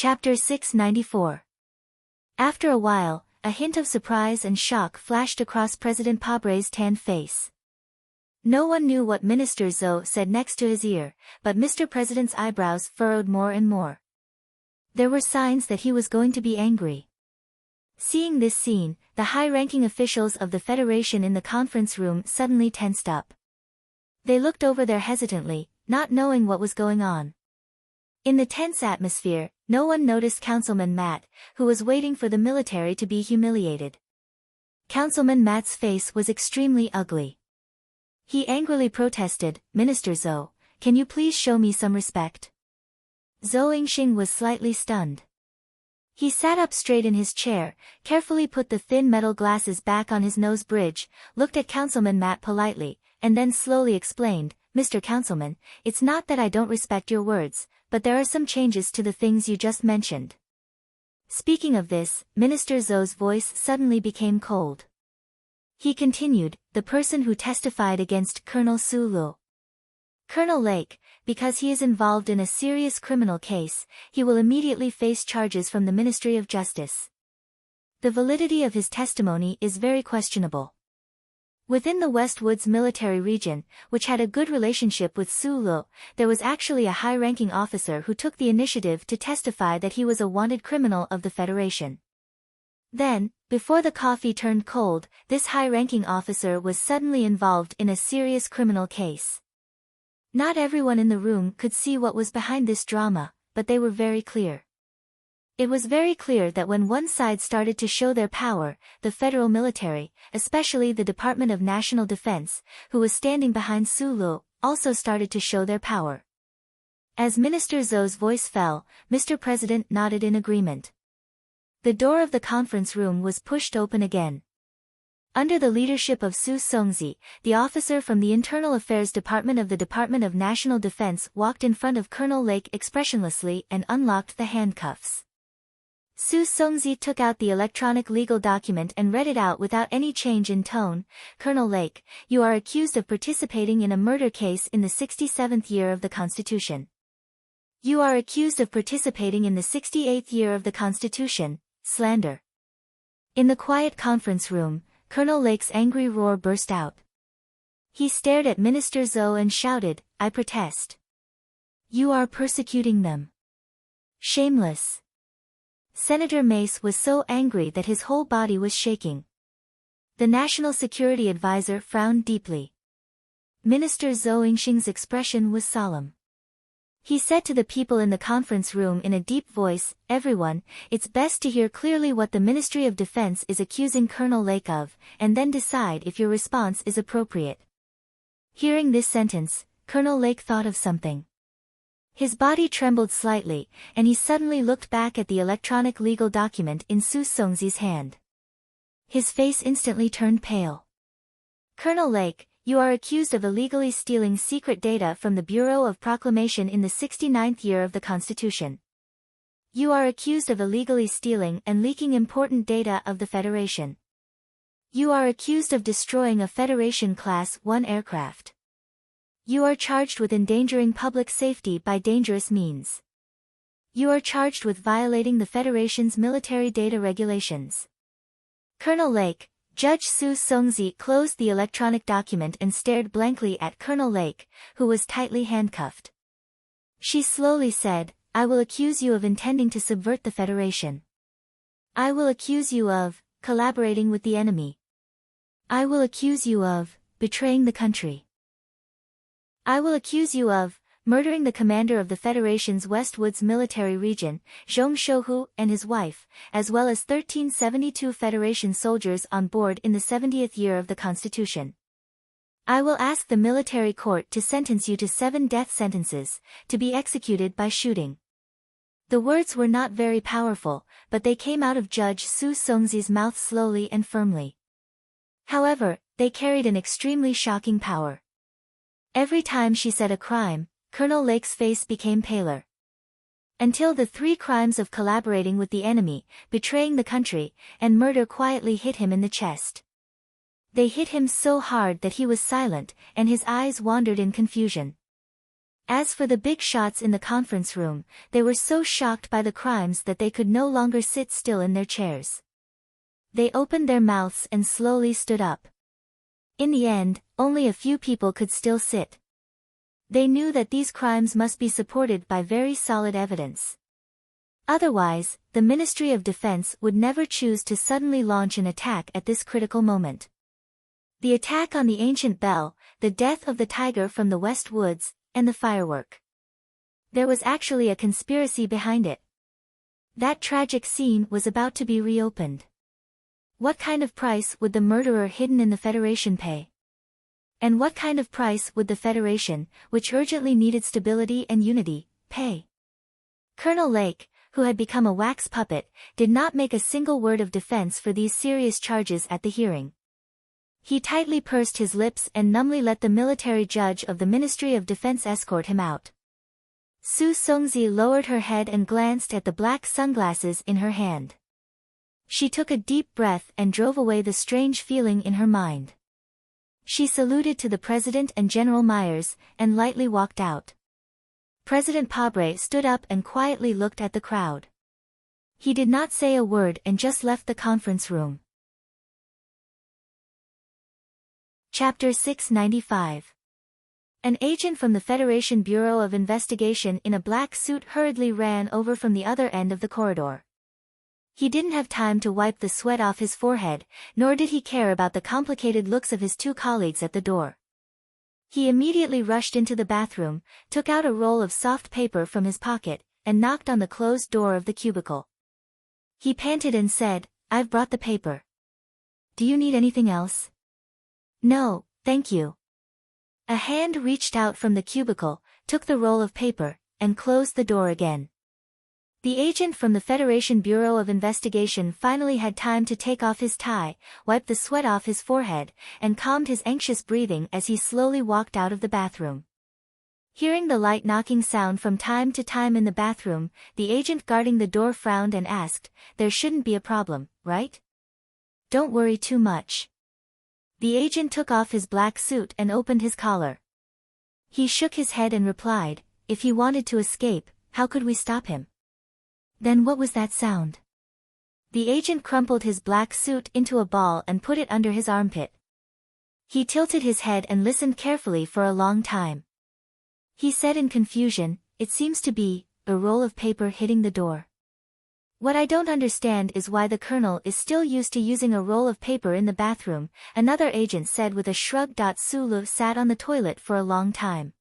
Chapter 694. After a while, a hint of surprise and shock flashed across President Pabre's tanned face. No one knew what Minister Zhou said next to his ear, but Mr. President's eyebrows furrowed more and more. There were signs that he was going to be angry. Seeing this scene, the high-ranking officials of the Federation in the conference room suddenly tensed up. They looked over there hesitantly, not knowing what was going on. In the tense atmosphere, no one noticed Councilman Matt, who was waiting for the military to be humiliated. Councilman Matt's face was extremely ugly. He angrily protested, "Minister Zhou, can you please show me some respect?" Zhou Yingxing was slightly stunned. He sat up straight in his chair, carefully put the thin metal glasses back on his nose bridge, looked at Councilman Matt politely, and then slowly explained, "Mr. Councilman, it's not that I don't respect your words, but there are some changes to the things you just mentioned." Speaking of this, Minister Zhou's voice suddenly became cold. He continued, "The person who testified against Colonel Su Lu. Colonel Lake, because he is involved in a serious criminal case, he will immediately face charges from the Ministry of Justice. The validity of his testimony is very questionable." Within the Westwoods military region, which had a good relationship with Su Lu, there was actually a high-ranking officer who took the initiative to testify that he was a wanted criminal of the Federation. Then, before the coffee turned cold, this high-ranking officer was suddenly involved in a serious criminal case. Not everyone in the room could see what was behind this drama, but they were very clear. It was very clear that when one side started to show their power, the federal military, especially the Department of National Defense, who was standing behind Su Lu, also started to show their power. As Minister Zhou's voice fell, Mr. President nodded in agreement. The door of the conference room was pushed open again. Under the leadership of Su Songzi, the officer from the Internal Affairs Department of the Department of National Defense walked in front of Colonel Lake expressionlessly and unlocked the handcuffs. Su Songzi took out the electronic legal document and read it out without any change in tone. "Colonel Lake, you are accused of participating in a murder case in the 67th year of the Constitution. You are accused of participating in the 68th year of the Constitution, slander." In the quiet conference room, Colonel Lake's angry roar burst out. He stared at Minister Zhou and shouted, "I protest. You are persecuting them. Shameless." Senator Mace was so angry that his whole body was shaking. The National Security Advisor frowned deeply. Minister Zhou Yingxing's expression was solemn. He said to the people in the conference room in a deep voice, "Everyone, it's best to hear clearly what the Ministry of Defense is accusing Colonel Lake of, and then decide if your response is appropriate." Hearing this sentence, Colonel Lake thought of something. His body trembled slightly, and he suddenly looked back at the electronic legal document in Su Songzi's hand. His face instantly turned pale. "Colonel Lake, you are accused of illegally stealing secret data from the Bureau of Proclamation in the 69th year of the Constitution. You are accused of illegally stealing and leaking important data of the Federation. You are accused of destroying a Federation Class 1 aircraft. You are charged with endangering public safety by dangerous means. You are charged with violating the Federation's military data regulations." Colonel Lake, Judge Su Songzi closed the electronic document and stared blankly at Colonel Lake, who was tightly handcuffed. She slowly said, "I will accuse you of intending to subvert the Federation. I will accuse you of collaborating with the enemy. I will accuse you of betraying the country. I will accuse you of murdering the commander of the Federation's Westwoods military region, Zhong Shouhu, and his wife, as well as 1372 Federation soldiers on board in the 70th year of the Constitution. I will ask the military court to sentence you to 7 death sentences, to be executed by shooting." The words were not very powerful, but they came out of Judge Su Songzi's mouth slowly and firmly. However, they carried an extremely shocking power. Every time she said a crime, Colonel Lake's face became paler. Until the 3 crimes of collaborating with the enemy, betraying the country, and murder quietly hit him in the chest. They hit him so hard that he was silent, and his eyes wandered in confusion. As for the big shots in the conference room, they were so shocked by the crimes that they could no longer sit still in their chairs. They opened their mouths and slowly stood up. In the end, only a few people could still sit. They knew that these crimes must be supported by very solid evidence. Otherwise, the Ministry of Defense would never choose to suddenly launch an attack at this critical moment. The attack on the ancient bell, the death of the tiger from the West Woods, and the firework. There was actually a conspiracy behind it. That tragic scene was about to be reopened. What kind of price would the murderer hidden in the Federation pay? And what kind of price would the Federation, which urgently needed stability and unity, pay? Colonel Lake, who had become a wax puppet, did not make a single word of defense for these serious charges at the hearing. He tightly pursed his lips and numbly let the military judge of the Ministry of Defense escort him out. Su Songzi lowered her head and glanced at the black sunglasses in her hand. She took a deep breath and drove away the strange feeling in her mind. She saluted to the President and General Myers, and lightly walked out. President Pabre stood up and quietly looked at the crowd. He did not say a word and just left the conference room. Chapter 695. An agent from the Federation Bureau of Investigation in a black suit hurriedly ran over from the other end of the corridor. He didn't have time to wipe the sweat off his forehead, nor did he care about the complicated looks of his two colleagues at the door. He immediately rushed into the bathroom, took out a roll of soft paper from his pocket, and knocked on the closed door of the cubicle. He panted and said, "I've brought the paper. Do you need anything else?" "No, thank you." A hand reached out from the cubicle, took the roll of paper, and closed the door again. The agent from the Federation Bureau of Investigation finally had time to take off his tie, wipe the sweat off his forehead, and calmed his anxious breathing as he slowly walked out of the bathroom. Hearing the light knocking sound from time to time in the bathroom, the agent guarding the door frowned and asked, "There shouldn't be a problem, right? Don't worry too much." The agent took off his black suit and opened his collar. He shook his head and replied, "If he wanted to escape, how could we stop him?" "Then what was that sound?" The agent crumpled his black suit into a ball and put it under his armpit. He tilted his head and listened carefully for a long time. He said in confusion, "It seems to be a roll of paper hitting the door. What I don't understand is why the colonel is still used to using a roll of paper in the bathroom," another agent said with a shrug. Sulu sat on the toilet for a long time.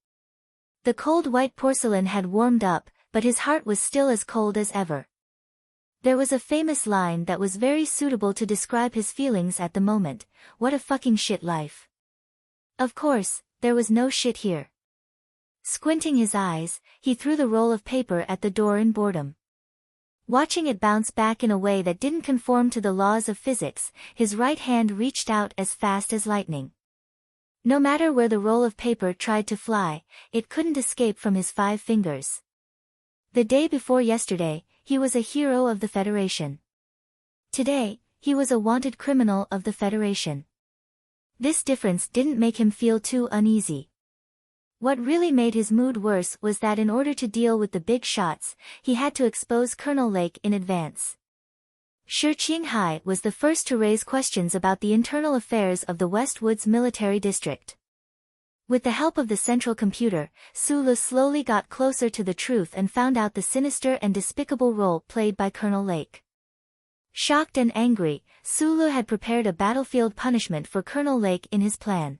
The cold white porcelain had warmed up, but his heart was still as cold as ever. There was a famous line that was very suitable to describe his feelings at the moment: "What a fucking shit life." Of course, there was no shit here. Squinting his eyes, he threw the roll of paper at the door in boredom. Watching it bounce back in a way that didn't conform to the laws of physics, his right hand reached out as fast as lightning. No matter where the roll of paper tried to fly, it couldn't escape from his 5 fingers. The day before yesterday, he was a hero of the Federation. Today, he was a wanted criminal of the Federation. This difference didn't make him feel too uneasy. What really made his mood worse was that in order to deal with the big shots, he had to expose Colonel Lake in advance. Shi Qinghai was the first to raise questions about the internal affairs of the West Woods military district. With the help of the central computer, Sulu slowly got closer to the truth and found out the sinister and despicable role played by Colonel Lake. Shocked and angry, Sulu had prepared a battlefield punishment for Colonel Lake in his plan.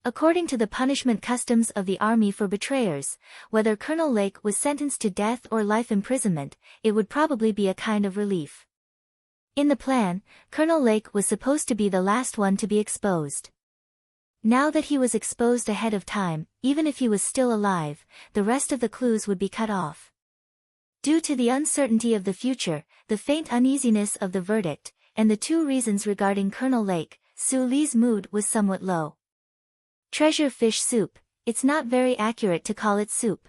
According to the punishment customs of the army for betrayers, whether Colonel Lake was sentenced to death or life imprisonment, it would probably be a kind of relief. In the plan, Colonel Lake was supposed to be the last one to be exposed. Now that he was exposed ahead of time, even if he was still alive, the rest of the clues would be cut off. Due to the uncertainty of the future, the faint uneasiness of the verdict, and the 2 reasons regarding Colonel Lake, Su Li's mood was somewhat low. Treasure fish soup, it's not very accurate to call it soup.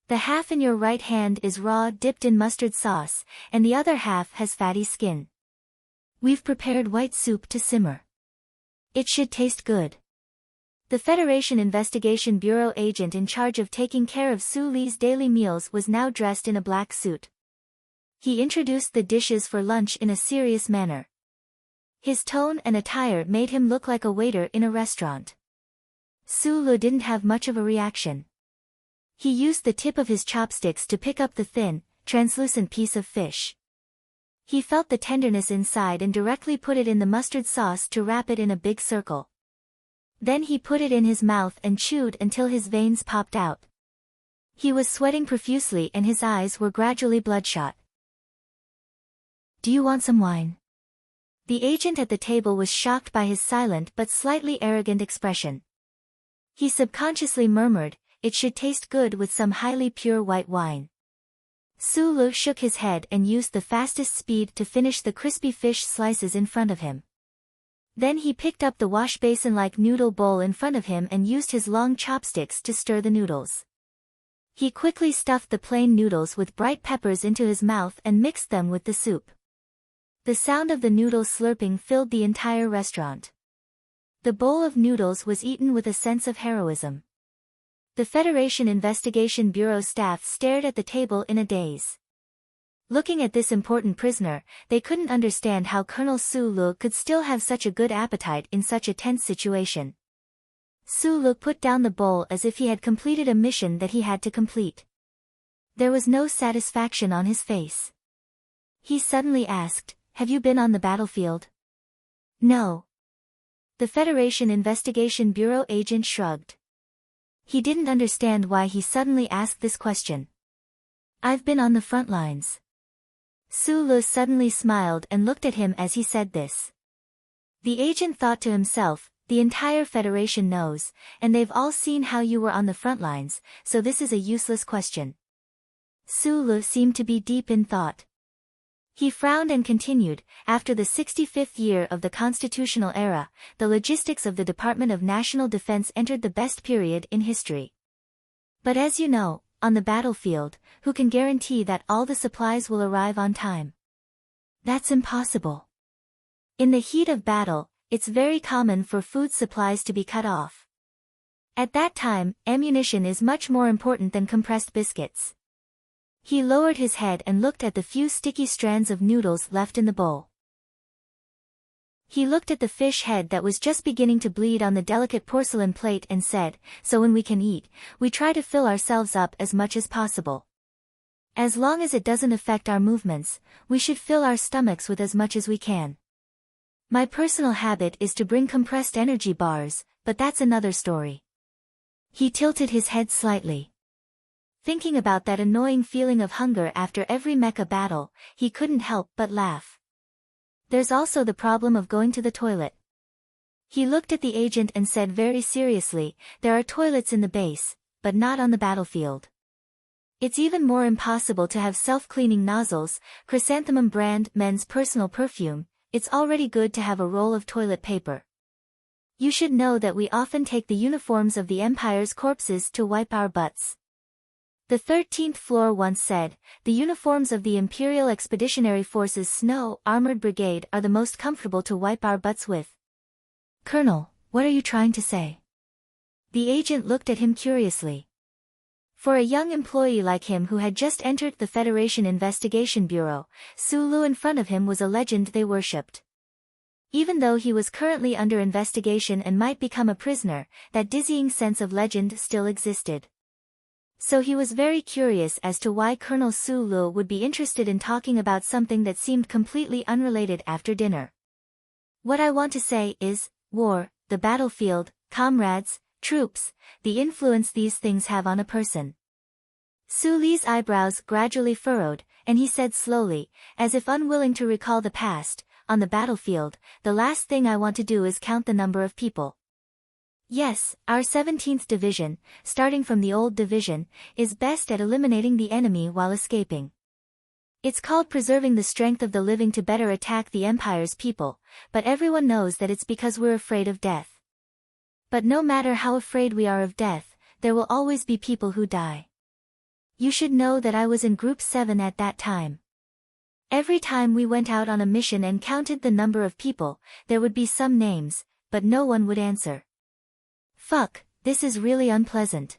The half in your right hand is raw, dipped in mustard sauce, and the other half has fatty skin. We've prepared white soup to simmer. It should taste good. The Federation Investigation Bureau agent in charge of taking care of Su Li's daily meals was now dressed in a black suit. He introduced the dishes for lunch in a serious manner. His tone and attire made him look like a waiter in a restaurant. Su Li didn't have much of a reaction. He used the tip of his chopsticks to pick up the thin, translucent piece of fish. He felt the tenderness inside and directly put it in the mustard sauce to wrap it in a big circle. Then he put it in his mouth and chewed until his veins popped out. He was sweating profusely and his eyes were gradually bloodshot. "Do you want some wine?" The agent at the table was shocked by his silent but slightly arrogant expression. He subconsciously murmured, "It should taste good with some highly pure white wine." Su Li shook his head and used the fastest speed to finish the crispy fish slices in front of him. Then he picked up the wash basin-like noodle bowl in front of him and used his long chopsticks to stir the noodles. He quickly stuffed the plain noodles with bright peppers into his mouth and mixed them with the soup. The sound of the noodles slurping filled the entire restaurant. The bowl of noodles was eaten with a sense of heroism. The Federation Investigation Bureau staff stared at the table in a daze. Looking at this important prisoner, they couldn't understand how Colonel Su Li could still have such a good appetite in such a tense situation. Su Li put down the bowl as if he had completed a mission that he had to complete. There was no satisfaction on his face. He suddenly asked, "Have you been on the battlefield?" "No." The Federation Investigation Bureau agent shrugged. He didn't understand why he suddenly asked this question. "I've been on the front lines." Su Li suddenly smiled and looked at him as he said this. The agent thought to himself, "The entire Federation knows, and they've all seen how you were on the front lines, so this is a useless question." Su Li seemed to be deep in thought. He frowned and continued, "After the 65th year of the constitutional era, the logistics of the Department of National Defense entered the best period in history. But as you know, on the battlefield, who can guarantee that all the supplies will arrive on time? That's impossible. In the heat of battle, it's very common for food supplies to be cut off. At that time, ammunition is much more important than compressed biscuits." He lowered his head and looked at the few sticky strands of noodles left in the bowl. He looked at the fish head that was just beginning to bleed on the delicate porcelain plate and said, "So when we can eat, we try to fill ourselves up as much as possible. As long as it doesn't affect our movements, we should fill our stomachs with as much as we can. My personal habit is to bring compressed energy bars, but that's another story." He tilted his head slightly. Thinking about that annoying feeling of hunger after every mecha battle, he couldn't help but laugh. There's also the problem of going to the toilet. He looked at the agent and said very seriously, "There are toilets in the base, but not on the battlefield. It's even more impossible to have self-cleaning nozzles. Chrysanthemum brand men's personal perfume, it's already good to have a roll of toilet paper. You should know that we often take the uniforms of the Empire's corpses to wipe our butts. The 13th floor once said, the uniforms of the Imperial Expeditionary Force's Snow Armored Brigade are the most comfortable to wipe our butts with." "Colonel, what are you trying to say?" The agent looked at him curiously. For a young employee like him who had just entered the Federation Investigation Bureau, Su Li in front of him was a legend they worshipped. Even though he was currently under investigation and might become a prisoner, that dizzying sense of legend still existed. So he was very curious as to why Colonel Su Li would be interested in talking about something that seemed completely unrelated after dinner. "What I want to say is, war, the battlefield, comrades, troops, the influence these things have on a person." Su Li's eyebrows gradually furrowed, and he said slowly, as if unwilling to recall the past, "On the battlefield, the last thing I want to do is count the number of people. Yes, our 17th Division, starting from the old division, is best at eliminating the enemy while escaping. It's called preserving the strength of the living to better attack the Empire's people, but everyone knows that it's because we're afraid of death. But no matter how afraid we are of death, there will always be people who die. You should know that I was in Group 7 at that time. Every time we went out on a mission and counted the number of people, there would be some names, but no one would answer. Fuck, this is really unpleasant.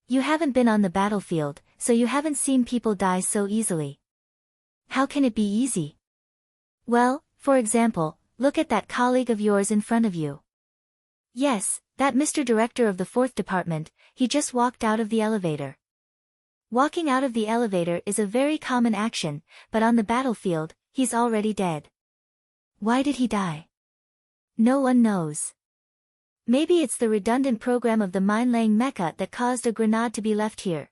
You haven't been on the battlefield, so you haven't seen people die so easily. How can it be easy? Well, for example, look at that colleague of yours in front of you. Yes, that Mr. Director of the 4th Department, he just walked out of the elevator. Walking out of the elevator is a very common action, but on the battlefield, he's already dead. Why did he die? No one knows. Maybe it's the redundant program of the mine-laying mecha that caused a grenade to be left here.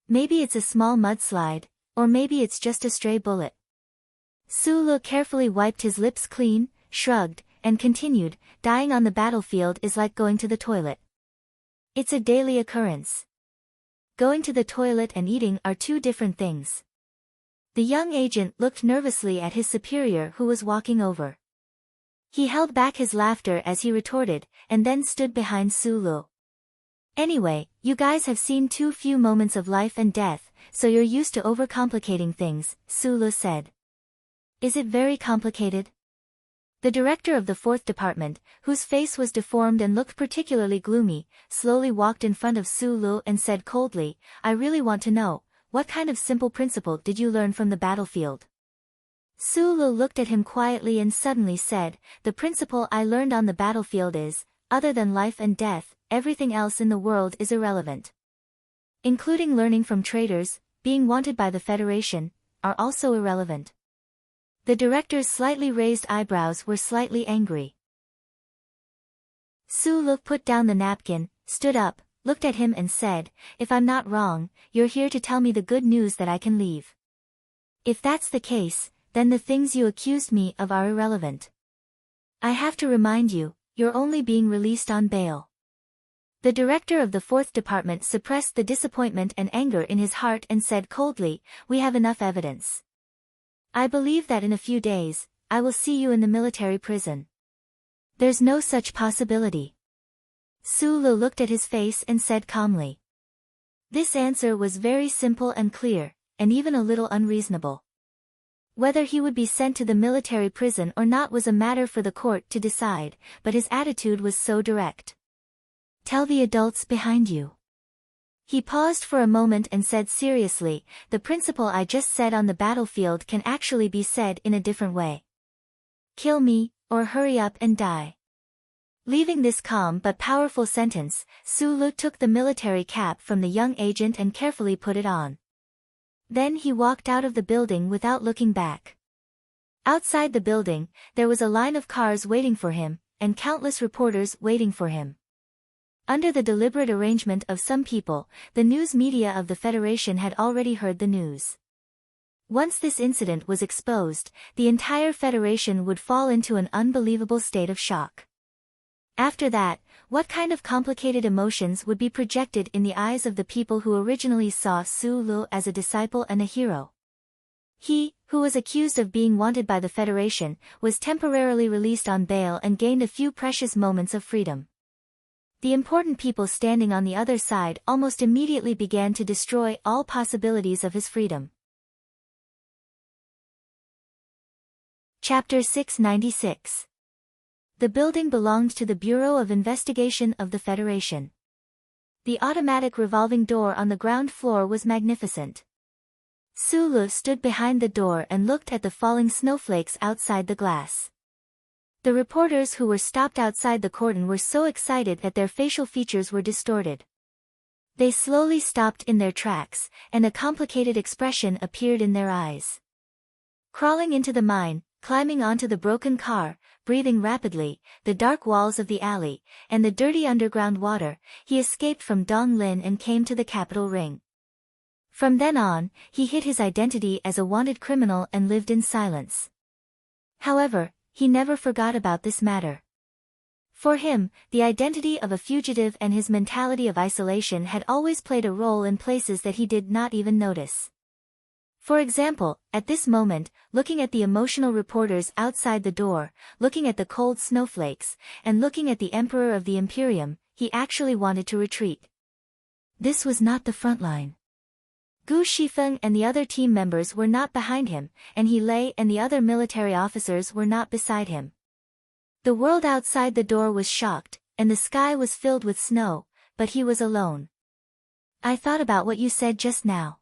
Maybe it's a small mudslide, or maybe it's just a stray bullet. Sulu carefully wiped his lips clean, shrugged, and continued, dying on the battlefield is like going to the toilet. It's a daily occurrence. Going to the toilet and eating are two different things. The young agent looked nervously at his superior who was walking over. He held back his laughter as he retorted, and then stood behind Sulu. Anyway, you guys have seen too few moments of life and death, so you're used to overcomplicating things, Sulu said. Is it very complicated? The director of the 4th Department, whose face was deformed and looked particularly gloomy, slowly walked in front of Sulu and said coldly, I really want to know, what kind of simple principle did you learn from the battlefield? Sulu looked at him quietly and suddenly said, the principle I learned on the battlefield is, other than life and death, everything else in the world is irrelevant. Including learning from traitors, being wanted by the Federation, are also irrelevant. The director's slightly raised eyebrows were slightly angry. Sulu put down the napkin, stood up, looked at him and said, if I'm not wrong, you're here to tell me the good news that I can leave. If that's the case, then the things you accused me of are irrelevant. I have to remind you, you're only being released on bail. The director of the 4th Department suppressed the disappointment and anger in his heart and said coldly, we have enough evidence. I believe that in a few days, I will see you in the military prison. There's no such possibility. Sulu looked at his face and said calmly. This answer was very simple and clear, and even a little unreasonable. Whether he would be sent to the military prison or not was a matter for the court to decide, but his attitude was so direct. Tell the adults behind you. He paused for a moment and said seriously, the principle I just said on the battlefield can actually be said in a different way. Kill me, or hurry up and die. Leaving this calm but powerful sentence, Sulu took the military cap from the young agent and carefully put it on. Then he walked out of the building without looking back. Outside the building, there was a line of cars waiting for him, and countless reporters waiting for him. Under the deliberate arrangement of some people, the news media of the Federation had already heard the news. Once this incident was exposed, the entire Federation would fall into an unbelievable state of shock. After that, what kind of complicated emotions would be projected in the eyes of the people who originally saw Sulu as a disciple and a hero? He, who was accused of being wanted by the Federation, was temporarily released on bail and gained a few precious moments of freedom. The important people standing on the other side almost immediately began to destroy all possibilities of his freedom. Chapter 696. The building belonged to the Bureau of Investigation of the Federation. The automatic revolving door on the ground floor was magnificent. Sulu stood behind the door and looked at the falling snowflakes outside the glass. The reporters who were stopped outside the cordon were so excited that their facial features were distorted. They slowly stopped in their tracks, and a complicated expression appeared in their eyes. Crawling into the mine, climbing onto the broken car, breathing rapidly, the dark walls of the alley, and the dirty underground water, he escaped from Donglin and came to the capital ring. From then on, he hid his identity as a wanted criminal and lived in silence. However, he never forgot about this matter. For him, the identity of a fugitive and his mentality of isolation had always played a role in places that he did not even notice. For example, at this moment, looking at the emotional reporters outside the door, looking at the cold snowflakes, and looking at the Emperor of the Imperium, he actually wanted to retreat. This was not the front line. Gu Shifeng and the other team members were not behind him, and He Lei and the other military officers were not beside him. The world outside the door was shocked, and the sky was filled with snow, but he was alone. I thought about what you said just now.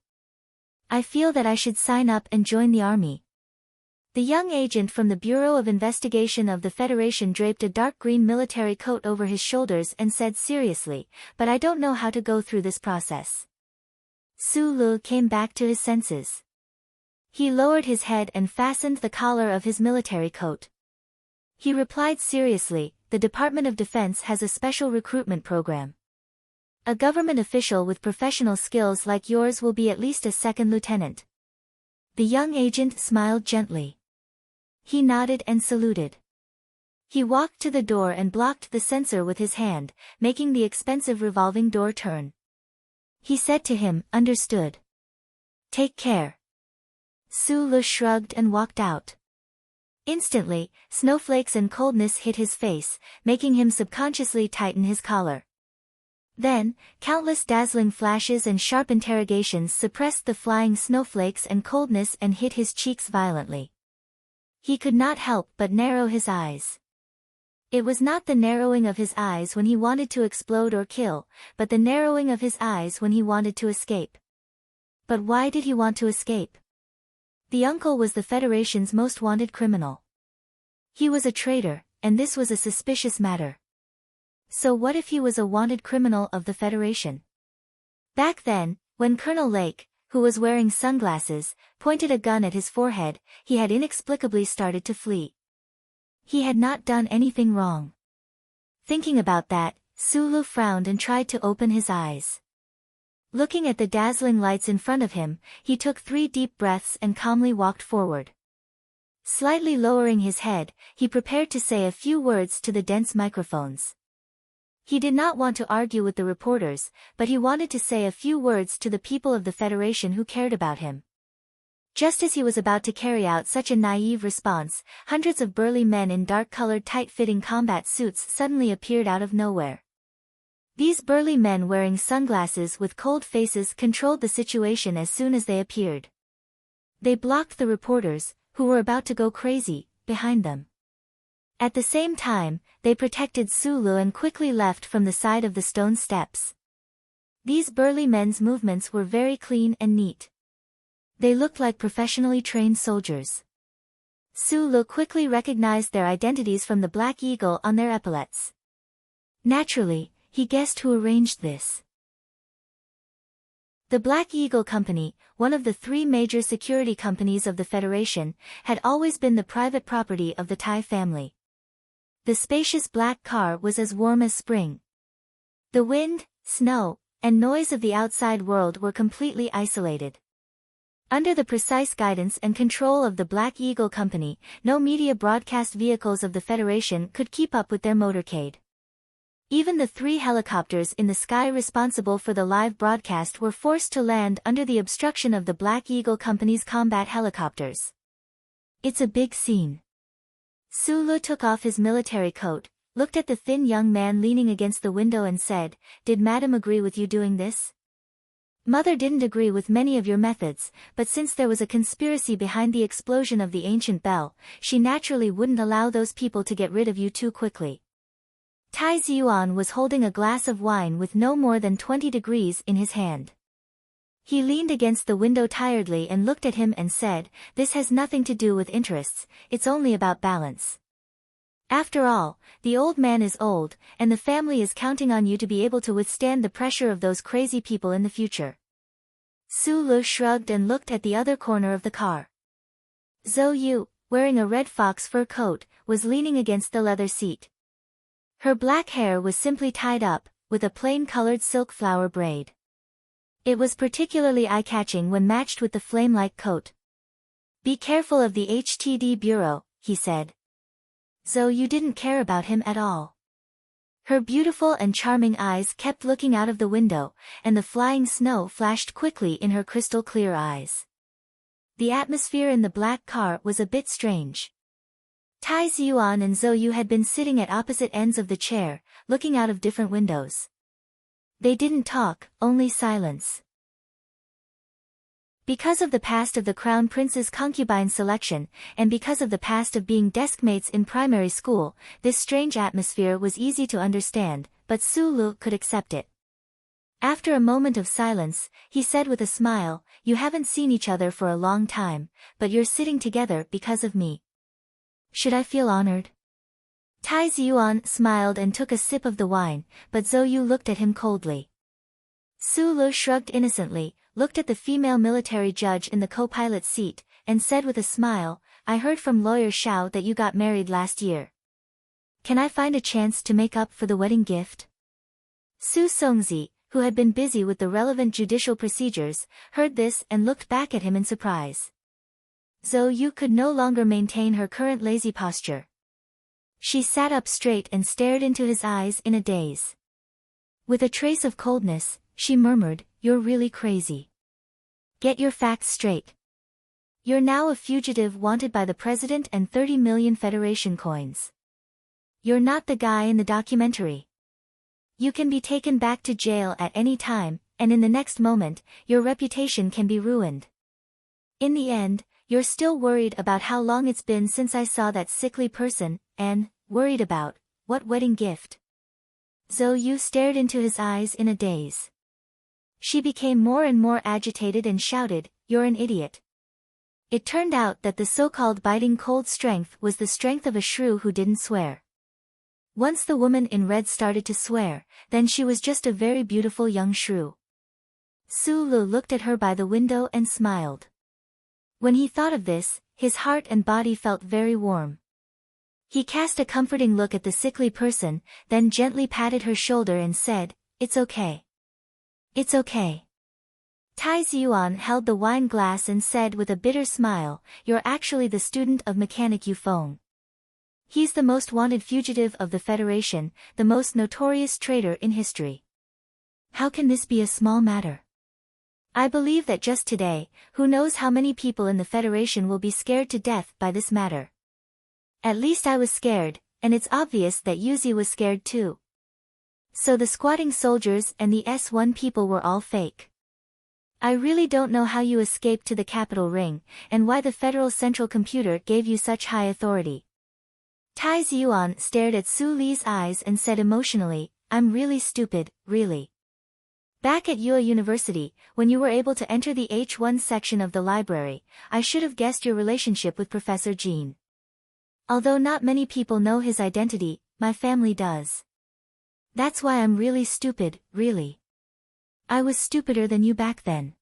I feel that I should sign up and join the army. The young agent from the Bureau of Investigation of the Federation draped a dark green military coat over his shoulders and said seriously, but I don't know how to go through this process. Sulu came back to his senses. He lowered his head and fastened the collar of his military coat. He replied seriously, the Department of Defense has a special recruitment program. A government official with professional skills like yours will be at least a second lieutenant. The young agent smiled gently. He nodded and saluted. He walked to the door and blocked the sensor with his hand, making the expensive revolving door turn. He said to him, "Understood. Take care." Sulu shrugged and walked out. Instantly, snowflakes and coldness hit his face, making him subconsciously tighten his collar. Then, countless dazzling flashes and sharp interrogations suppressed the flying snowflakes and coldness and hit his cheeks violently. He could not help but narrow his eyes. It was not the narrowing of his eyes when he wanted to explode or kill, but the narrowing of his eyes when he wanted to escape. But why did he want to escape? The uncle was the Federation's most wanted criminal. He was a traitor, and this was a suspicious matter. So what if he was a wanted criminal of the Federation? Back then, when Colonel Lake, who was wearing sunglasses, pointed a gun at his forehead, he had inexplicably started to flee. He had not done anything wrong. Thinking about that, Sulu frowned and tried to open his eyes. Looking at the dazzling lights in front of him, he took 3 deep breaths and calmly walked forward. Slightly lowering his head, he prepared to say a few words to the dense microphones. He did not want to argue with the reporters, but he wanted to say a few words to the people of the Federation who cared about him. Just as he was about to carry out such a naive response, hundreds of burly men in dark-colored tight-fitting combat suits suddenly appeared out of nowhere. These burly men wearing sunglasses with cold faces controlled the situation as soon as they appeared. They blocked the reporters, who were about to go crazy, behind them. At the same time, they protected Sulu and quickly left from the side of the stone steps. These burly men's movements were very clean and neat. They looked like professionally trained soldiers. Sulu quickly recognized their identities from the Black Eagle on their epaulets. Naturally, he guessed who arranged this. The Black Eagle Company, one of the 3 major security companies of the Federation, had always been the private property of the Tai family. The spacious black car was as warm as spring. The wind, snow, and noise of the outside world were completely isolated. Under the precise guidance and control of the Black Eagle Company, no media broadcast vehicles of the Federation could keep up with their motorcade. Even the 3 helicopters in the sky responsible for the live broadcast were forced to land under the obstruction of the Black Eagle Company's combat helicopters. It's a big scene. Sulu took off his military coat, looked at the thin young man leaning against the window and said, "Did Madam agree with you doing this?" "Mother didn't agree with many of your methods, but since there was a conspiracy behind the explosion of the ancient bell, she naturally wouldn't allow those people to get rid of you too quickly." Tai Ziyuan was holding a glass of wine with no more than 20 degrees in his hand. He leaned against the window tiredly and looked at him and said, "This has nothing to do with interests, it's only about balance. After all, the old man is old, and the family is counting on you to be able to withstand the pressure of those crazy people in the future." Sulu shrugged and looked at the other corner of the car. Zhou Yu, wearing a red fox fur coat, was leaning against the leather seat. Her black hair was simply tied up, with a plain-colored silk flower braid. It was particularly eye-catching when matched with the flame-like coat. "Be careful of the HTD Bureau," he said. Zhou Yu didn't care about him at all. Her beautiful and charming eyes kept looking out of the window, and the flying snow flashed quickly in her crystal-clear eyes. The atmosphere in the black car was a bit strange. Tai Ziyuan and Zhou Yu had been sitting at opposite ends of the chair, looking out of different windows. They didn't talk, only silence. Because of the past of the Crown Prince's concubine selection, and because of the past of being deskmates in primary school, this strange atmosphere was easy to understand, but Sulu could accept it. After a moment of silence, he said with a smile, "You haven't seen each other for a long time, but you're sitting together because of me. Should I feel honored?" Tai Ziyuan smiled and took a sip of the wine, but Zhou Yu looked at him coldly. Sulu shrugged innocently, looked at the female military judge in the co-pilot seat, and said with a smile, "I heard from lawyer Xiao that you got married last year. Can I find a chance to make up for the wedding gift?" Su Songzi, who had been busy with the relevant judicial procedures, heard this and looked back at him in surprise. Zhou Yu could no longer maintain her current lazy posture. She sat up straight and stared into his eyes in a daze. With a trace of coldness, she murmured, "You're really crazy. Get your facts straight. You're now a fugitive wanted by the president and 30 million Federation coins. You're not the guy in the documentary. You can be taken back to jail at any time, and in the next moment, your reputation can be ruined. In the end, you're still worried about how long it's been since I saw that sickly person, and, worried about, what wedding gift?" Zhou Yu stared into his eyes in a daze. She became more and more agitated and shouted, "You're an idiot." It turned out that the so-called biting cold strength was the strength of a shrew who didn't swear. Once the woman in red started to swear, then she was just a very beautiful young shrew. Su Lu looked at her by the window and smiled. When he thought of this, his heart and body felt very warm. He cast a comforting look at the sickly person, then gently patted her shoulder and said, "It's okay. It's okay." Tai Ziyuan held the wine glass and said with a bitter smile, "You're actually the student of mechanic Yu Feng. He's the most wanted fugitive of the Federation, the most notorious traitor in history. How can this be a small matter? I believe that just today, who knows how many people in the Federation will be scared to death by this matter. At least I was scared, and it's obvious that Yuzi was scared too. So the squatting soldiers and the S1 people were all fake. I really don't know how you escaped to the capital ring, and why the Federal Central Computer gave you such high authority." Tai Ziyuan stared at Su Li's eyes and said emotionally, "I'm really stupid, really. Back at Yue University, when you were able to enter the H1 section of the library, I should have guessed your relationship with Professor Jean. Although not many people know his identity, my family does. That's why I'm really stupid, really. I was stupider than you back then.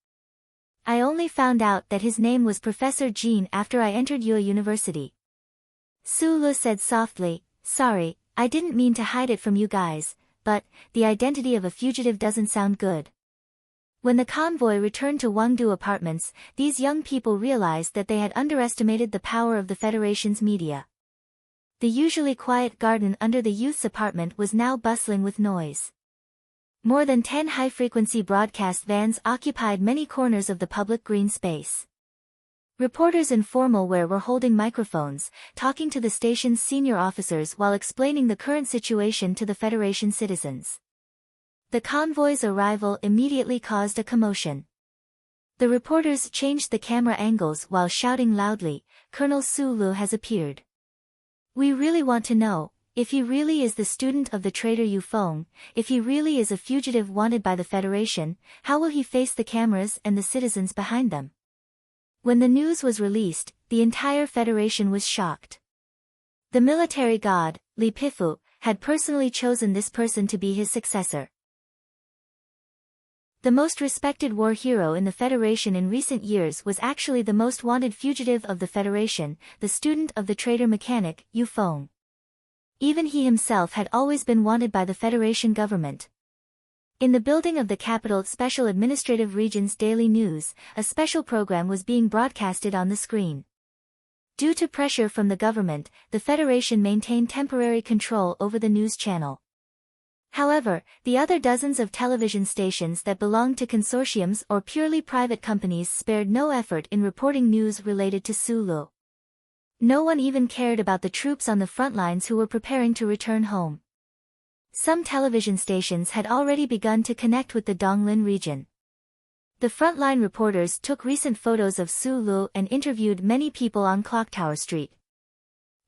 I only found out that his name was Professor Jean after I entered Yue University." Su Lu said softly, "Sorry, I didn't mean to hide it from you guys, but, the identity of a fugitive doesn't sound good." When the convoy returned to Wangdu apartments, these young people realized that they had underestimated the power of the Federation's media. The usually quiet garden under the youth's apartment was now bustling with noise. More than 10 high-frequency broadcast vans occupied many corners of the public green space. Reporters in formal wear were holding microphones, talking to the station's senior officers while explaining the current situation to the Federation citizens. The convoy's arrival immediately caused a commotion. The reporters changed the camera angles while shouting loudly, "Colonel Su Lu has appeared. We really want to know, if he really is the student of the traitor Yu Feng, if he really is a fugitive wanted by the Federation, how will he face the cameras and the citizens behind them?" When the news was released, the entire Federation was shocked. The military god, Li Pifu, had personally chosen this person to be his successor. The most respected war hero in the Federation in recent years was actually the most wanted fugitive of the Federation, the student of the traitor mechanic, Yu Feng. Even he himself had always been wanted by the Federation government. In the building of the capital Special Administrative Region's daily news, a special program was being broadcasted on the screen. Due to pressure from the government, the Federation maintained temporary control over the news channel. However, the other dozens of television stations that belonged to consortiums or purely private companies spared no effort in reporting news related to Sulu. No one even cared about the troops on the front lines who were preparing to return home. Some television stations had already begun to connect with the Donglin region. The frontline reporters took recent photos of Su Lu and interviewed many people on Clocktower Street.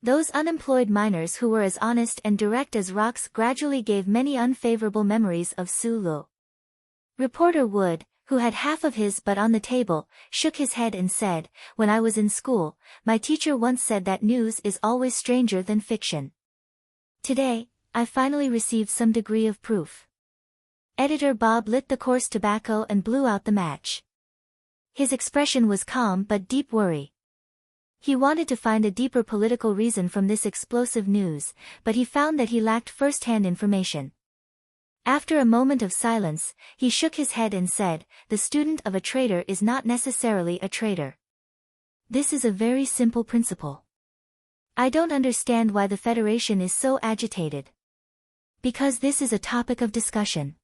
Those unemployed miners who were as honest and direct as rocks gradually gave many unfavorable memories of Su Lu. Reporter Wood, who had half of his butt on the table, shook his head and said, "When I was in school, my teacher once said that news is always stranger than fiction. Today, I finally received some degree of proof." Editor Bob lit the coarse tobacco and blew out the match. His expression was calm but deep worry. He wanted to find a deeper political reason from this explosive news, but he found that he lacked first-hand information. After a moment of silence, he shook his head and said, "The student of a traitor is not necessarily a traitor. This is a very simple principle. I don't understand why the Federation is so agitated. Because this is a topic of discussion.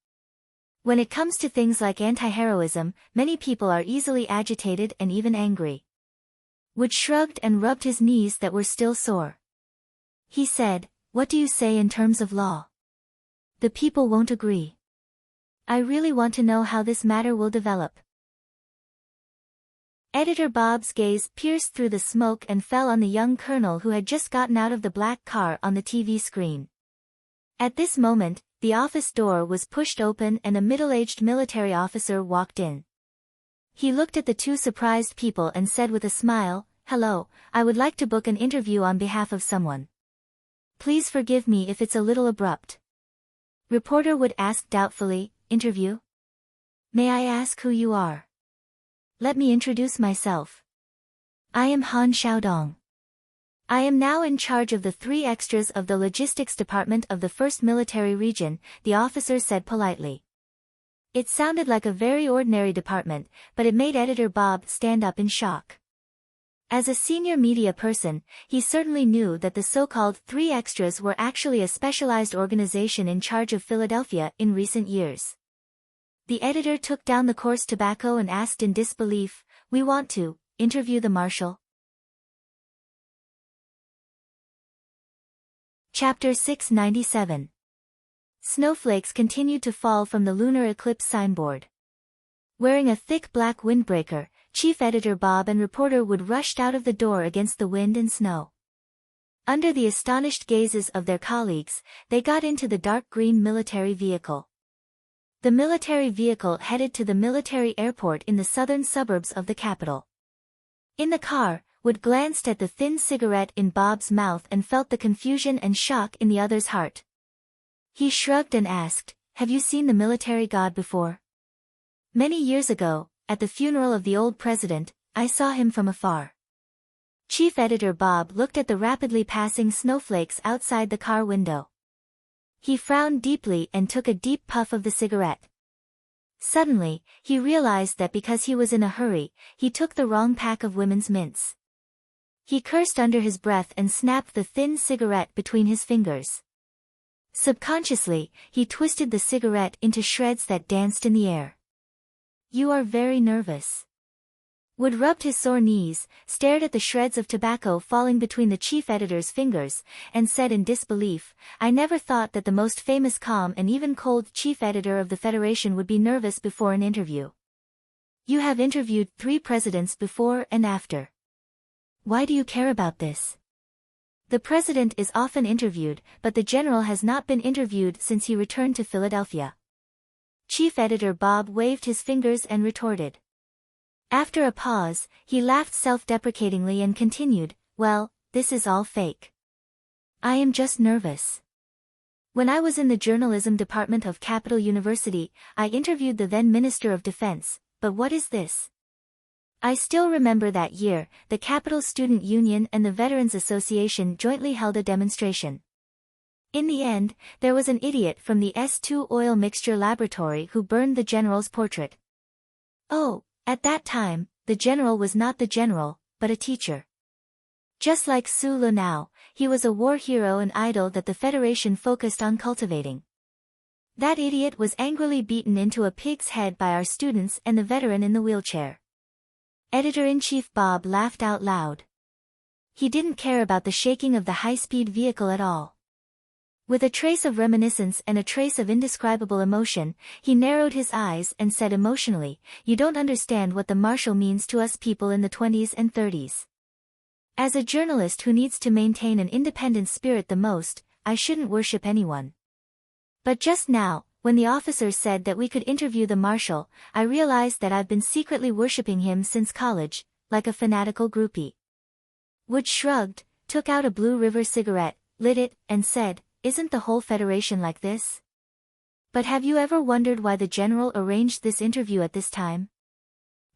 When it comes to things like anti-heroism, many people are easily agitated and even angry." Wood shrugged and rubbed his knees that were still sore. He said, "What do you say in terms of law? The people won't agree. I really want to know how this matter will develop." Editor Bob's gaze pierced through the smoke and fell on the young colonel who had just gotten out of the black car on the TV screen. At this moment, the office door was pushed open and a middle-aged military officer walked in. He looked at the two surprised people and said with a smile, "Hello, I would like to book an interview on behalf of someone. Please forgive me if it's a little abrupt." Reporter Wood asked doubtfully, "Interview? May I ask who you are?" "Let me introduce myself. I am Han Xiaodong. I am now in charge of the 3 extras of the logistics department of the 1st Military Region," the officer said politely. It sounded like a very ordinary department, but it made Editor Bob stand up in shock. As a senior media person, he certainly knew that the so-called 3 extras were actually a specialized organization in charge of Philadelphia in recent years. The editor took down the coarse tobacco and asked in disbelief, "We want to interview the marshal?" Chapter 697. Snowflakes continued to fall from the lunar eclipse signboard. Wearing a thick black windbreaker, Chief Editor Bob and Reporter Wood rushed out of the door against the wind and snow. Under the astonished gazes of their colleagues, they got into the dark green military vehicle. The military vehicle headed to the military airport in the southern suburbs of the capital. In the car, Wood glanced at the thin cigarette in Bob's mouth and felt the confusion and shock in the other's heart. He shrugged and asked, "Have you seen the military god before?" "Many years ago, at the funeral of the old president, I saw him from afar." Chief Editor Bob looked at the rapidly passing snowflakes outside the car window. He frowned deeply and took a deep puff of the cigarette. Suddenly, he realized that because he was in a hurry, he took the wrong pack of women's mints. He cursed under his breath and snapped the thin cigarette between his fingers. Subconsciously, he twisted the cigarette into shreds that danced in the air. "You are very nervous." Wood rubbed his sore knees, stared at the shreds of tobacco falling between the chief editor's fingers, and said in disbelief, "I never thought that the most famous calm and even cold chief editor of the Federation would be nervous before an interview. You have interviewed 3 presidents before and after. Why do you care about this? The president is often interviewed, but the general has not been interviewed since he returned to Philadelphia." Chief Editor Bob waved his fingers and retorted. After a pause, he laughed self-deprecatingly and continued, "Well, this is all fake. I am just nervous. When I was in the journalism department of Capital University, I interviewed the then Minister of Defense, but what is this? I still remember that year, the Capital Student Union and the Veterans Association jointly held a demonstration. In the end, there was an idiot from the S2 oil mixture laboratory who burned the general's portrait. Oh, at that time, the general was not the general, but a teacher. Just like Su Lu now, he was a war hero and idol that the Federation focused on cultivating. That idiot was angrily beaten into a pig's head by our students and the veteran in the wheelchair." Editor-in-Chief Bob laughed out loud. He didn't care about the shaking of the high-speed vehicle at all. With a trace of reminiscence and a trace of indescribable emotion, he narrowed his eyes and said emotionally, "You don't understand what the marshal means to us people in the 20s and 30s. As a journalist who needs to maintain an independent spirit the most, I shouldn't worship anyone. But just now, when the officer said that we could interview the marshal, I realized that I've been secretly worshipping him since college, like a fanatical groupie." Wood shrugged, took out a Blue River cigarette, lit it, and said, "Isn't the whole Federation like this? But have you ever wondered why the general arranged this interview at this time?"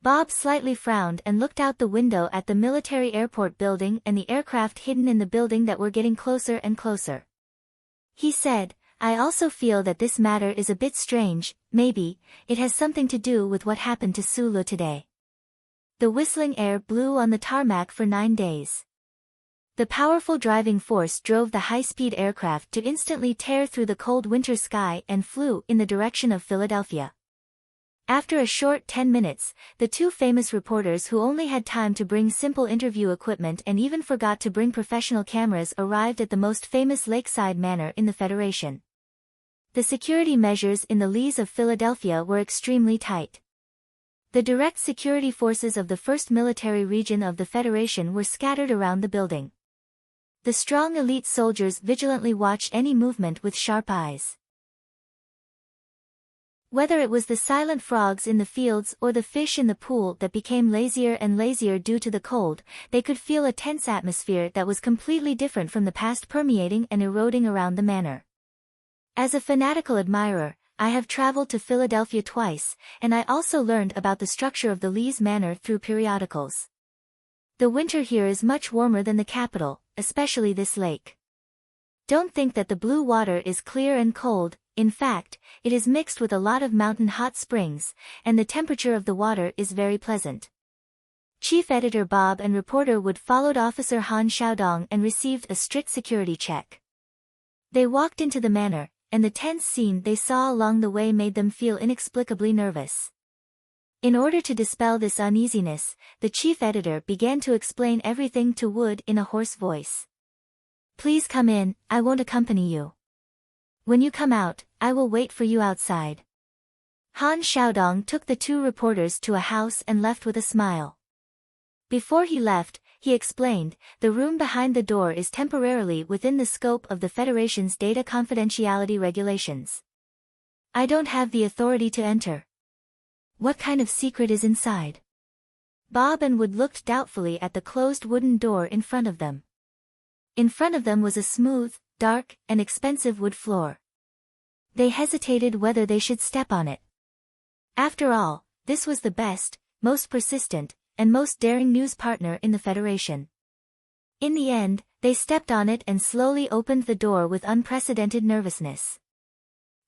Bob slightly frowned and looked out the window at the military airport building and the aircraft hidden in the building that were getting closer and closer. He said, "I also feel that this matter is a bit strange. Maybe it has something to do with what happened to Sulu today. The whistling air blew on the tarmac for 9 days. The powerful driving force drove the high-speed aircraft to instantly tear through the cold winter sky and flew in the direction of Philadelphia. After a short 10 minutes, the two famous reporters who only had time to bring simple interview equipment and even forgot to bring professional cameras arrived at the most famous lakeside manor in the Federation. The security measures in the lees of Philadelphia were extremely tight. The direct security forces of the 1st Military Region of the Federation were scattered around the building. The strong elite soldiers vigilantly watched any movement with sharp eyes. Whether it was the silent frogs in the fields or the fish in the pool that became lazier and lazier due to the cold, they could feel a tense atmosphere that was completely different from the past permeating and eroding around the manor. As a fanatical admirer, I have traveled to Philadelphia twice, and I also learned about the structure of the Lee's Manor through periodicals. The winter here is much warmer than the capital, especially this lake. Don't think that the blue water is clear and cold. In fact, it is mixed with a lot of mountain hot springs, and the temperature of the water is very pleasant." Chief Editor Bob and reporter Wood followed Officer Han Xiaodong and received a strict security check. They walked into the manor, and the tense scene they saw along the way made them feel inexplicably nervous. In order to dispel this uneasiness, the chief editor began to explain everything to Wood in a hoarse voice. "Please come in, I won't accompany you. When you come out, I will wait for you outside." Han Xiaodong took the two reporters to a house and left with a smile. Before he left, he explained, "The room behind the door is temporarily within the scope of the Federation's data confidentiality regulations. I don't have the authority to enter." "What kind of secret is inside?" Bob and Wood looked doubtfully at the closed wooden door in front of them. In front of them was a smooth, dark, and expensive wood floor. They hesitated whether they should step on it. After all, this was the best, most persistent, and most daring news partner in the Federation. In the end, they stepped on it and slowly opened the door with unprecedented nervousness.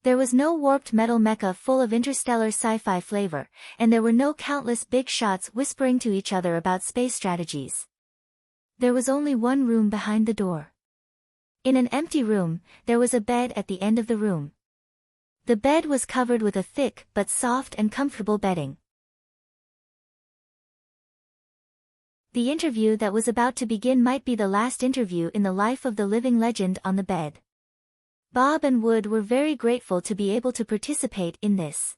There was no warped metal mecha full of interstellar sci-fi flavor, and there were no countless big shots whispering to each other about space strategies. There was only one room behind the door. In an empty room, there was a bed at the end of the room. The bed was covered with a thick but soft and comfortable bedding. The interview that was about to begin might be the last interview in the life of the living legend on the bed. Bob and Wood were very grateful to be able to participate in this.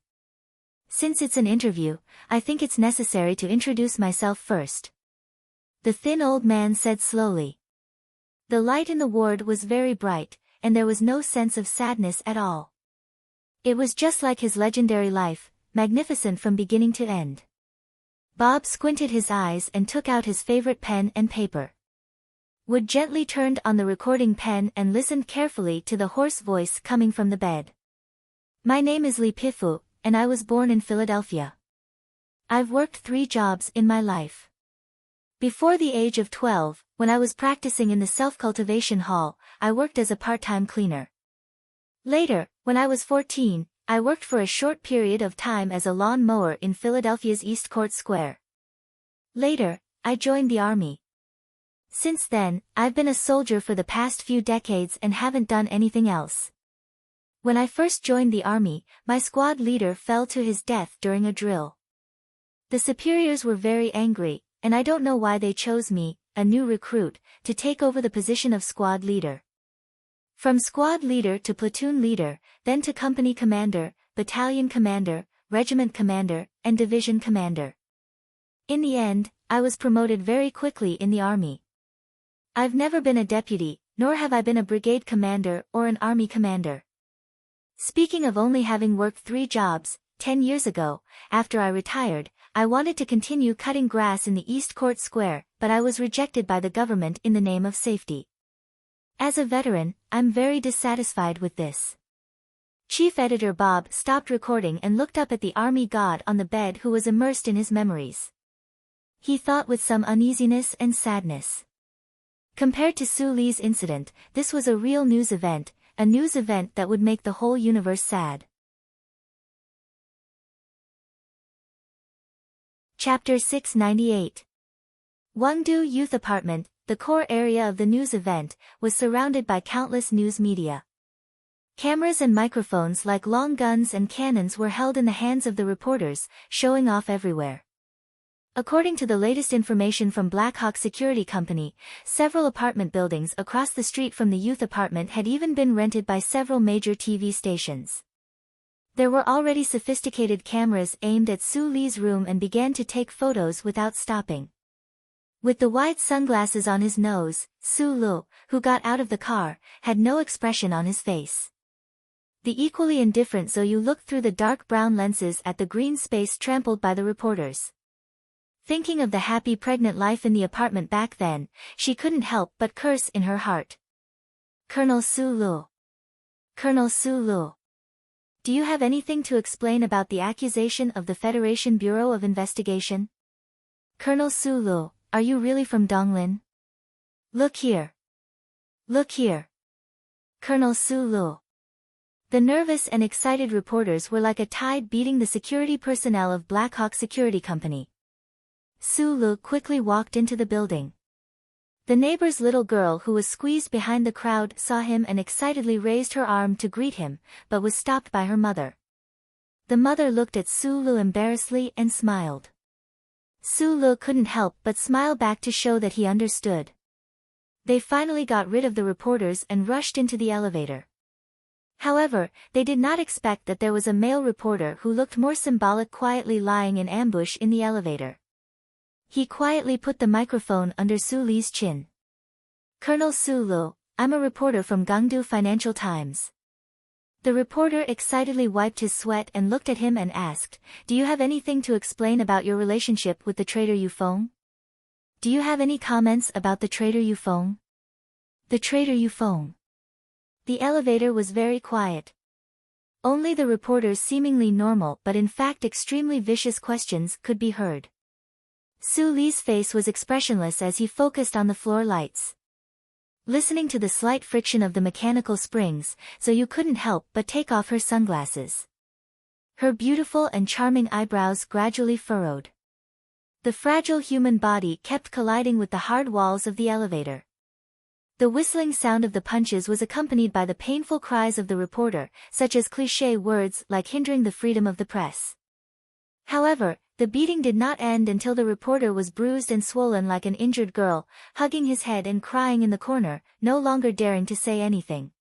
"Since it's an interview, I think it's necessary to introduce myself first," the thin old man said slowly. The light in the ward was very bright, and there was no sense of sadness at all. It was just like his legendary life, magnificent from beginning to end. Bob squinted his eyes and took out his favorite pen and paper. Wood gently turned on the recording pen and listened carefully to the hoarse voice coming from the bed. "My name is Li Pifu, and I was born in Philadelphia. I've worked 3 jobs in my life. Before the age of 12, when I was practicing in the self-cultivation hall, I worked as a part-time cleaner. Later, when I was 14, I worked for a short period of time as a lawn mower in Philadelphia's East Court Square. Later, I joined the army. Since then, I've been a soldier for the past few decades and haven't done anything else. When I first joined the army, my squad leader fell to his death during a drill. The superiors were very angry, and I don't know why they chose me, a new recruit, to take over the position of squad leader. From squad leader to platoon leader, then to company commander, battalion commander, regiment commander, and division commander. In the end, I was promoted very quickly in the army. I've never been a deputy, nor have I been a brigade commander or an army commander. Speaking of only having worked 3 jobs, 10 years ago, after I retired, I wanted to continue cutting grass in the East Court Square, but I was rejected by the government in the name of safety. As a veteran, I'm very dissatisfied with this. Chief Editor Bob stopped recording and looked up at the army god on the bed who was immersed in his memories. He thought with some uneasiness and sadness. Compared to Sue Lee's incident, this was a real news event, a news event that would make the whole universe sad. Chapter 698. Wangdu Youth Apartment, the core area of the news event, was surrounded by countless news media. Cameras and microphones like long guns and cannons were held in the hands of the reporters, showing off everywhere. According to the latest information from Blackhawk Security Company, several apartment buildings across the street from the youth apartment had even been rented by several major TV stations. There were already sophisticated cameras aimed at Sue Lee's room and began to take photos without stopping. With the wide sunglasses on his nose, Sue Lee, who got out of the car, had no expression on his face. The equally indifferent Zoyu looked through the dark brown lenses at the green space trampled by the reporters. Thinking of the happy pregnant life in the apartment back then, she couldn't help but curse in her heart. Colonel Sue Lee. Colonel Sue Lee. Do you have anything to explain about the accusation of the Federation Bureau of Investigation? Colonel Sue Lee, are you really from Donglin? Look here. Look here. Colonel Sue Lee. The nervous and excited reporters were like a tide beating the security personnel of Blackhawk Security Company. Sue Lee quickly walked into the building. The neighbor's little girl who was squeezed behind the crowd saw him and excitedly raised her arm to greet him, but was stopped by her mother. The mother looked at Sue Lee embarrassedly and smiled. Sue Lee couldn't help but smile back to show that he understood. They finally got rid of the reporters and rushed into the elevator. However, they did not expect that there was a male reporter who looked more symbolic quietly lying in ambush in the elevator. He quietly put the microphone under Sue Lee's chin. Colonel Sue Lee, I'm a reporter from Gangdu Financial Times. The reporter excitedly wiped his sweat and looked at him and asked, Do you have anything to explain about your relationship with the traitor Yufeng? Do you have any comments about the traitor Yufeng? The traitor Yufeng. The elevator was very quiet. Only the reporter's seemingly normal but in fact extremely vicious questions could be heard. Sue Lee's face was expressionless as he focused on the floor lights. Listening to the slight friction of the mechanical springs, Zoyu couldn't help but take off her sunglasses. Her beautiful and charming eyebrows gradually furrowed. The fragile human body kept colliding with the hard walls of the elevator. The whistling sound of the punches was accompanied by the painful cries of the reporter, such as cliché words like hindering the freedom of the press. However, the beating did not end until the reporter was bruised and swollen like an injured girl, hugging his head and crying in the corner, no longer daring to say anything.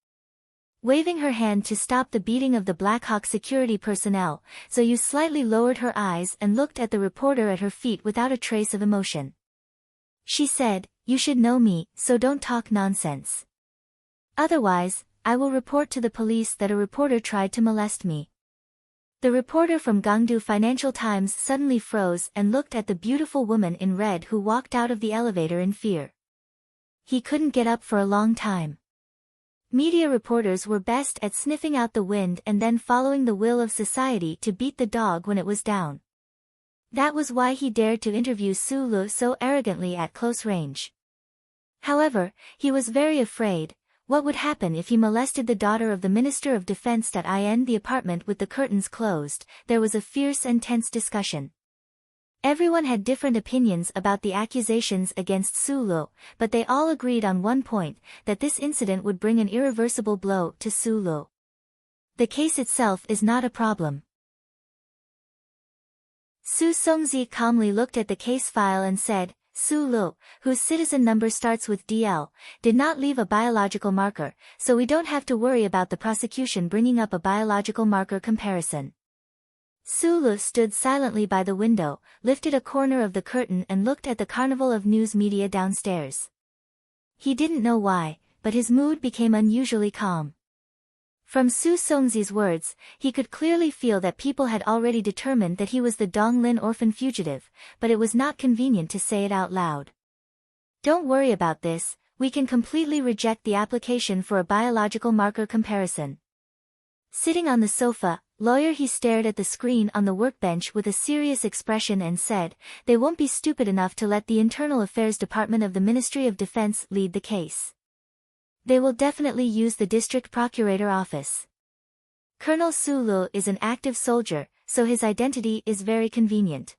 Waving her hand to stop the beating of the Blackhawk security personnel, Zoyu slightly lowered her eyes and looked at the reporter at her feet without a trace of emotion. She said, You should know me, so don't talk nonsense. Otherwise, I will report to the police that a reporter tried to molest me. The reporter from Gangdu Financial Times suddenly froze and looked at the beautiful woman in red who walked out of the elevator in fear. He couldn't get up for a long time. Media reporters were best at sniffing out the wind and then following the will of society to beat the dog when it was down. That was why he dared to interview Sue Lee so arrogantly at close range. However, he was very afraid. What would happen if he molested the daughter of the Minister of Defense? In the apartment with the curtains closed, there was a fierce and tense discussion. Everyone had different opinions about the accusations against Sue Lee, but they all agreed on one point, that this incident would bring an irreversible blow to Sue Lee. The case itself is not a problem. Su Songzi calmly looked at the case file and said, Su Lu, whose citizen number starts with DL, did not leave a biological marker, so we don't have to worry about the prosecution bringing up a biological marker comparison. Su Lu stood silently by the window, lifted a corner of the curtain and looked at the carnival of news media downstairs. He didn't know why, but his mood became unusually calm. From Su Songzi's words, he could clearly feel that people had already determined that he was the Donglin orphan fugitive, but it was not convenient to say it out loud. Don't worry about this, we can completely reject the application for a biological marker comparison. Sitting on the sofa, lawyer he stared at the screen on the workbench with a serious expression and said, they won't be stupid enough to let the Internal Affairs Department of the Ministry of Defense lead the case. They will definitely use the district procurator office. Colonel Su Lu is an active soldier, so his identity is very convenient.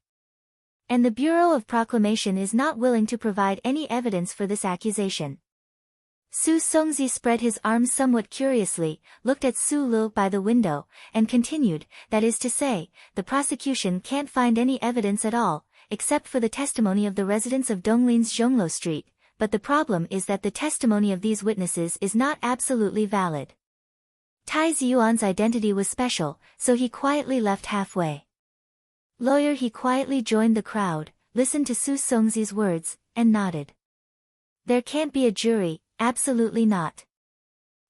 And the Bureau of Proclamation is not willing to provide any evidence for this accusation. Su Songzi spread his arms somewhat curiously, looked at Su Lu by the window, and continued, that is to say, the prosecution can't find any evidence at all, except for the testimony of the residents of Donglin's Zhonglo Street, but the problem is that the testimony of these witnesses is not absolutely valid. Tai Ziyuan's identity was special, so he quietly left halfway. Lawyer he quietly joined the crowd, listened to Su Songzi's words, and nodded. There can't be a jury, absolutely not.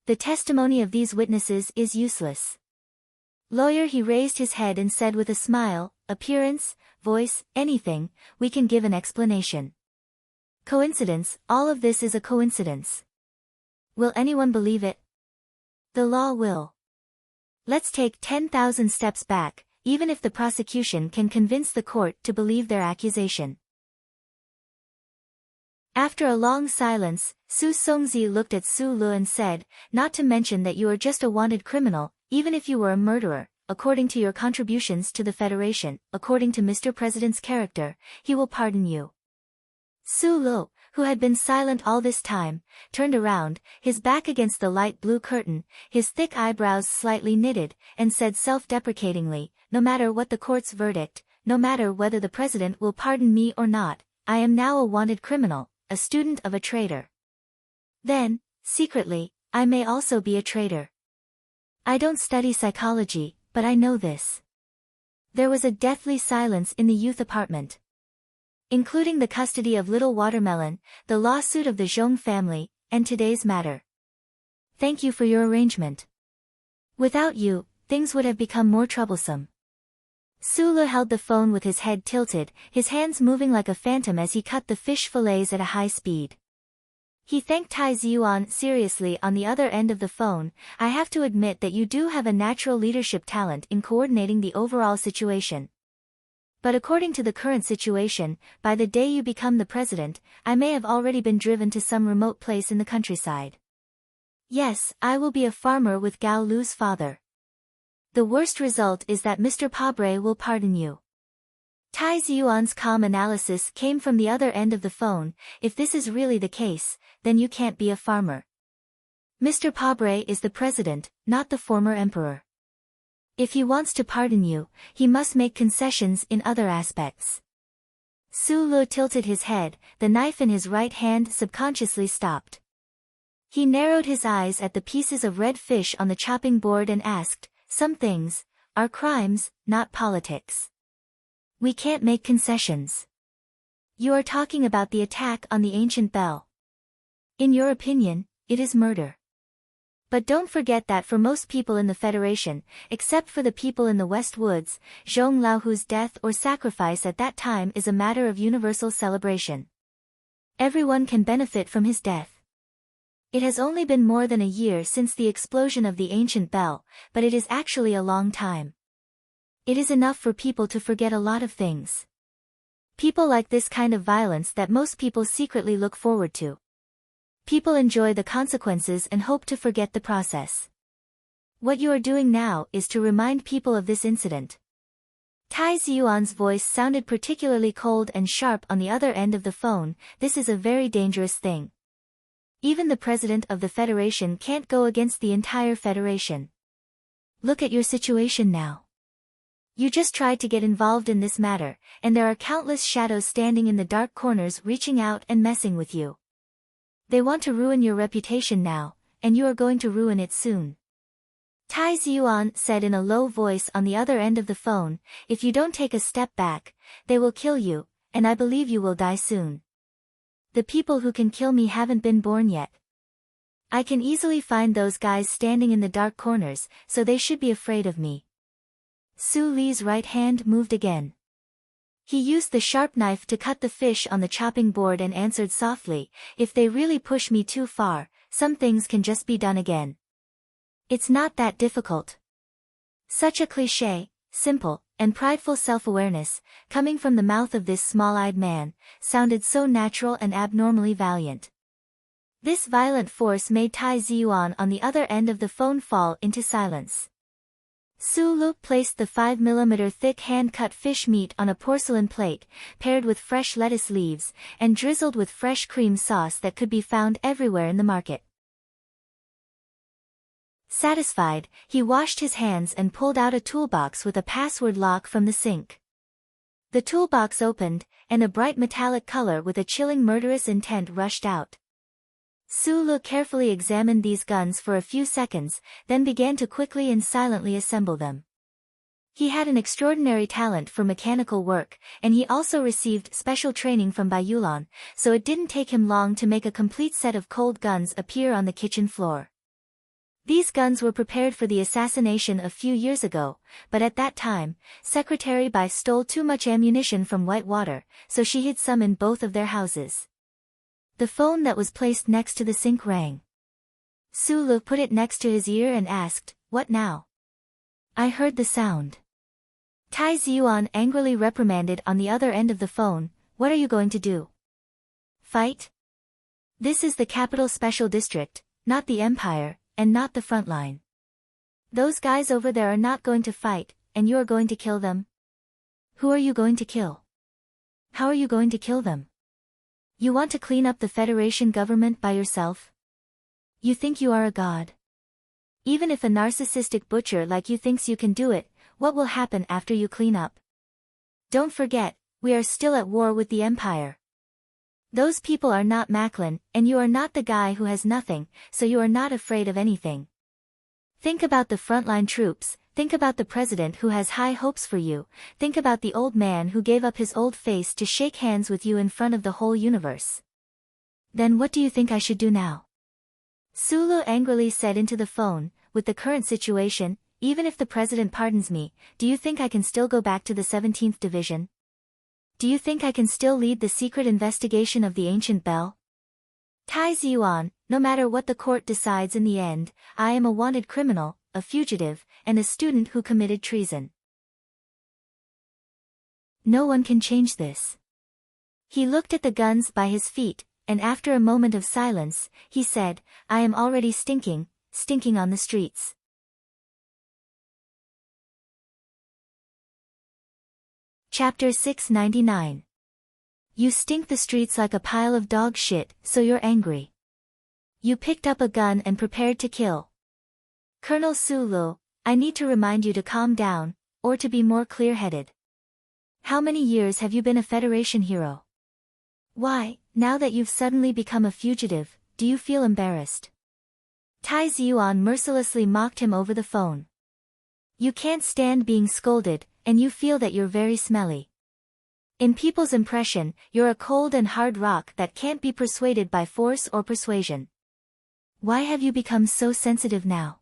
The testimony of these witnesses is useless. Lawyer he raised his head and said with a smile, appearance, voice, anything, we can give an explanation. Coincidence, all of this is a coincidence. Will anyone believe it? The law will. Let's take 10,000 steps back, even if the prosecution can convince the court to believe their accusation. After a long silence, Su Songzi looked at Su Lu and said, not to mention that you are just a wanted criminal, even if you were a murderer, according to your contributions to the Federation, according to Mr. President's character, he will pardon you. Su Lu, who had been silent all this time, turned around, his back against the light blue curtain, his thick eyebrows slightly knitted, and said self-deprecatingly, no matter what the court's verdict, no matter whether the president will pardon me or not, I am now a wanted criminal, a student of a traitor. Then, secretly, I may also be a traitor. I don't study psychology, but I know this. There was a deathly silence in the youth apartment. Including the custody of little Watermelon, the lawsuit of the Zhong family, and today's matter. Thank you for your arrangement. Without you, things would have become more troublesome. Su Lu held the phone with his head tilted, his hands moving like a phantom as he cut the fish fillets at a high speed. He thanked Tai Ziyuan seriously on the other end of the phone. I have to admit that you do have a natural leadership talent in coordinating the overall situation. But according to the current situation, by the day you become the president, I may have already been driven to some remote place in the countryside. Yes, I will be a farmer with Gao Lu's father. The worst result is that Mr. Pabre will pardon you. Tai Ziyuan's calm analysis came from the other end of the phone. If this is really the case, then you can't be a farmer. Mr. Pabre is the president, not the former emperor. If he wants to pardon you, he must make concessions in other aspects. Su Lu tilted his head, the knife in his right hand subconsciously stopped. He narrowed his eyes at the pieces of red fish on the chopping board and asked, some things are crimes, not politics. We can't make concessions. You are talking about the attack on the ancient bell. In your opinion, it is murder. But don't forget that for most people in the Federation, except for the people in the West Woods, Zhong Laohu's death or sacrifice at that time is a matter of universal celebration. Everyone can benefit from his death. It has only been more than a year since the explosion of the ancient bell, but it is actually a long time. It is enough for people to forget a lot of things. People like this kind of violence that most people secretly look forward to. People enjoy the consequences and hope to forget the process. What you are doing now is to remind people of this incident. Tai Ziyuan's voice sounded particularly cold and sharp on the other end of the phone. This is a very dangerous thing. Even the president of the Federation can't go against the entire Federation. Look at your situation now. You just tried to get involved in this matter, and there are countless shadows standing in the dark corners reaching out and messing with you. They want to ruin your reputation now, and you are going to ruin it soon. Tai Ziyuan said in a low voice on the other end of the phone, if you don't take a step back, they will kill you, and I believe you will die soon. The people who can kill me haven't been born yet. I can easily find those guys standing in the dark corners, so they should be afraid of me. Su Li's right hand moved again. He used the sharp knife to cut the fish on the chopping board and answered softly, if they really push me too far, some things can just be done again. It's not that difficult. Such a cliché, simple, and prideful self-awareness, coming from the mouth of this small-eyed man, sounded so natural and abnormally valiant. This violent force made Tai Ziyuan on the other end of the phone fall into silence. Su Lu placed the 5mm thick hand-cut fish meat on a porcelain plate, paired with fresh lettuce leaves, and drizzled with fresh cream sauce that could be found everywhere in the market. Satisfied, he washed his hands and pulled out a toolbox with a password lock from the sink. The toolbox opened, and a bright metallic color with a chilling murderous intent rushed out. Su Lu carefully examined these guns for a few seconds, then began to quickly and silently assemble them. He had an extraordinary talent for mechanical work, and he also received special training from Bai Yulan, so it didn't take him long to make a complete set of cold guns appear on the kitchen floor. These guns were prepared for the assassination a few years ago, but at that time, Secretary Bai stole too much ammunition from Whitewater, so she hid some in both of their houses. The phone that was placed next to the sink rang. Su Lu put it next to his ear and asked, "What now?" "I heard the sound." Tai Ziyuan angrily reprimanded on the other end of the phone, "What are you going to do? Fight? This is the Capital Special District, not the Empire, and not the front line. Those guys over there are not going to fight, and you are going to kill them? Who are you going to kill? How are you going to kill them? You want to clean up the Federation government by yourself? You think you are a god? Even if a narcissistic butcher like you thinks you can do it, what will happen after you clean up? Don't forget, we are still at war with the Empire. Those people are not Macklin, and you are not the guy who has nothing, so you are not afraid of anything. Think about the frontline troops, think about the president who has high hopes for you, think about the old man who gave up his old face to shake hands with you in front of the whole universe. Then what do you think I should do now?" Su Lu angrily said into the phone, "With the current situation, even if the president pardons me, do you think I can still go back to the 17th Division? Do you think I can still lead the secret investigation of the ancient bell? Tai Ziyuan, no matter what the court decides in the end, I am a wanted criminal, a fugitive, and a student who committed treason. No one can change this." He looked at the guns by his feet, and after a moment of silence, he said, "I am already stinking on the streets." Chapter 699. You stink the streets like a pile of dog shit, so you're angry. You picked up a gun and prepared to kill. Colonel Su Lu, I need to remind you to calm down, or to be more clear-headed. How many years have you been a Federation hero? Why, now that you've suddenly become a fugitive, do you feel embarrassed? Tai Ziyuan mercilessly mocked him over the phone. You can't stand being scolded, and you feel that you're very smelly. In people's impression, you're a cold and hard rock that can't be persuaded by force or persuasion. Why have you become so sensitive now?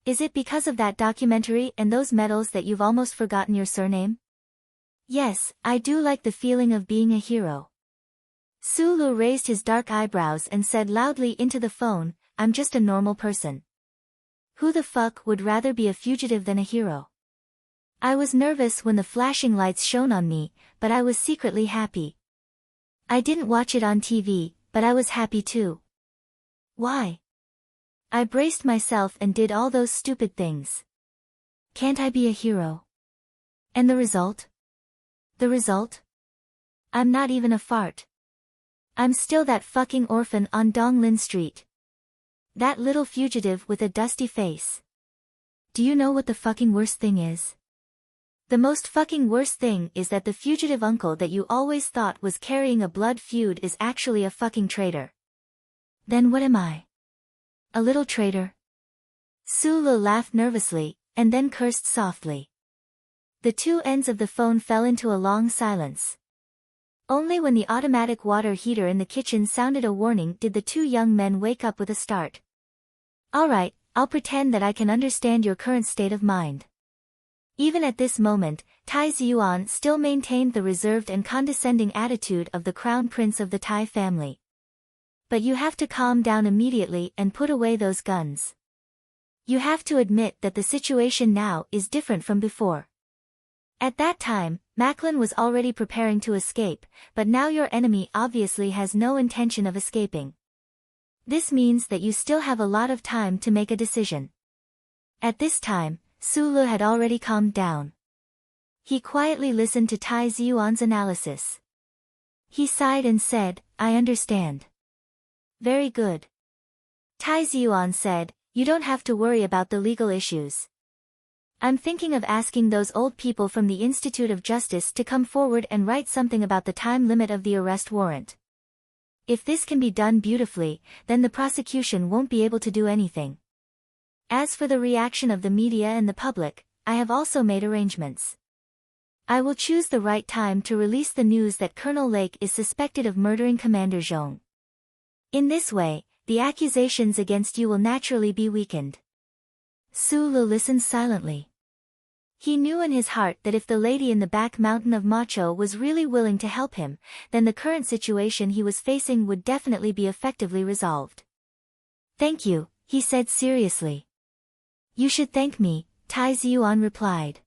Is it because of that documentary and those medals that you've almost forgotten your surname? Yes, I do like the feeling of being a hero. Su Lu raised his dark eyebrows and said loudly into the phone, I'm just a normal person. Who the fuck would rather be a fugitive than a hero? I was nervous when the flashing lights shone on me, but I was secretly happy. I didn't watch it on TV, but I was happy too. Why? I braced myself and did all those stupid things. Can't I be a hero? And the result? The result? I'm not even a fart. I'm still that fucking orphan on Donglin Street. That little fugitive with a dusty face. Do you know what the fucking worst thing is? The most fucking worst thing is that the fugitive uncle that you always thought was carrying a blood feud is actually a fucking traitor. Then what am I? A little traitor? Sulu laughed nervously, and then cursed softly. The two ends of the phone fell into a long silence. Only when the automatic water heater in the kitchen sounded a warning did the two young men wake up with a start. All right, I'll pretend that I can understand your current state of mind. Even at this moment, Tai Yuan still maintained the reserved and condescending attitude of the crown prince of the Tai family. But you have to calm down immediately and put away those guns. You have to admit that the situation now is different from before. At that time, Macklin was already preparing to escape, but now your enemy obviously has no intention of escaping. This means that you still have a lot of time to make a decision. At this time, Sulu had already calmed down. He quietly listened to Tai Yuan's analysis. He sighed and said, I understand. Very good. Tai Yuan said, you don't have to worry about the legal issues. I'm thinking of asking those old people from the Institute of Justice to come forward and write something about the time limit of the arrest warrant. If this can be done beautifully, then the prosecution won't be able to do anything. As for the reaction of the media and the public, I have also made arrangements. I will choose the right time to release the news that Colonel Lake is suspected of murdering Commander Zhong. In this way, the accusations against you will naturally be weakened. Sulu listened silently. He knew in his heart that if the lady in the back mountain of Macho was really willing to help him, then the current situation he was facing would definitely be effectively resolved. Thank you, he said seriously. You should thank me, Tai Yuan replied.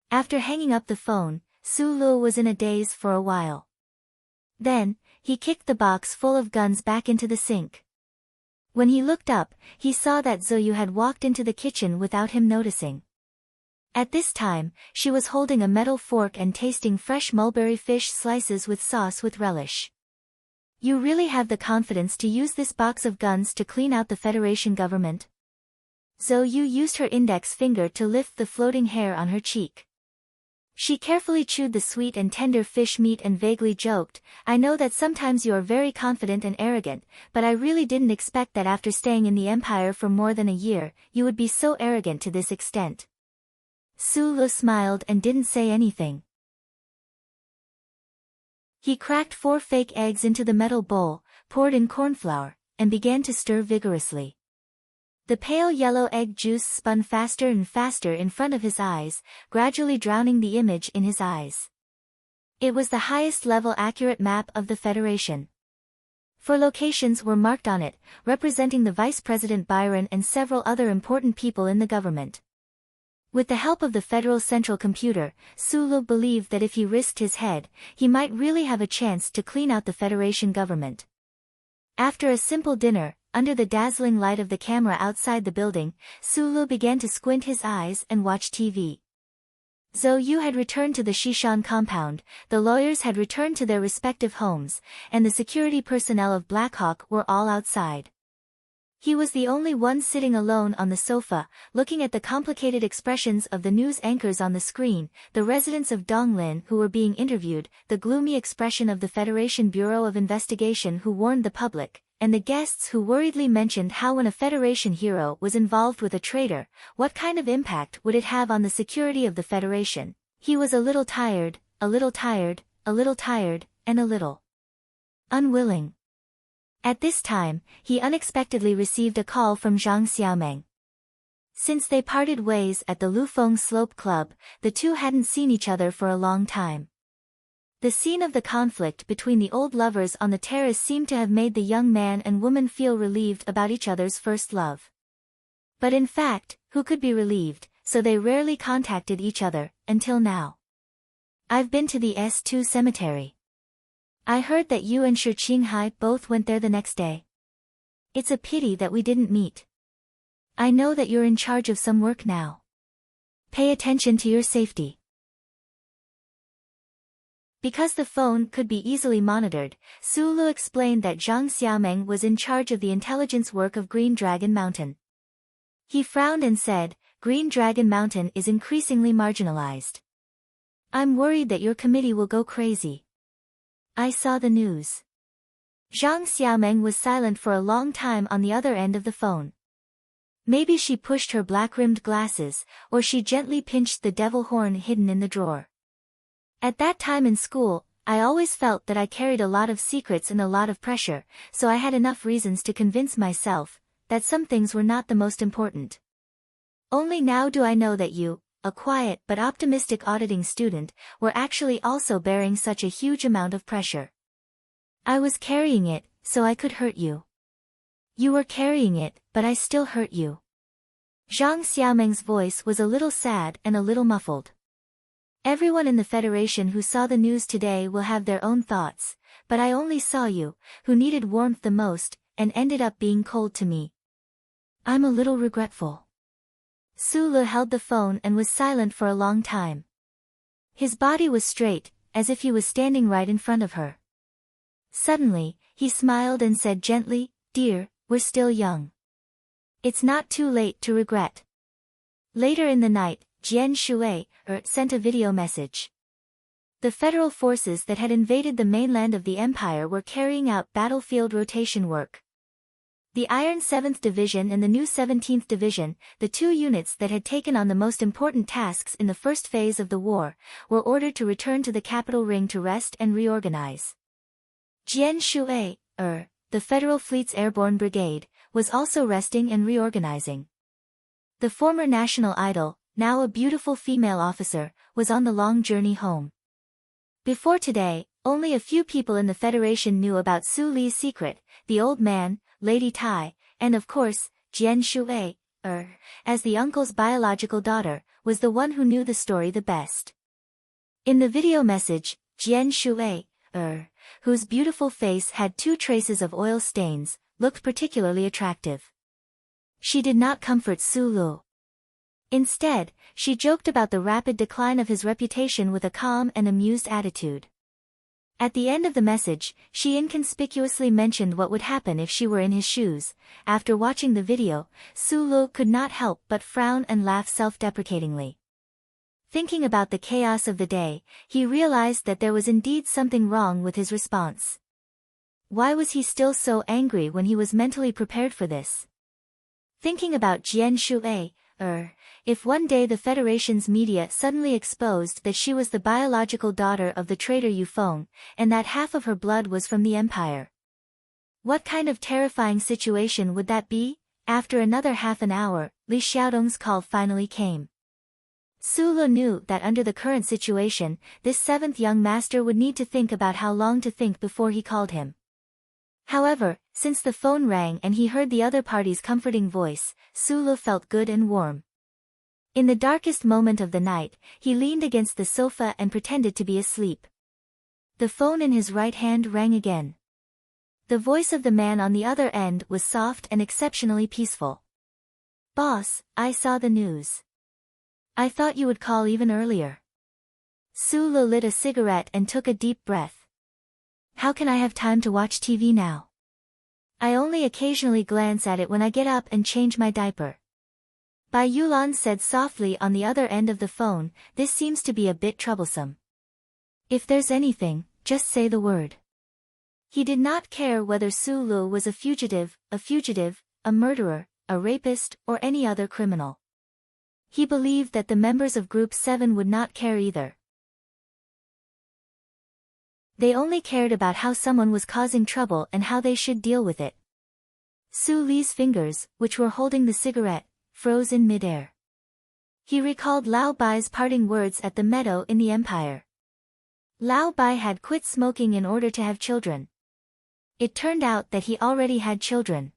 After hanging up the phone, Sulu was in a daze for a while. Then, he kicked the box full of guns back into the sink. When he looked up, he saw that Zoyu had walked into the kitchen without him noticing. At this time, she was holding a metal fork and tasting fresh mulberry fish slices with sauce with relish. You really have the confidence to use this box of guns to clean out the Federation government? Zoyu used her index finger to lift the floating hair on her cheek. She carefully chewed the sweet and tender fish meat and vaguely joked, I know that sometimes you are very confident and arrogant, but I really didn't expect that after staying in the Empire for more than a year, you would be so arrogant to this extent. Sulu smiled and didn't say anything. He cracked 4 fake eggs into the metal bowl, poured in cornflour, and began to stir vigorously. The pale yellow egg juice spun faster and faster in front of his eyes, gradually drowning the image in his eyes. It was the highest level accurate map of the Federation. 4 locations were marked on it, representing the Vice President Byron and several other important people in the government. With the help of the Federal Central Computer, Sulu believed that if he risked his head, he might really have a chance to clean out the Federation government. After a simple dinner, under the dazzling light of the camera outside the building, Sulu began to squint his eyes and watch TV. Zoyu had returned to the Shishan compound, the lawyers had returned to their respective homes, and the security personnel of Blackhawk were all outside. He was the only one sitting alone on the sofa, looking at the complicated expressions of the news anchors on the screen, the residents of Donglin who were being interviewed, the gloomy expression of the Federation Bureau of Investigation who warned the public, and the guests who worriedly mentioned how when a Federation hero was involved with a traitor, what kind of impact would it have on the security of the Federation. He was a little tired, a little tired, a little tired, and a little unwilling. At this time, he unexpectedly received a call from Zhang Xiaomeng. Since they parted ways at the Lufeng Slope Club, the two hadn't seen each other for a long time. The scene of the conflict between the old lovers on the terrace seemed to have made the young man and woman feel relieved about each other's first love. But in fact, who could be relieved, so they rarely contacted each other, until now. I've been to the S2 cemetery. I heard that you and Shi Qinghai both went there the next day. It's a pity that we didn't meet. I know that you're in charge of some work now. Pay attention to your safety. Because the phone could be easily monitored, Sulu explained that Zhang Xiaomeng was in charge of the intelligence work of Green Dragon Mountain. He frowned and said, Green Dragon Mountain is increasingly marginalized. I'm worried that your committee will go crazy. I saw the news. Zhang Xiaomeng was silent for a long time on the other end of the phone. Maybe she pushed her black-rimmed glasses, or she gently pinched the devil horn hidden in the drawer. At that time in school, I always felt that I carried a lot of secrets and a lot of pressure, so I had enough reasons to convince myself that some things were not the most important. Only now do I know that you, a quiet but optimistic auditing student, were actually also bearing such a huge amount of pressure. I was carrying it, so I could hurt you. You were carrying it, but I still hurt you. Zhang Xiaomeng's voice was a little sad and a little muffled. Everyone in the Federation who saw the news today will have their own thoughts, but I only saw you, who needed warmth the most, and ended up being cold to me. I'm a little regretful. Su Le held the phone and was silent for a long time. His body was straight, as if he was standing right in front of her. Suddenly, he smiled and said gently, "Dear, we're still young. It's not too late to regret." Later in the night, Jian Shui sent a video message. The federal forces that had invaded the mainland of the empire were carrying out battlefield rotation work. The Iron 7th Division and the new 17th Division, the two units that had taken on the most important tasks in the first phase of the war, were ordered to return to the capital ring to rest and reorganize. Jian Shui, the Federal Fleet's Airborne Brigade, was also resting and reorganizing. The former national idol, now a beautiful female officer, was on the long journey home. Before today, only a few people in the Federation knew about Su Li's secret, the old man, Lady Tai, and of course, Jian Shui, as the uncle's biological daughter, was the one who knew the story the best. In the video message, Jian Shui, whose beautiful face had 2 traces of oil stains, looked particularly attractive. She did not comfort Su Lu. Instead, she joked about the rapid decline of his reputation with a calm and amused attitude. At the end of the message, she inconspicuously mentioned what would happen if she were in his shoes. After watching the video, Su Lu could not help but frown and laugh self-deprecatingly. Thinking about the chaos of the day, he realized that there was indeed something wrong with his response. Why was he still so angry when he was mentally prepared for this? Thinking about Jian Shui, if one day the Federation's media suddenly exposed that she was the biological daughter of the traitor Yu Feng, and that half of her blood was from the Empire. What kind of terrifying situation would that be? After another half an hour, Li Xiaodong's call finally came. Su Le knew that under the current situation, this 7th young master would need to think about how long to think before he called him. However, since the phone rang and he heard the other party's comforting voice, Su Le felt good and warm. In the darkest moment of the night, he leaned against the sofa and pretended to be asleep. The phone in his right hand rang again. The voice of the man on the other end was soft and exceptionally peaceful. "Boss, I saw the news. I thought you would call even earlier." Su Le lit a cigarette and took a deep breath. "How can I have time to watch TV now? I only occasionally glance at it when I get up and change my diaper." Bai Yulan said softly on the other end of the phone, "This seems to be a bit troublesome. If there's anything, just say the word." He did not care whether Su Lu was a fugitive, a murderer, a rapist, or any other criminal. He believed that the members of Group 7 would not care either. They only cared about how someone was causing trouble and how they should deal with it. Su Li's fingers, which were holding the cigarette, froze in midair. He recalled Lao Bai's parting words at the meadow in the Empire. Lao Bai had quit smoking in order to have children. It turned out that he already had children.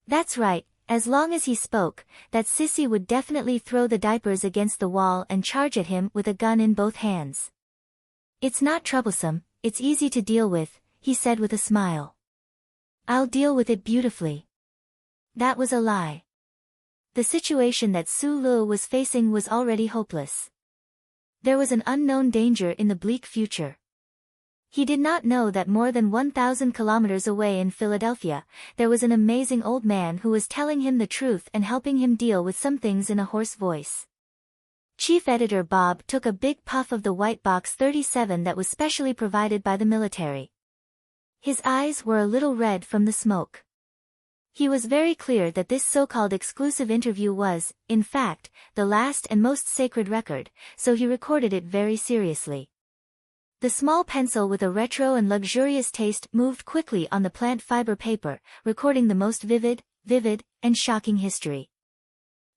That's right, as long as he spoke, that sissy would definitely throw the diapers against the wall and charge at him with a gun in both hands. "It's not troublesome, it's easy to deal with," he said with a smile. "I'll deal with it beautifully." That was a lie. The situation that Su Lu was facing was already hopeless. There was an unknown danger in the bleak future. He did not know that more than 1,000 kilometers away in Philadelphia, there was an amazing old man who was telling him the truth and helping him deal with some things in a hoarse voice. Chief Editor Bob took a big puff of the white box 37 that was specially provided by the military. His eyes were a little red from the smoke. He was very clear that this so-called exclusive interview was, in fact, the last and most sacred record, so he recorded it very seriously. The small pencil with a retro and luxurious taste moved quickly on the plant fiber paper, recording the most vivid, and shocking history.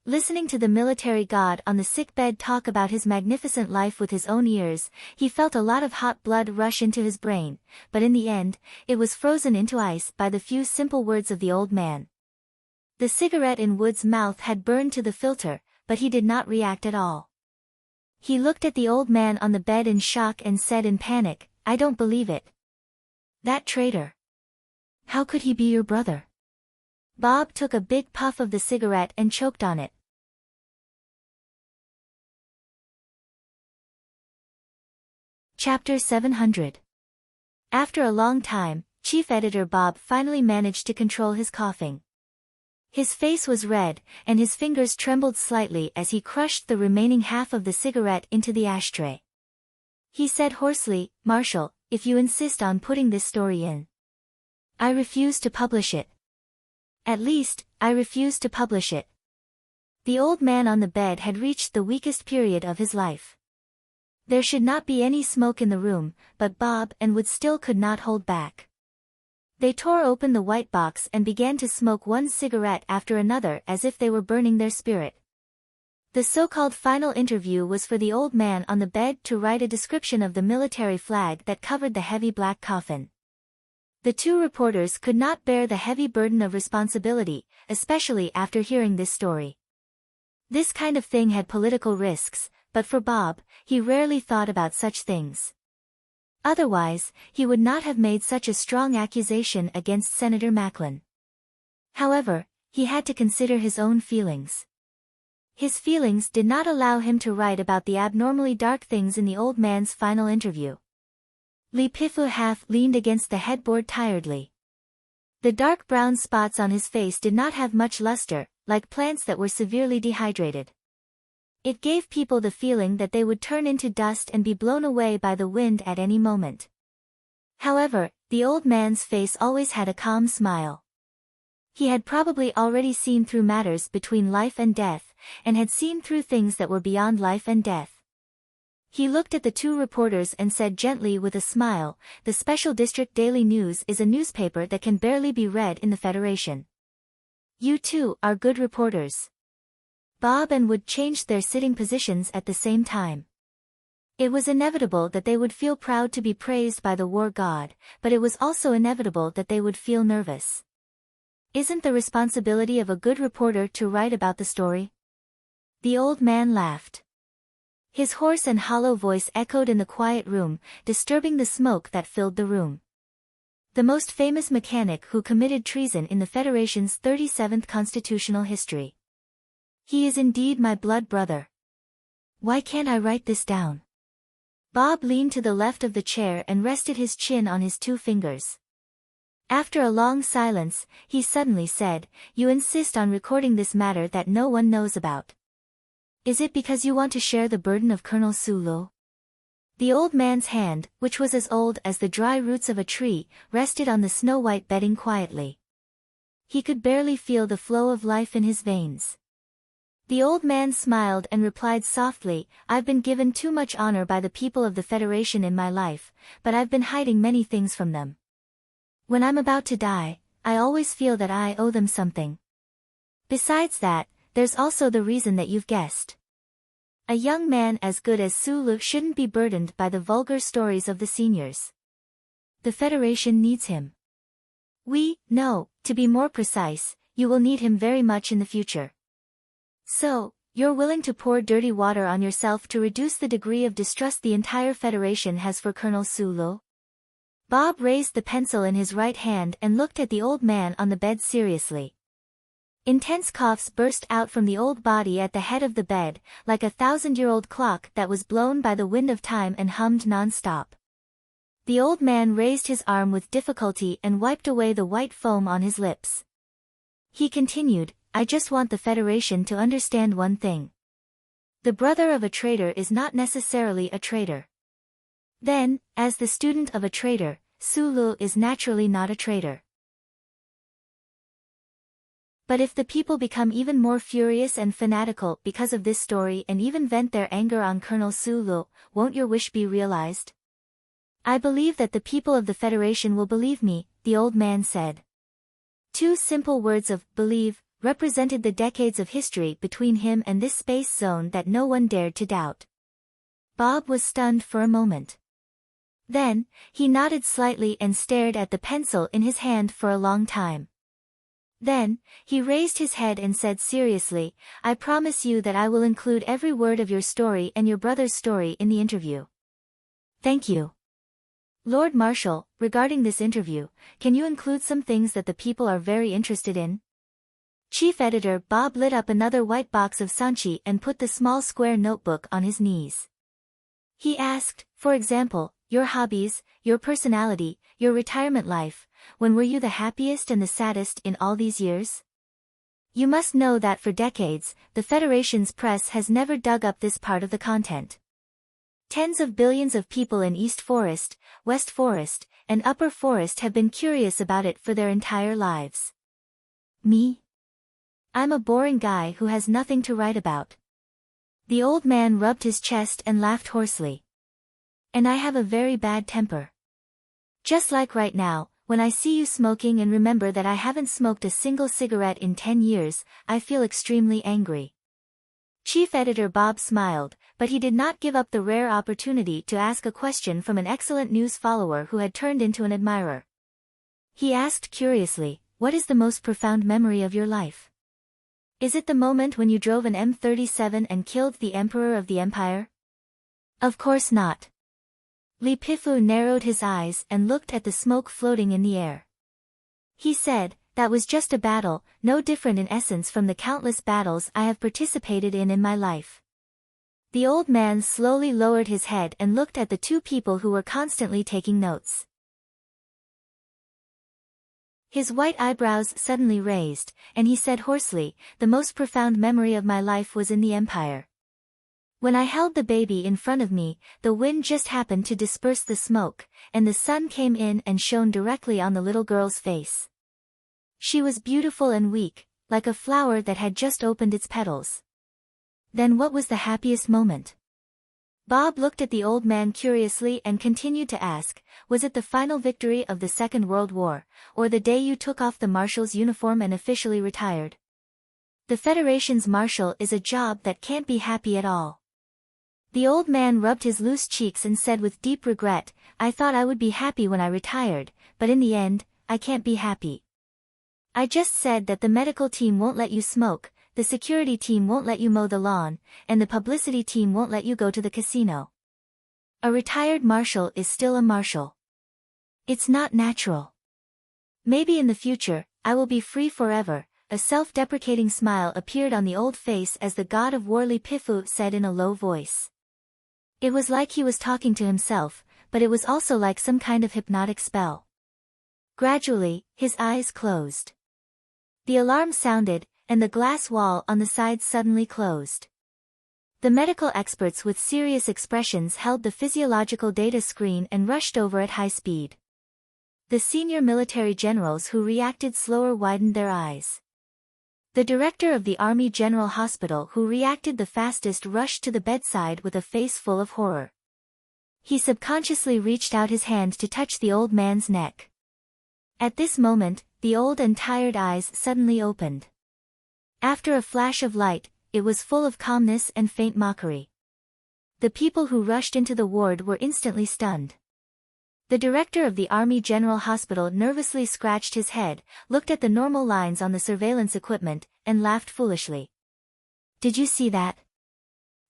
Listening to the military god on the sickbed talk about his magnificent life with his own ears, he felt a lot of hot blood rush into his brain, but in the end, it was frozen into ice by the few simple words of the old man. The cigarette in Wood's mouth had burned to the filter, but he did not react at all. He looked at the old man on the bed in shock and said in panic, "I don't believe it. That traitor. How could he be your brother?" Bob took a big puff of the cigarette and choked on it. Chapter 700. After a long time, Chief Editor Bob finally managed to control his coughing. His face was red, and his fingers trembled slightly as he crushed the remaining half of the cigarette into the ashtray. He said hoarsely, "Marshall, if you insist on putting this story in, I refuse to publish it. At least, I refuse to publish it." The old man on the bed had reached the weakest period of his life. There should not be any smoke in the room, but Bob and Wood still could not hold back. They tore open the white box and began to smoke one cigarette after another as if they were burning their spirit. The so-called final interview was for the old man on the bed to write a description of the military flag that covered the heavy black coffin. The two reporters could not bear the heavy burden of responsibility, especially after hearing this story. This kind of thing had political risks, but for Bob, he rarely thought about such things. Otherwise, he would not have made such a strong accusation against Senator Macklin. However, he had to consider his own feelings. His feelings did not allow him to write about the abnormally dark things in the old man's final interview. Li Pifu half leaned against the headboard tiredly. The dark brown spots on his face did not have much luster, like plants that were severely dehydrated. It gave people the feeling that they would turn into dust and be blown away by the wind at any moment. However, the old man's face always had a calm smile. He had probably already seen through matters between life and death, and had seen through things that were beyond life and death. He looked at the two reporters and said gently with a smile, "The Special District Daily News is a newspaper that can barely be read in the Federation. You two are good reporters." Bob and Wood changed their sitting positions at the same time. It was inevitable that they would feel proud to be praised by the war god, but it was also inevitable that they would feel nervous. Isn't the responsibility of a good reporter to write about the story? The old man laughed. His hoarse and hollow voice echoed in the quiet room, disturbing the smoke that filled the room. The most famous mechanic who committed treason in the Federation's 37th constitutional history. He is indeed my blood brother. Why can't I write this down? Bob leaned to the left of the chair and rested his chin on his two fingers. After a long silence, he suddenly said, "You insist on recording this matter that no one knows about. Is it because you want to share the burden of Colonel Sulu?" The old man's hand, which was as old as the dry roots of a tree, rested on the snow-white bedding quietly. He could barely feel the flow of life in his veins. The old man smiled and replied softly, "I've been given too much honor by the people of the Federation in my life, but I've been hiding many things from them. When I'm about to die, I always feel that I owe them something. Besides that, there's also the reason that you've guessed. A young man as good as Sulu shouldn't be burdened by the vulgar stories of the seniors. The Federation needs him. No, to be more precise, you will need him very much in the future. So, you're willing to pour dirty water on yourself to reduce the degree of distrust the entire Federation has for Colonel Sulu?" Bob raised the pencil in his right hand and looked at the old man on the bed seriously. Intense coughs burst out from the old body at the head of the bed, like a 1,000-year-old clock that was blown by the wind of time and hummed non-stop. The old man raised his arm with difficulty and wiped away the white foam on his lips. He continued, "I just want the Federation to understand one thing. The brother of a traitor is not necessarily a traitor. Then, as the student of a traitor, Sulu is naturally not a traitor. But if the people become even more furious and fanatical because of this story and even vent their anger on Colonel Sulu, won't your wish be realized? I believe that the people of the Federation will believe me, the old man said. 2 simple words of believe represented the decades of history between him and this space zone that no one dared to doubt. Bob was stunned for a moment. Then, he nodded slightly and stared at the pencil in his hand for a long time. Then, he raised his head and said seriously, I promise you that I will include every word of your story and your brother's story in the interview. Thank you. Lord Marshal, regarding this interview, can you include some things that the people are very interested in? Chief Editor Bob lit up another white box of Sanchi and put the small square notebook on his knees. He asked, for example, your hobbies, your personality, your retirement life, when were you the happiest and the saddest in all these years? You must know that for decades, the Federation's press has never dug up this part of the content. Tens of billions of people in East Forest, West Forest, and Upper Forest have been curious about it for their entire lives. Me? I'm a boring guy who has nothing to write about. The old man rubbed his chest and laughed hoarsely. And I have a very bad temper. Just like right now, when I see you smoking and remember that I haven't smoked a single cigarette in 10 years, I feel extremely angry. Chief Editor Bob smiled, but he did not give up the rare opportunity to ask a question from an excellent news follower who had turned into an admirer. He asked curiously, what is the most profound memory of your life? Is it the moment when you drove an M37 and killed the Emperor of the Empire? Of course not. Li Pifu narrowed his eyes and looked at the smoke floating in the air. He said, that was just a battle, no different in essence from the countless battles I have participated in my life. The old man slowly lowered his head and looked at the 2 people who were constantly taking notes. His white eyebrows suddenly raised, and he said hoarsely, the most profound memory of my life was in the Empire. When I held the baby in front of me, the wind just happened to disperse the smoke, and the sun came in and shone directly on the little girl's face. She was beautiful and weak, like a flower that had just opened its petals. Then what was the happiest moment? Bob looked at the old man curiously and continued to ask, was it the final victory of the Second World War, or the day you took off the marshal's uniform and officially retired? The Federation's marshal is a job that can't be happy at all. The old man rubbed his loose cheeks and said with deep regret, I thought I would be happy when I retired, but in the end, I can't be happy. I just said that the medical team won't let you smoke, the security team won't let you mow the lawn, and the publicity team won't let you go to the casino. A retired marshal is still a marshal. It's not natural. Maybe in the future, I will be free forever. A self-deprecating smile appeared on the old face as the god of war Li Pifu said in a low voice. It was like he was talking to himself, but it was also like some kind of hypnotic spell. Gradually, his eyes closed. The alarm sounded, and the glass wall on the side suddenly closed. The medical experts with serious expressions held the physiological data screen and rushed over at high speed. The senior military generals who reacted slower widened their eyes. The director of the Army General Hospital who reacted the fastest rushed to the bedside with a face full of horror. He subconsciously reached out his hand to touch the old man's neck. At this moment, the old and tired eyes suddenly opened. After a flash of light, it was full of calmness and faint mockery. The people who rushed into the ward were instantly stunned. The director of the Army General Hospital nervously scratched his head, looked at the normal lines on the surveillance equipment, and laughed foolishly. Did you see that?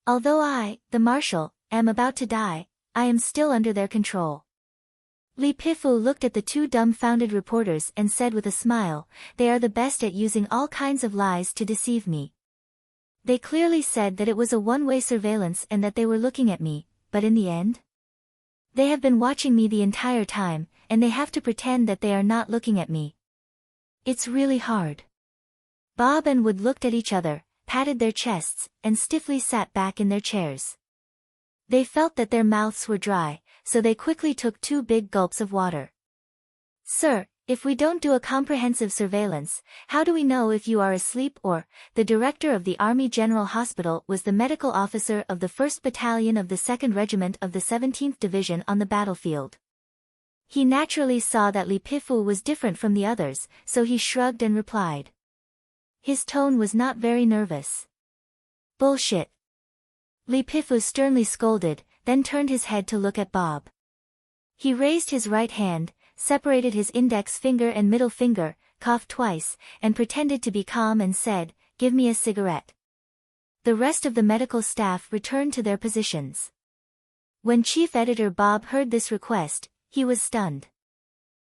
Although I, the marshal, am about to die, I am still under their control. Li Pifu looked at the 2 dumbfounded reporters and said with a smile, they are the best at using all kinds of lies to deceive me. They clearly said that it was a one-way surveillance and that they were looking at me, but in the end? They have been watching me the entire time, and they have to pretend that they are not looking at me. It's really hard. Bob and Wood looked at each other, patted their chests, and stiffly sat back in their chairs. They felt that their mouths were dry, so they quickly took 2 big gulps of water. "Sir, if we don't do a comprehensive surveillance, how do we know if you are asleep or?" The director of the Army General Hospital was the medical officer of the 1st Battalion of the 2nd Regiment of the 17th Division on the battlefield. He naturally saw that Li Pifu was different from the others, so he shrugged and replied. His tone was not very nervous. "Bullshit." Li Pifu sternly scolded, then turned his head to look at Bob. He raised his right hand, separated his index finger and middle finger, coughed twice, and pretended to be calm and said, "Give me a cigarette." The rest of the medical staff returned to their positions. When Chief Editor Bob heard this request, he was stunned.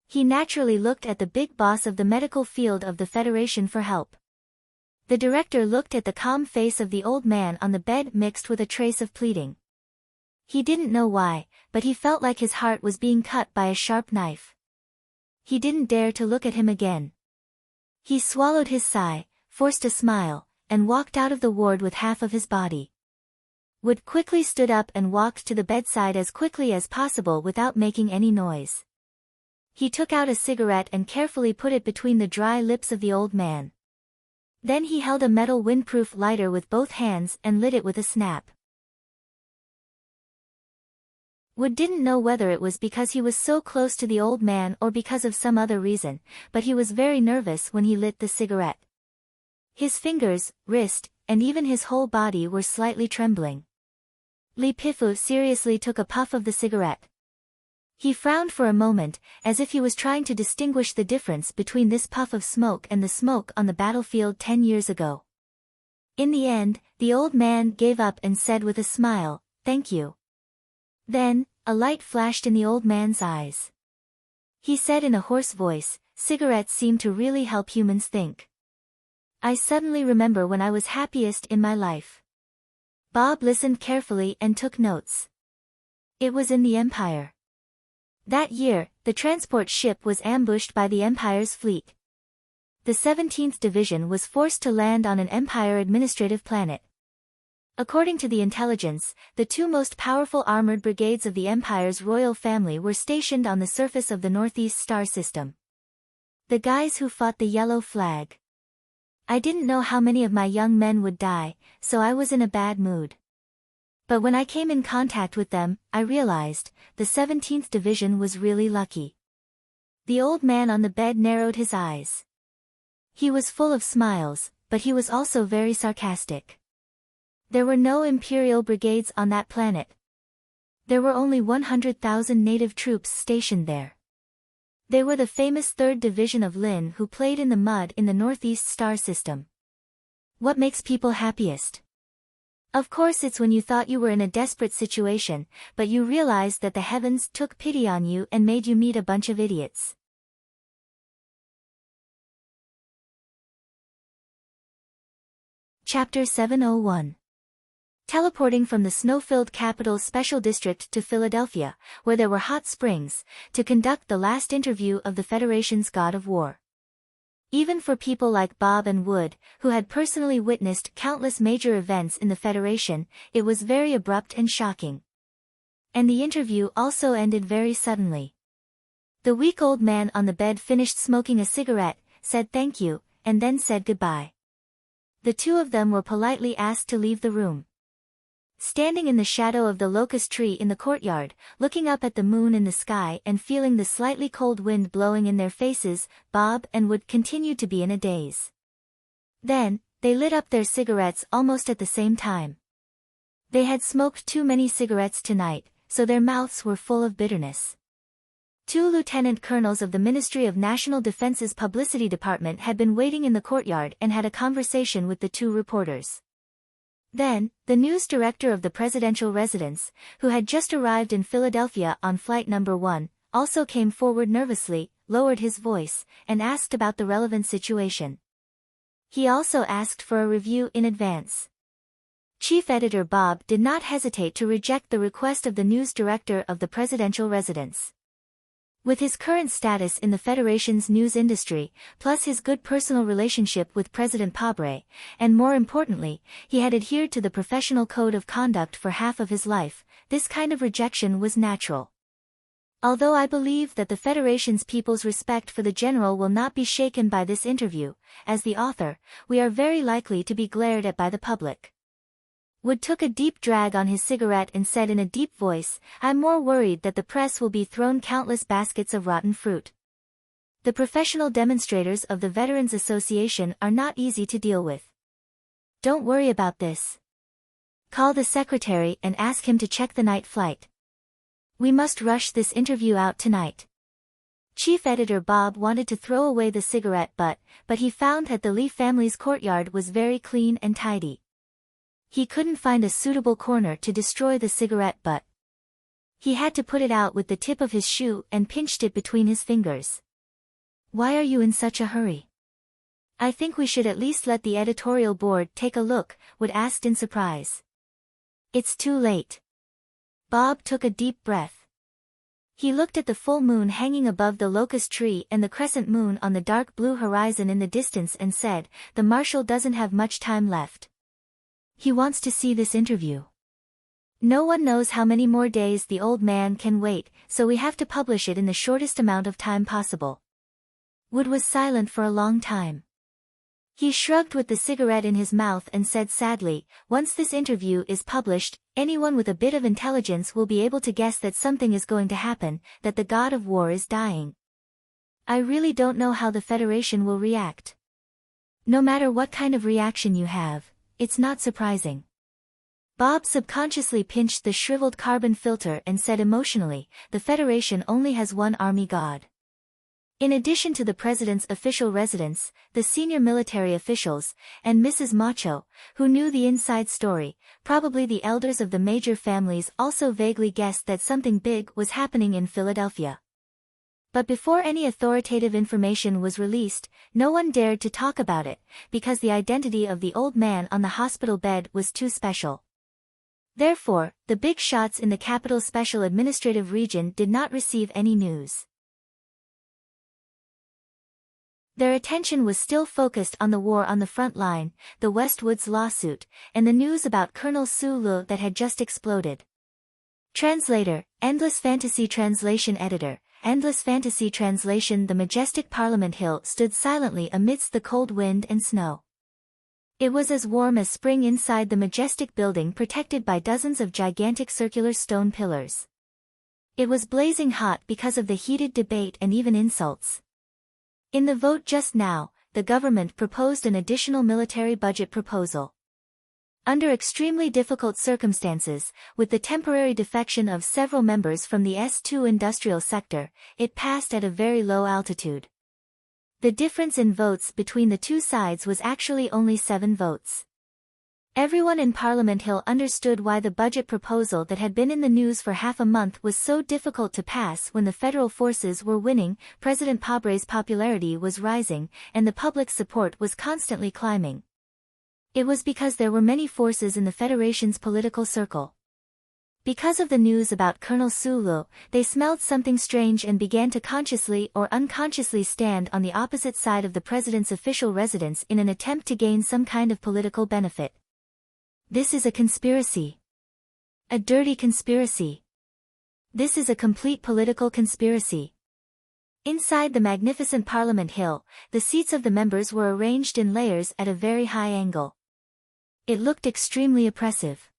He naturally looked at the big boss of the medical field of the Federation for help. The director looked at the calm face of the old man on the bed mixed with a trace of pleading. He didn't know why, but he felt like his heart was being cut by a sharp knife. He didn't dare to look at him again. He swallowed his sigh, forced a smile, and walked out of the ward with half of his body. Wood quickly stood up and walked to the bedside as quickly as possible without making any noise. He took out a cigarette and carefully put it between the dry lips of the old man. Then he held a metal windproof lighter with both hands and lit it with a snap. Wood didn't know whether it was because he was so close to the old man or because of some other reason, but he was very nervous when he lit the cigarette. His fingers, wrist, and even his whole body were slightly trembling. Li Pifu seriously took a puff of the cigarette. He frowned for a moment, as if he was trying to distinguish the difference between this puff of smoke and the smoke on the battlefield 10 years ago. In the end, the old man gave up and said with a smile, "Thank you." Then, a light flashed in the old man's eyes. He said in a hoarse voice, "Cigarettes seem to really help humans think. I suddenly remember when I was happiest in my life." Bob listened carefully and took notes. It was in the Empire. That year, the transport ship was ambushed by the Empire's fleet. The 17th Division was forced to land on an Empire administrative planet. According to the intelligence, the 2 most powerful armored brigades of the Empire's royal family were stationed on the surface of the Northeast Star System. The guys who fought the Yellow Flag. I didn't know how many of my young men would die, so I was in a bad mood. But when I came in contact with them, I realized, the 17th Division was really lucky. The old man on the bed narrowed his eyes. He was full of smiles, but he was also very sarcastic. There were no Imperial brigades on that planet. There were only 100,000 native troops stationed there. They were the famous 3rd Division of Lin who played in the mud in the Northeast Star System. What makes people happiest? Of course it's when you thought you were in a desperate situation, but you realized that the heavens took pity on you and made you meet a bunch of idiots. Chapter 701. Teleporting from the snow-filled capital special district to Philadelphia, where there were hot springs, to conduct the last interview of the Federation's God of War. Even for people like Bob and Wood, who had personally witnessed countless major events in the Federation, it was very abrupt and shocking. And the interview also ended very suddenly. The weak old man on the bed finished smoking a cigarette, said thank you, and then said goodbye. The 2 of them were politely asked to leave the room. Standing in the shadow of the locust tree in the courtyard, looking up at the moon in the sky and feeling the slightly cold wind blowing in their faces, Bob and Wood continued to be in a daze. Then, they lit up their cigarettes almost at the same time. They had smoked too many cigarettes tonight, so their mouths were full of bitterness. 2 lieutenant colonels of the Ministry of National Defense's publicity department had been waiting in the courtyard and had a conversation with the 2 reporters. Then, the news director of the presidential residence, who had just arrived in Philadelphia on flight number 1, also came forward nervously, lowered his voice, and asked about the relevant situation. He also asked for a review in advance. Chief Editor Bob did not hesitate to reject the request of the news director of the presidential residence. With his current status in the Federation's news industry, plus his good personal relationship with President Pabre, and more importantly, he had adhered to the professional code of conduct for half of his life, this kind of rejection was natural. Although I believe that the Federation's people's respect for the general will not be shaken by this interview, as the author, we are very likely to be glared at by the public. Wood took a deep drag on his cigarette and said in a deep voice, I'm more worried that the press will be thrown countless baskets of rotten fruit. The professional demonstrators of the Veterans Association are not easy to deal with. Don't worry about this. Call the secretary and ask him to check the night flight. We must rush this interview out tonight. Chief Editor Bob wanted to throw away the cigarette but he found that the Lee family's courtyard was very clean and tidy. He couldn't find a suitable corner to destroy the cigarette butt. He had to put it out with the tip of his shoe and pinched it between his fingers. Why are you in such a hurry? I think we should at least let the editorial board take a look, Wood asked in surprise. It's too late. Bob took a deep breath. He looked at the full moon hanging above the locust tree and the crescent moon on the dark blue horizon in the distance and said, the marshal doesn't have much time left. He wants to see this interview. No one knows how many more days the old man can wait, so we have to publish it in the shortest amount of time possible. Wood was silent for a long time. He shrugged with the cigarette in his mouth and said sadly, once this interview is published, anyone with a bit of intelligence will be able to guess that something is going to happen, that the god of war is dying. I really don't know how the Federation will react. No matter what kind of reaction you have, it's not surprising. Bob subconsciously pinched the shriveled carbon filter and said emotionally, the Federation only has one army god. In addition to the president's official residence, the senior military officials, and Mrs. Macho, who knew the inside story, probably the elders of the major families also vaguely guessed that something big was happening in Philadelphia. But before any authoritative information was released, no one dared to talk about it, because the identity of the old man on the hospital bed was too special. Therefore, the big shots in the capital special administrative region did not receive any news. Their attention was still focused on the war on the front line, the Westwoods lawsuit, and the news about Colonel Sulu that had just exploded. Translator, Endless Fantasy Translation Editor, Endless Fantasy Translation. The majestic Parliament Hill stood silently amidst the cold wind and snow. It was as warm as spring inside the majestic building protected by dozens of gigantic circular stone pillars. It was blazing hot because of the heated debate and even insults. In the vote just now, the government proposed an additional military budget proposal. Under extremely difficult circumstances, with the temporary defection of several members from the S2 industrial sector, it passed at a very low altitude. The difference in votes between the two sides was actually only 7 votes. Everyone in Parliament Hill understood why the budget proposal that had been in the news for half a month was so difficult to pass when the federal forces were winning, President Pabre's popularity was rising, and the public's support was constantly climbing. It was because there were many forces in the Federation's political circle. Because of the news about Colonel Sulu, they smelled something strange and began to consciously or unconsciously stand on the opposite side of the president's official residence in an attempt to gain some kind of political benefit. This is a conspiracy. A dirty conspiracy. This is a complete political conspiracy. Inside the magnificent Parliament Hill, the seats of the members were arranged in layers at a very high angle. It looked extremely oppressive.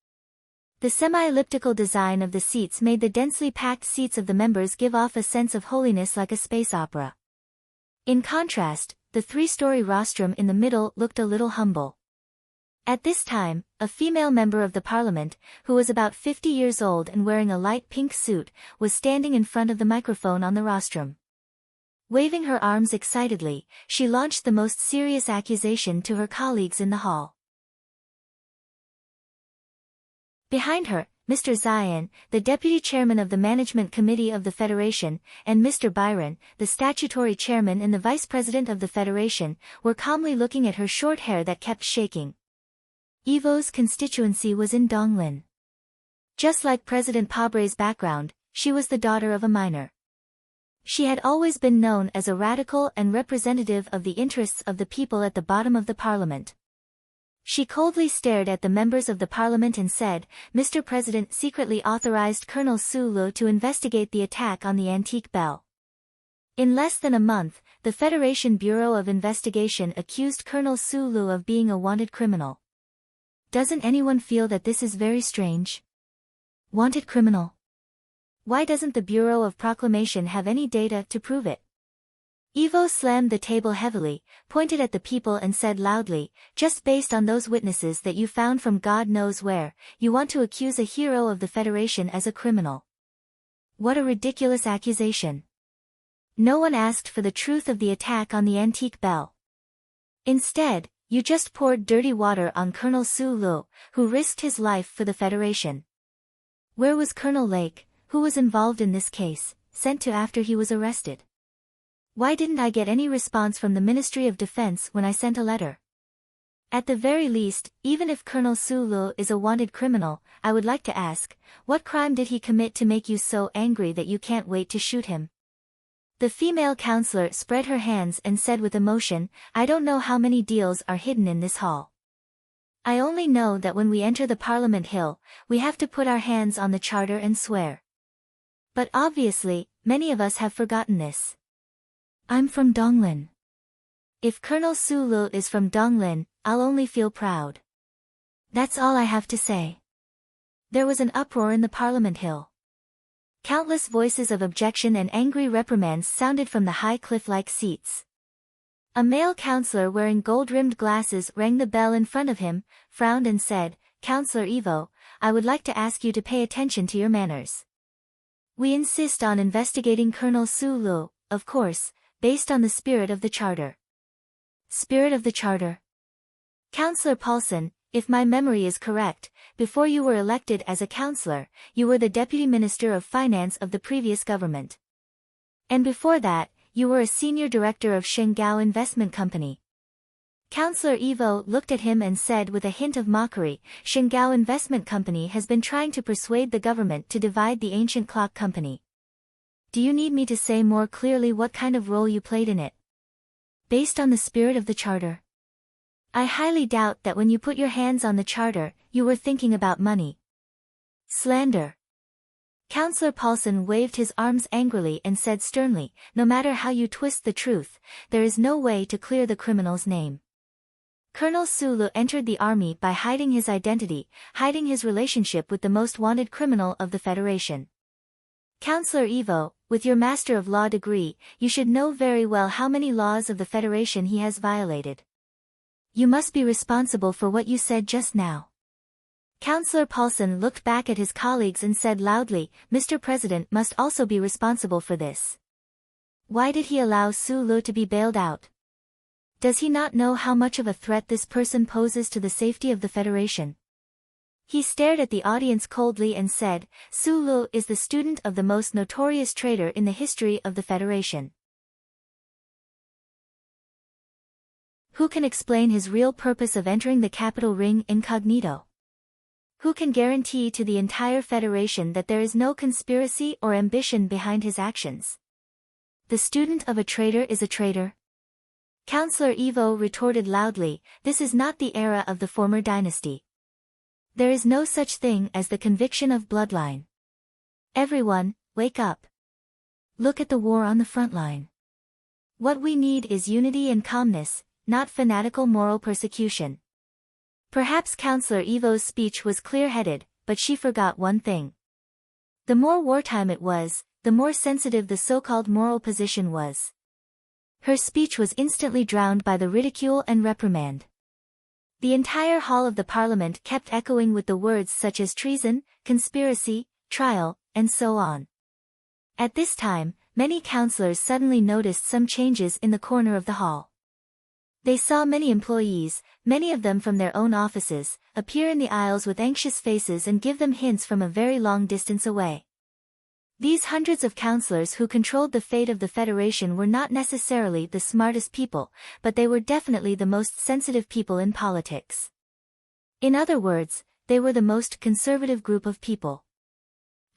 The semi-elliptical design of the seats made the densely packed seats of the members give off a sense of holiness like a space opera. In contrast, the 3-story rostrum in the middle looked a little humble. At this time, a female member of the parliament, who was about 50 years old and wearing a light pink suit, was standing in front of the microphone on the rostrum. Waving her arms excitedly, she launched the most serious accusation to her colleagues in the hall. Behind her, Mr. Zion, the deputy chairman of the management committee of the Federation, and Mr. Byron, the statutory chairman and the vice president of the Federation, were calmly looking at her short hair that kept shaking. Evo's constituency was in Donglin. Just like President Pabre's background, she was the daughter of a miner. She had always been known as a radical and representative of the interests of the people at the bottom of the parliament. She coldly stared at the members of the parliament and said, "Mr. President secretly authorized Colonel Su Lu to investigate the attack on the antique bell." In less than a month, the Federation Bureau of Investigation accused Colonel Su Lu of being a wanted criminal. Doesn't anyone feel that this is very strange? Wanted criminal? Why doesn't the Bureau of Proclamation have any data to prove it? Ivo slammed the table heavily, pointed at the people and said loudly, "Just based on those witnesses that you found from God knows where, you want to accuse a hero of the Federation as a criminal. What a ridiculous accusation. No one asked for the truth of the attack on the antique bell. Instead, you just poured dirty water on Colonel Su Lu, who risked his life for the Federation. Where was Colonel Lake, who was involved in this case, sent to after he was arrested? Why didn't I get any response from the Ministry of Defense when I sent a letter? At the very least, even if Colonel Su Lu is a wanted criminal, I would like to ask, what crime did he commit to make you so angry that you can't wait to shoot him?" The female counselor spread her hands and said with emotion, "I don't know how many deals are hidden in this hall. I only know that when we enter the Parliament Hill, we have to put our hands on the charter and swear. But obviously, many of us have forgotten this. I'm from Donglin. If Colonel Su Lu is from Donglin, I'll only feel proud. That's all I have to say." There was an uproar in the Parliament Hill. Countless voices of objection and angry reprimands sounded from the high cliff-like seats. A male counselor wearing gold-rimmed glasses rang the bell in front of him, frowned and said, "Counselor Ivo, I would like to ask you to pay attention to your manners. We insist on investigating Colonel Su Lu, of course, based on the spirit of the Charter." Spirit of the Charter? Counselor Paulson, if my memory is correct, before you were elected as a counselor, you were the Deputy Minister of Finance of the previous government. And before that, you were a senior director of Shengao Investment Company. Counselor Ivo looked at him and said with a hint of mockery, "Shengao Investment Company has been trying to persuade the government to divide the ancient clock company. Do you need me to say more clearly what kind of role you played in it? Based on the spirit of the Charter? I highly doubt that when you put your hands on the Charter, you were thinking about money. Slander." Counselor Paulson waved his arms angrily and said sternly, "No matter how you twist the truth, there is no way to clear the criminal's name. Colonel Su Lu entered the army by hiding his identity, hiding his relationship with the most wanted criminal of the Federation. Counselor Ivo, with your Master of Law degree, you should know very well how many laws of the Federation he has violated. You must be responsible for what you said just now." Counselor Paulson looked back at his colleagues and said loudly, "Mr. President must also be responsible for this. Why did he allow Su Lu to be bailed out? Does he not know how much of a threat this person poses to the safety of the Federation?" He stared at the audience coldly and said, "Su Lu is the student of the most notorious traitor in the history of the Federation. Who can explain his real purpose of entering the capital ring incognito? Who can guarantee to the entire Federation that there is no conspiracy or ambition behind his actions? The student of a traitor is a traitor." Counselor Ivo retorted loudly, "This is not the era of the former dynasty. There is no such thing as the conviction of bloodline. Everyone, wake up. Look at the war on the front line. What we need is unity and calmness, not fanatical moral persecution." Perhaps Counselor Ivo's speech was clear-headed, but she forgot one thing. The more wartime it was, the more sensitive the so-called moral position was. Her speech was instantly drowned by the ridicule and reprimand. The entire hall of the Parliament kept echoing with the words such as treason, conspiracy, trial, and so on. At this time, many councillors suddenly noticed some changes in the corner of the hall. They saw many employees, many of them from their own offices, appear in the aisles with anxious faces and give them hints from a very long distance away. These hundreds of councillors who controlled the fate of the Federation were not necessarily the smartest people, but they were definitely the most sensitive people in politics. In other words, they were the most conservative group of people.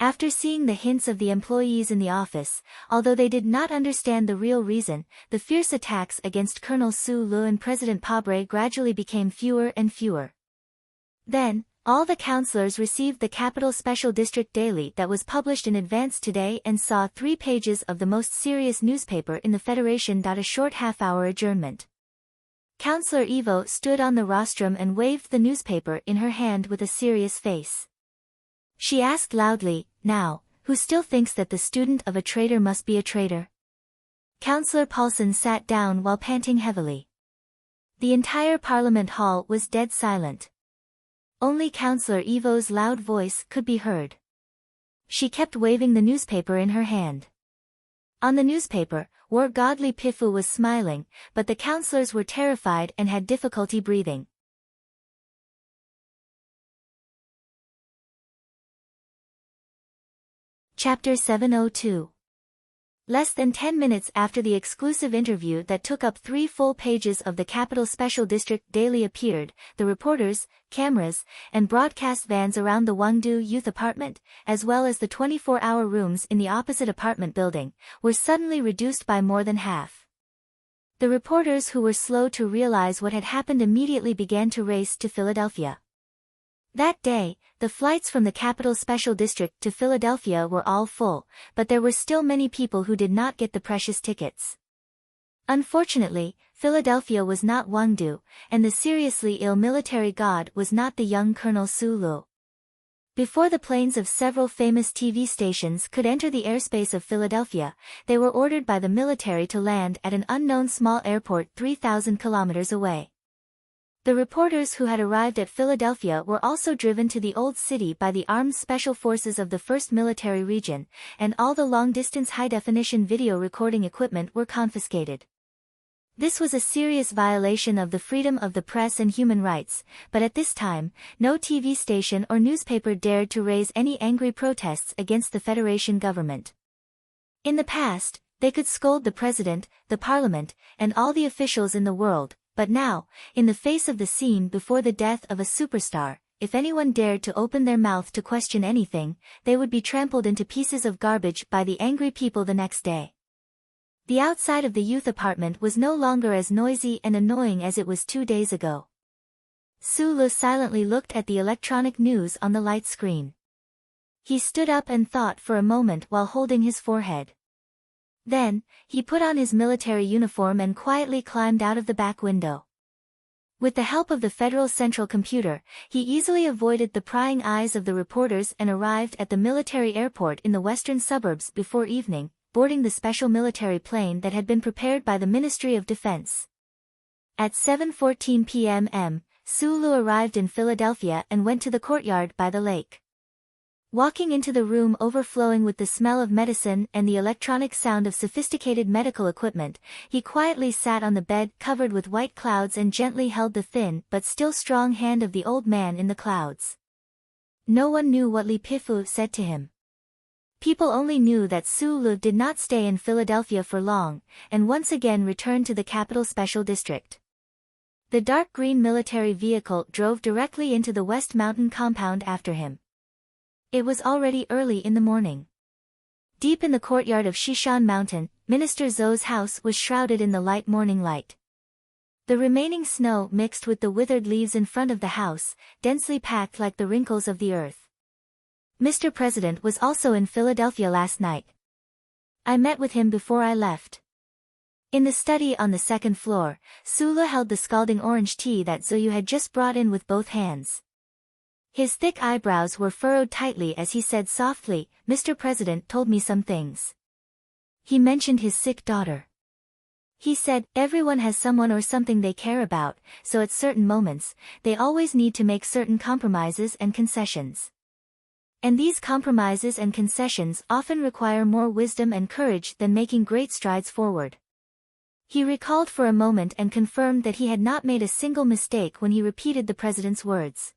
After seeing the hints of the employees in the office, although they did not understand the real reason, the fierce attacks against Colonel Su Lu and President Pabre gradually became fewer and fewer. Then, all the councillors received the Capital Special District Daily that was published in advance today and saw 3 pages of the most serious newspaper in the Federation. A short half-hour adjournment. Councillor Evo stood on the rostrum and waved the newspaper in her hand with a serious face. She asked loudly, "Now, who still thinks that the student of a traitor must be a traitor?" Councillor Paulson sat down while panting heavily. The entire Parliament hall was dead silent. Only Councillor Evo's loud voice could be heard. She kept waving the newspaper in her hand. On the newspaper, War Godly Pifu was smiling, but the councillors were terrified and had difficulty breathing. Chapter 702. Less than 10 minutes after the exclusive interview that took up 3 full pages of the Capital Special District Daily appeared, the reporters, cameras, and broadcast vans around the Wangdu Youth Apartment, as well as the 24-hour rooms in the opposite apartment building, were suddenly reduced by more than half. The reporters who were slow to realize what had happened immediately began to race to Philadelphia. That day, the flights from the Capital Special District to Philadelphia were all full, but there were still many people who did not get the precious tickets. Unfortunately, Philadelphia was not Wangdu, and the seriously ill military god was not the young Colonel Su Lu. Before the planes of several famous TV stations could enter the airspace of Philadelphia, they were ordered by the military to land at an unknown small airport 3,000 kilometers away. The reporters who had arrived at Philadelphia were also driven to the Old City by the Armed Special Forces of the 1st Military Region, and all the long-distance high-definition video recording equipment were confiscated. This was a serious violation of the freedom of the press and human rights, but at this time, no TV station or newspaper dared to raise any angry protests against the Federation government. In the past, they could scold the president, the parliament, and all the officials in the world. But now, in the face of the scene before the death of a superstar, if anyone dared to open their mouth to question anything, they would be trampled into pieces of garbage by the angry people the next day. The outside of the youth apartment was no longer as noisy and annoying as it was 2 days ago. Su Lu silently looked at the electronic news on the light screen. He stood up and thought for a moment while holding his forehead. Then, he put on his military uniform and quietly climbed out of the back window. With the help of the Federal Central Computer, he easily avoided the prying eyes of the reporters and arrived at the military airport in the western suburbs before evening, boarding the special military plane that had been prepared by the Ministry of Defense. At 7:14 p.m., Su Lu arrived in Philadelphia and went to the courtyard by the lake. Walking into the room overflowing with the smell of medicine and the electronic sound of sophisticated medical equipment, he quietly sat on the bed covered with white clouds and gently held the thin but still strong hand of the old man in the clouds. No one knew what Li Pifu said to him. People only knew that Su Lu did not stay in Philadelphia for long, and once again returned to the Capital Special District. The dark green military vehicle drove directly into the West Mountain compound after him. It was already early in the morning. Deep in the courtyard of Shishan Mountain, Minister Zhou's house was shrouded in the light morning light. The remaining snow mixed with the withered leaves in front of the house, densely packed like the wrinkles of the earth. Mr. President was also in Philadelphia last night. I met with him before I left. In the study on the 2nd floor, Su Lu held the scalding orange tea that Zhou had just brought in with both hands. His thick eyebrows were furrowed tightly as he said softly, "Mr. President told me some things. He mentioned his sick daughter. He said, everyone has someone or something they care about, so at certain moments, they always need to make certain compromises and concessions. And these compromises and concessions often require more wisdom and courage than making great strides forward." He recalled for a moment and confirmed that he had not made a single mistake when he repeated the president's words.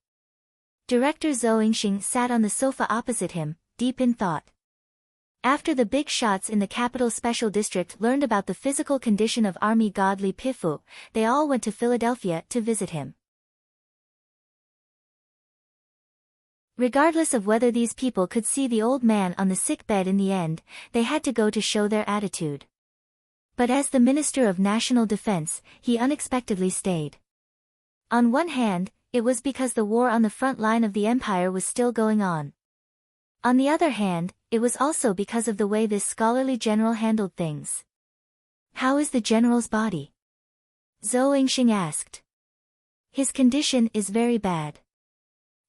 Director Zhou Yingxing sat on the sofa opposite him, deep in thought. After the big shots in the Capital Special District learned about the physical condition of Army God Li Pifu, they all went to Philadelphia to visit him. Regardless of whether these people could see the old man on the sick bed in the end, they had to go to show their attitude. But as the Minister of National Defense, he unexpectedly stayed. On one hand, it was because the war on the front line of the empire was still going on. On the other hand, it was also because of the way this scholarly general handled things. "How is the general's body?" Zhou Yingxing asked. "His condition is very bad.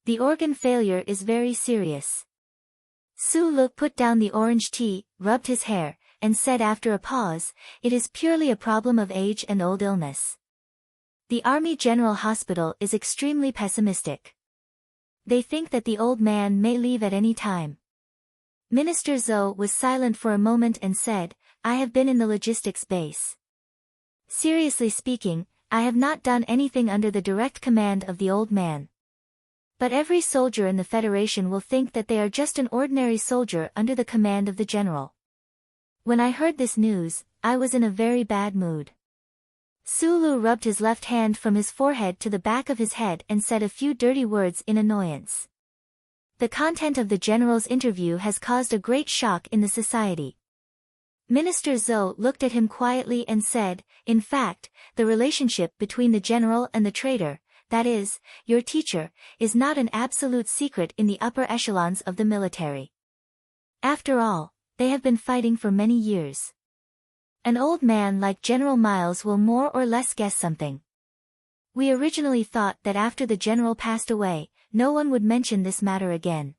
The organ failure is very serious." Su Lu put down the orange tea, rubbed his hair, and said after a pause, "It is purely a problem of age and old illness. The Army General Hospital is extremely pessimistic. They think that the old man may leave at any time." Minister Zhou was silent for a moment and said, "I have been in the logistics base. Seriously speaking, I have not done anything under the direct command of the old man. But every soldier in the Federation will think that they are just an ordinary soldier under the command of the general. When I heard this news, I was in a very bad mood." Su Lu rubbed his left hand from his forehead to the back of his head and said a few dirty words in annoyance. The content of the general's interview has caused a great shock in the society. Minister Zhou looked at him quietly and said, "In fact, the relationship between the general and the traitor, that is, your teacher, is not an absolute secret in the upper echelons of the military. After all, they have been fighting for many years. An old man like General Miles will more or less guess something. We originally thought that after the general passed away, no one would mention this matter again.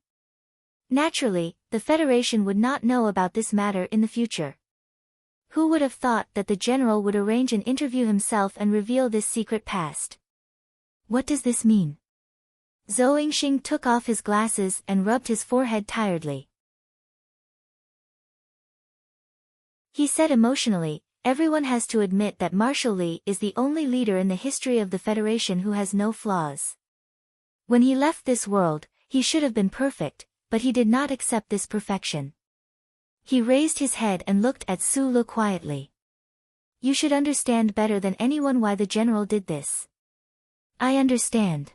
Naturally, the Federation would not know about this matter in the future. Who would have thought that the general would arrange an interview himself and reveal this secret past? What does this mean?" Zhou Yingxing took off his glasses and rubbed his forehead tiredly. He said emotionally, "Everyone has to admit that Marshal Li is the only leader in the history of the Federation who has no flaws. When he left this world, he should have been perfect, but he did not accept this perfection." He raised his head and looked at Su Lu quietly. "You should understand better than anyone why the general did this." "I understand.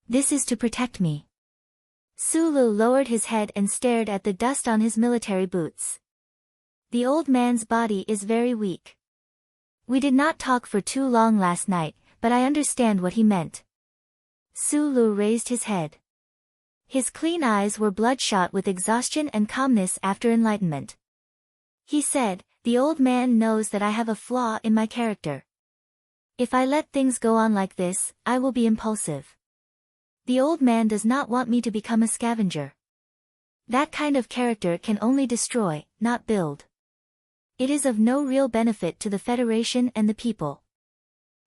This is to protect me." Su Lu lowered his head and stared at the dust on his military boots. "The old man's body is very weak. We did not talk for too long last night, but I understand what he meant." Su Lu raised his head. His clean eyes were bloodshot with exhaustion and calmness after enlightenment. He said, "The old man knows that I have a flaw in my character. If I let things go on like this, I will be impulsive. The old man does not want me to become a scavenger. That kind of character can only destroy, not build. It is of no real benefit to the Federation and the people.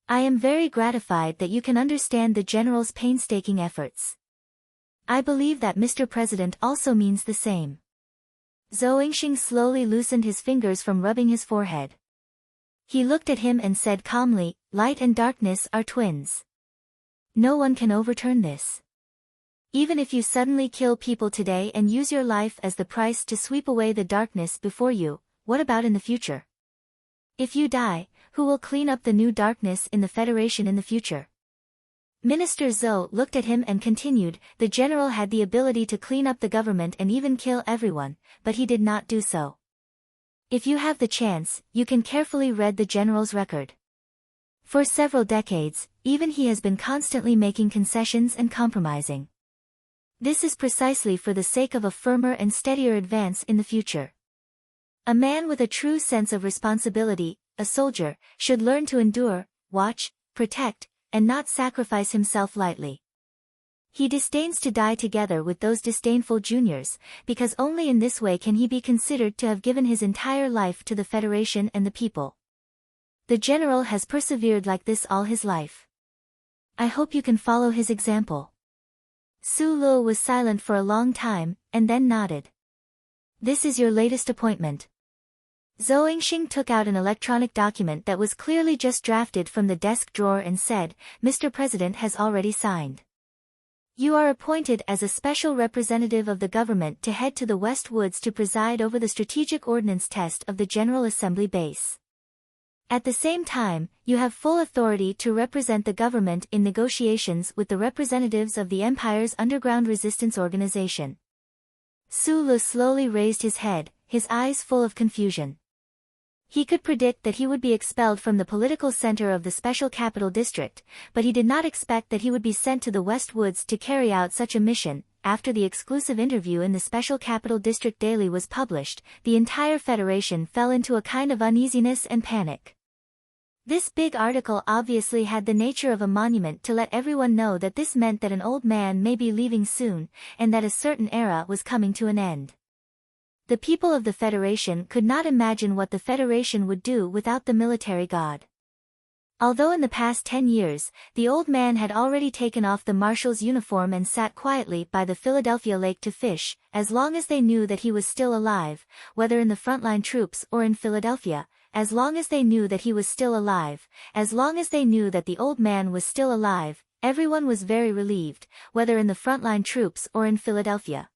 I am very gratified that you can understand the general's painstaking efforts. I believe that Mr. President also means the same." Zhou Yingxing slowly loosened his fingers from rubbing his forehead. He looked at him and said calmly, "Light and darkness are twins. No one can overturn this. Even if you suddenly kill people today and use your life as the price to sweep away the darkness before you, what about in the future? If you die, who will clean up the new darkness in the Federation in the future?" Minister Zhou looked at him and continued, "The general had the ability to clean up the government and even kill everyone, but he did not do so. If you have the chance, you can carefully read the general's record. For several decades, even he has been constantly making concessions and compromising. This is precisely for the sake of a firmer and steadier advance in the future. A man with a true sense of responsibility, a soldier, should learn to endure, watch, protect, and not sacrifice himself lightly. He disdains to die together with those disdainful juniors, because only in this way can he be considered to have given his entire life to the Federation and the people. The general has persevered like this all his life. I hope you can follow his example." Su Lu was silent for a long time, and then nodded. "This is your latest appointment." Zhou Yingxing took out an electronic document that was clearly just drafted from the desk drawer and said, "Mr. President has already signed. You are appointed as a special representative of the government to head to the West Woods to preside over the strategic ordnance test of the General Assembly base. At the same time, you have full authority to represent the government in negotiations with the representatives of the empire's underground resistance organization. Su Lu slowly raised his head, his eyes full of confusion. He could predict that he would be expelled from the political center of the Special Capital District, but he did not expect that he would be sent to the West Woods to carry out such a mission. After the exclusive interview in the Special Capital District Daily was published, the entire Federation fell into a kind of uneasiness and panic. This big article obviously had the nature of a monument to let everyone know that this meant that an old man may be leaving soon, and that a certain era was coming to an end. The people of the Federation could not imagine what the Federation would do without the military god. Although in the past 10 years, the old man had already taken off the marshal's uniform and sat quietly by the Philadelphia lake to fish, as long as they knew that he was still alive, whether in the frontline troops or in Philadelphia, as long as they knew that he was still alive, as long as they knew that the old man was still alive, everyone was very relieved, whether in the frontline troops or in Philadelphia.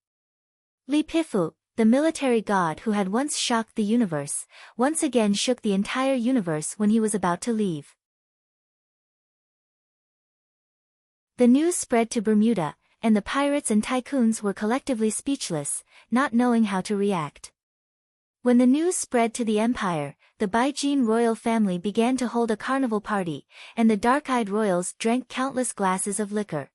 Li Pifu, the military god who had once shocked the universe, once again shook the entire universe when he was about to leave. The news spread to Bermuda, and the pirates and tycoons were collectively speechless, not knowing how to react. When the news spread to the empire, the Baijin royal family began to hold a carnival party, and the dark-eyed royals drank countless glasses of liquor.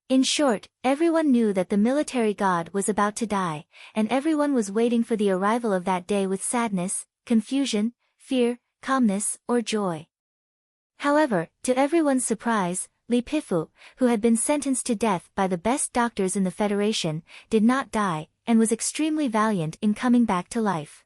In short, everyone knew that the military god was about to die, and everyone was waiting for the arrival of that day with sadness, confusion, fear, calmness, or joy. However, to everyone's surprise, Li Pifu, who had been sentenced to death by the best doctors in the Federation, did not die, and was extremely valiant in coming back to life.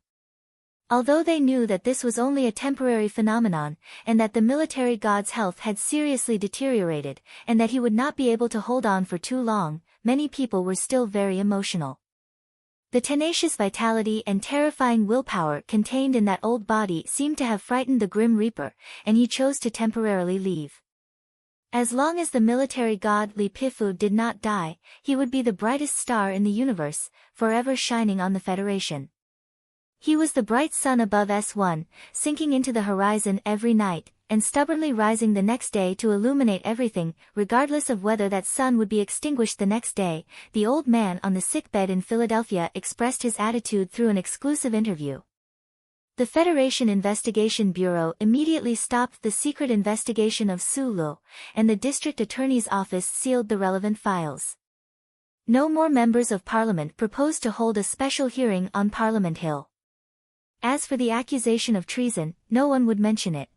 Although they knew that this was only a temporary phenomenon, and that the military god's health had seriously deteriorated, and that he would not be able to hold on for too long, many people were still very emotional. The tenacious vitality and terrifying willpower contained in that old body seemed to have frightened the Grim Reaper, and he chose to temporarily leave. As long as the military god Li Pifu did not die, he would be the brightest star in the universe, forever shining on the Federation. He was the bright sun above S1, sinking into the horizon every night, and stubbornly rising the next day to illuminate everything, regardless of whether that sun would be extinguished the next day. The old man on the sickbed in Philadelphia expressed his attitude through an exclusive interview. The Federation Investigation Bureau immediately stopped the secret investigation of Su Lu, and the district attorney's office sealed the relevant files. No more members of Parliament proposed to hold a special hearing on Parliament Hill. As for the accusation of treason, no one would mention it.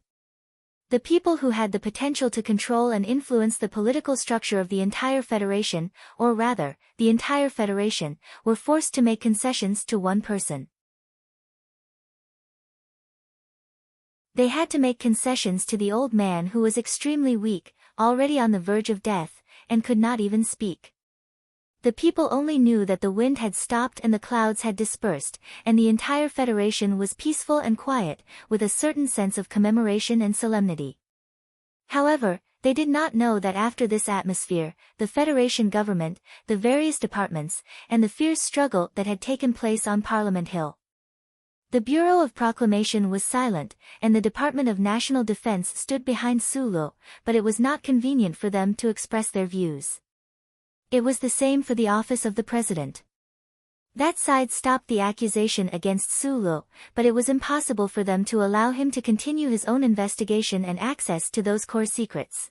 The people who had the potential to control and influence the political structure of the entire Federation, or rather, the entire Federation, were forced to make concessions to one person. They had to make concessions to the old man who was extremely weak, already on the verge of death, and could not even speak. The people only knew that the wind had stopped and the clouds had dispersed, and the entire Federation was peaceful and quiet, with a certain sense of commemoration and solemnity. However, they did not know that after this atmosphere, the Federation government, the various departments, and the fierce struggle that had taken place on Parliament Hill. The Bureau of Proclamation was silent, and the Department of National Defense stood behind Su Lu, but it was not convenient for them to express their views. It was the same for the office of the president. That side stopped the accusation against Su Lu, but it was impossible for them to allow him to continue his own investigation and access to those core secrets.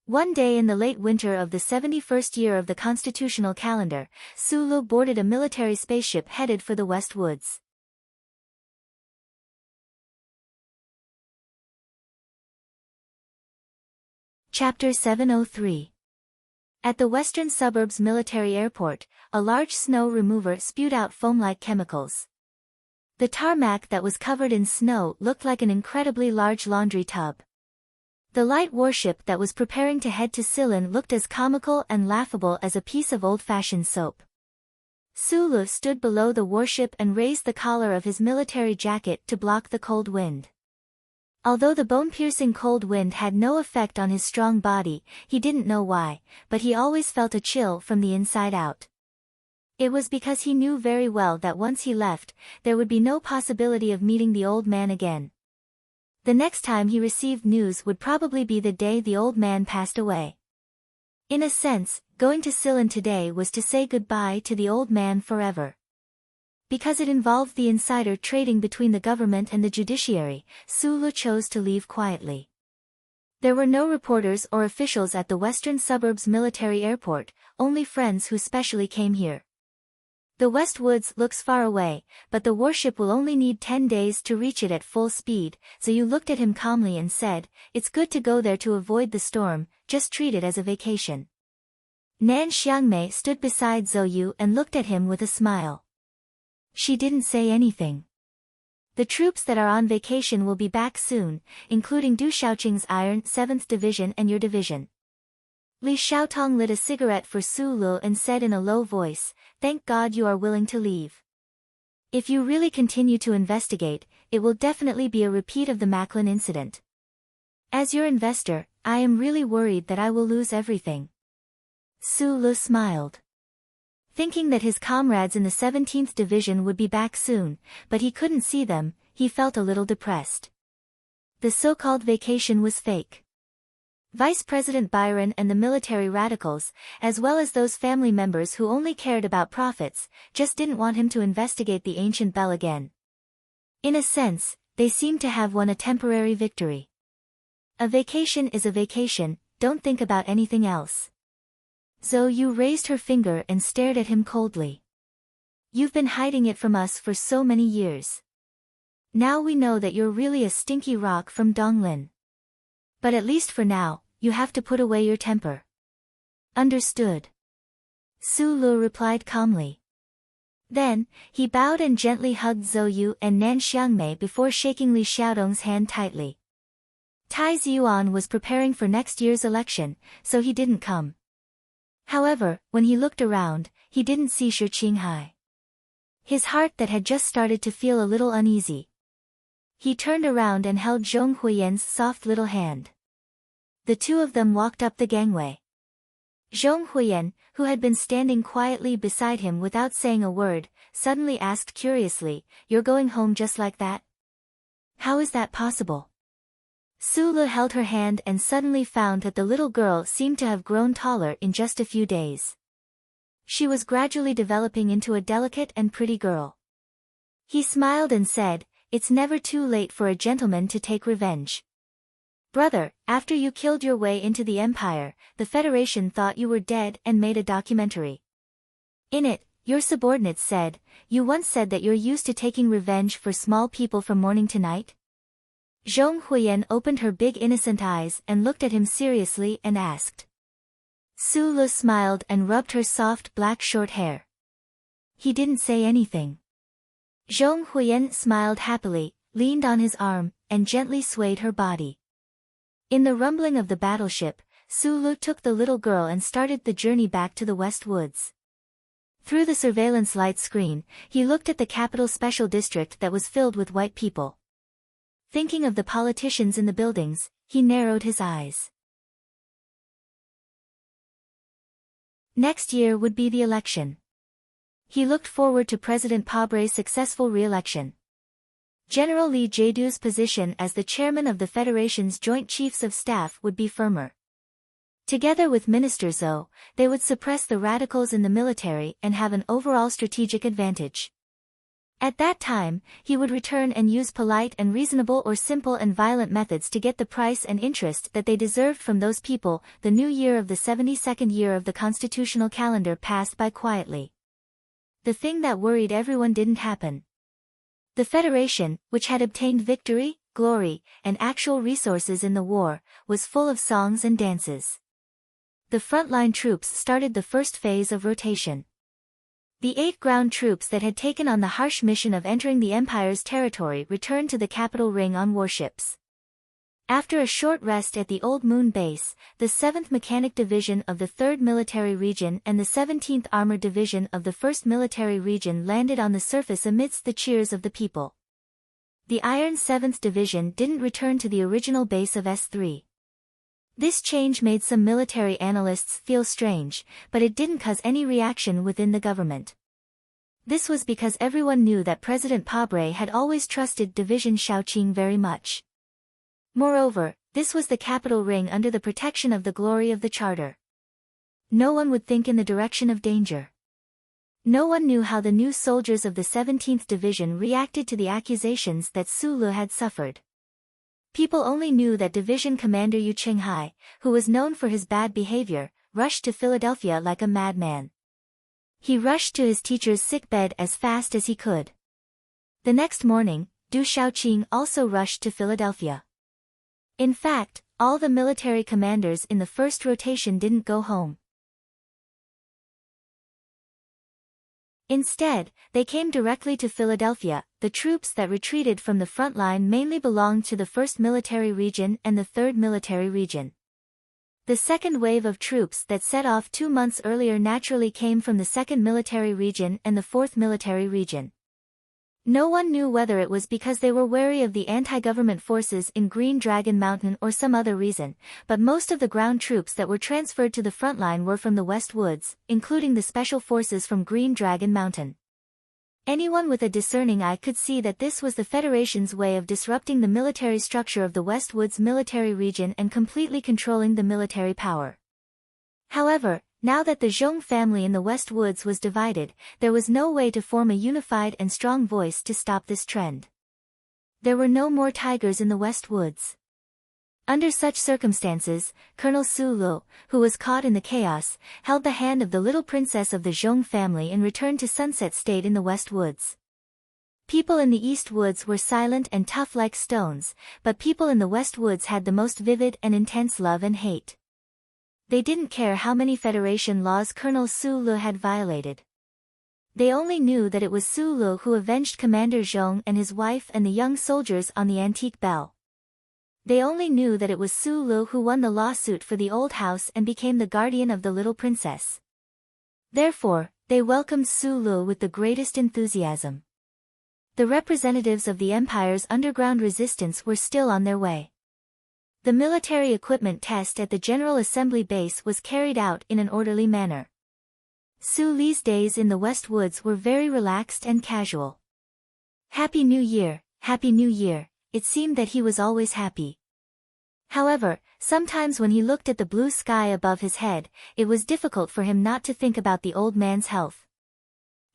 One day in the late winter of the 71st year of the constitutional calendar, Su Lu boarded a military spaceship headed for the West Woods. Chapter 703. At the western suburbs military airport, a large snow remover spewed out foam-like chemicals. The tarmac that was covered in snow looked like an incredibly large laundry tub. The light warship that was preparing to head to Ceylon looked as comical and laughable as a piece of old-fashioned soap. Su Lu stood below the warship and raised the collar of his military jacket to block the cold wind. Although the bone-piercing cold wind had no effect on his strong body, he didn't know why, but he always felt a chill from the inside out. It was because he knew very well that once he left, there would be no possibility of meeting the old man again. The next time he received news would probably be the day the old man passed away. In a sense, going to Ceylon today was to say goodbye to the old man forever. Because it involved the insider trading between the government and the judiciary, Sulu chose to leave quietly. There were no reporters or officials at the western suburbs military airport, only friends who specially came here. The West Woods looks far away, but the warship will only need 10 days to reach it at full speed, so you looked at him calmly and said, "It's good to go there to avoid the storm, just treat it as a vacation." Nan Xiangmei stood beside Zhou Yu and looked at him with a smile. She didn't say anything. The troops that are on vacation will be back soon, including Du Xiaoqing's Iron 7th Division and your division. Li Xiaotong lit a cigarette for Sulu and said in a low voice, "Thank God you are willing to leave. If you really continue to investigate, it will definitely be a repeat of the Macklin incident. As your investor, I am really worried that I will lose everything." Sulu smiled. Thinking that his comrades in the 17th Division would be back soon, but he couldn't see them, he felt a little depressed. The so-called vacation was fake. Vice President Byron and the military radicals, as well as those family members who only cared about profits, just didn't want him to investigate the ancient bell again. In a sense, they seemed to have won a temporary victory. A vacation is a vacation, don't think about anything else. Zhou Yu raised her finger and stared at him coldly. "You've been hiding it from us for so many years. Now we know that you're really a stinky rock from Donglin. But at least for now, you have to put away your temper." "Understood," Sulu replied calmly. Then, he bowed and gently hugged Zhou Yu and Nan Xiangmei before shaking Li Xiaodong's hand tightly. Tai Ziyuan was preparing for next year's election, so he didn't come. However, when he looked around, he didn't see Shi Qinghai. His heart that had just started to feel a little uneasy. He turned around and held Zhong Huiyan's soft little hand. The two of them walked up the gangway. Zhong Huiyan, who had been standing quietly beside him without saying a word, suddenly asked curiously, "You're going home just like that? How is that possible?" Sulu held her hand and suddenly found that the little girl seemed to have grown taller in just a few days. She was gradually developing into a delicate and pretty girl. He smiled and said, "It's never too late for a gentleman to take revenge. Brother, after you killed your way into the Empire, the Federation thought you were dead and made a documentary. In it, your subordinates said, you once said that you're used to taking revenge for small people from morning to night?" Zhong Huiyan opened her big innocent eyes and looked at him seriously and asked. Sulu smiled and rubbed her soft black short hair. He didn't say anything. Zhong Huiyan smiled happily, leaned on his arm, and gently swayed her body. In the rumbling of the battleship, Sulu took the little girl and started the journey back to the West Woods. Through the surveillance light screen, he looked at the capital special district that was filled with white people. Thinking of the politicians in the buildings, he narrowed his eyes. Next year would be the election. He looked forward to President Pabre's successful re-election. General Li Jiedu's position as the chairman of the Federation's Joint Chiefs of Staff would be firmer. Together with Minister Zhou, they would suppress the radicals in the military and have an overall strategic advantage. At that time, he would return and use polite and reasonable or simple and violent methods to get the price and interest that they deserved from those people. The new year of the 72nd year of the constitutional calendar passed by quietly. The thing that worried everyone didn't happen. The Federation, which had obtained victory, glory, and actual resources in the war, was full of songs and dances. The frontline troops started the first phase of rotation. The 8 ground troops that had taken on the harsh mission of entering the Empire's territory returned to the capital ring on warships. After a short rest at the Old Moon Base, the 7th Mechanic Division of the 3rd Military Region and the 17th Armored Division of the 1st Military Region landed on the surface amidst the cheers of the people. The Iron 7th Division didn't return to the original base of S3. This change made some military analysts feel strange, but it didn't cause any reaction within the government. This was because everyone knew that President Pabre had always trusted Division Shaoqing very much. Moreover, this was the capital ring under the protection of the glory of the charter. No one would think in the direction of danger. No one knew how the new soldiers of the 17th Division reacted to the accusations that Sulu had suffered. People only knew that Division Commander Yu Qinghai, who was known for his bad behavior, rushed to Philadelphia like a madman. He rushed to his teacher's sickbed as fast as he could. The next morning, Du Shaoqing also rushed to Philadelphia. In fact, all the military commanders in the first rotation didn't go home. Instead, they came directly to Philadelphia. The troops that retreated from the front line mainly belonged to the 1st Military Region and the 3rd Military Region. The second wave of troops that set off 2 months earlier naturally came from the 2nd Military Region and the 4th Military Region. No one knew whether it was because they were wary of the anti-government forces in Green Dragon Mountain or some other reason, but most of the ground troops that were transferred to the front line were from the West Woods, including the special forces from Green Dragon Mountain. Anyone with a discerning eye could see that this was the Federation's way of disrupting the military structure of the West Woods military region and completely controlling the military power. However, now that the Zhong family in the West Woods was divided, there was no way to form a unified and strong voice to stop this trend. There were no more tigers in the West Woods. Under such circumstances, Colonel Su Lu, who was caught in the chaos, held the hand of the little princess of the Zhong family and returned to Sunset State in the West Woods. People in the East Woods were silent and tough like stones, but people in the West Woods had the most vivid and intense love and hate. They didn't care how many Federation laws Colonel Su Lu had violated. They only knew that it was Su Lu who avenged Commander Zhong and his wife and the young soldiers on the antique bell. They only knew that it was Su Lu who won the lawsuit for the old house and became the guardian of the little princess. Therefore, they welcomed Su Lu with the greatest enthusiasm. The representatives of the Empire's underground resistance were still on their way. The military equipment test at the General Assembly base was carried out in an orderly manner. Su Li's days in the West Woods were very relaxed and casual. Happy New Year, Happy New Year, it seemed that he was always happy. However, sometimes when he looked at the blue sky above his head, it was difficult for him not to think about the old man's health.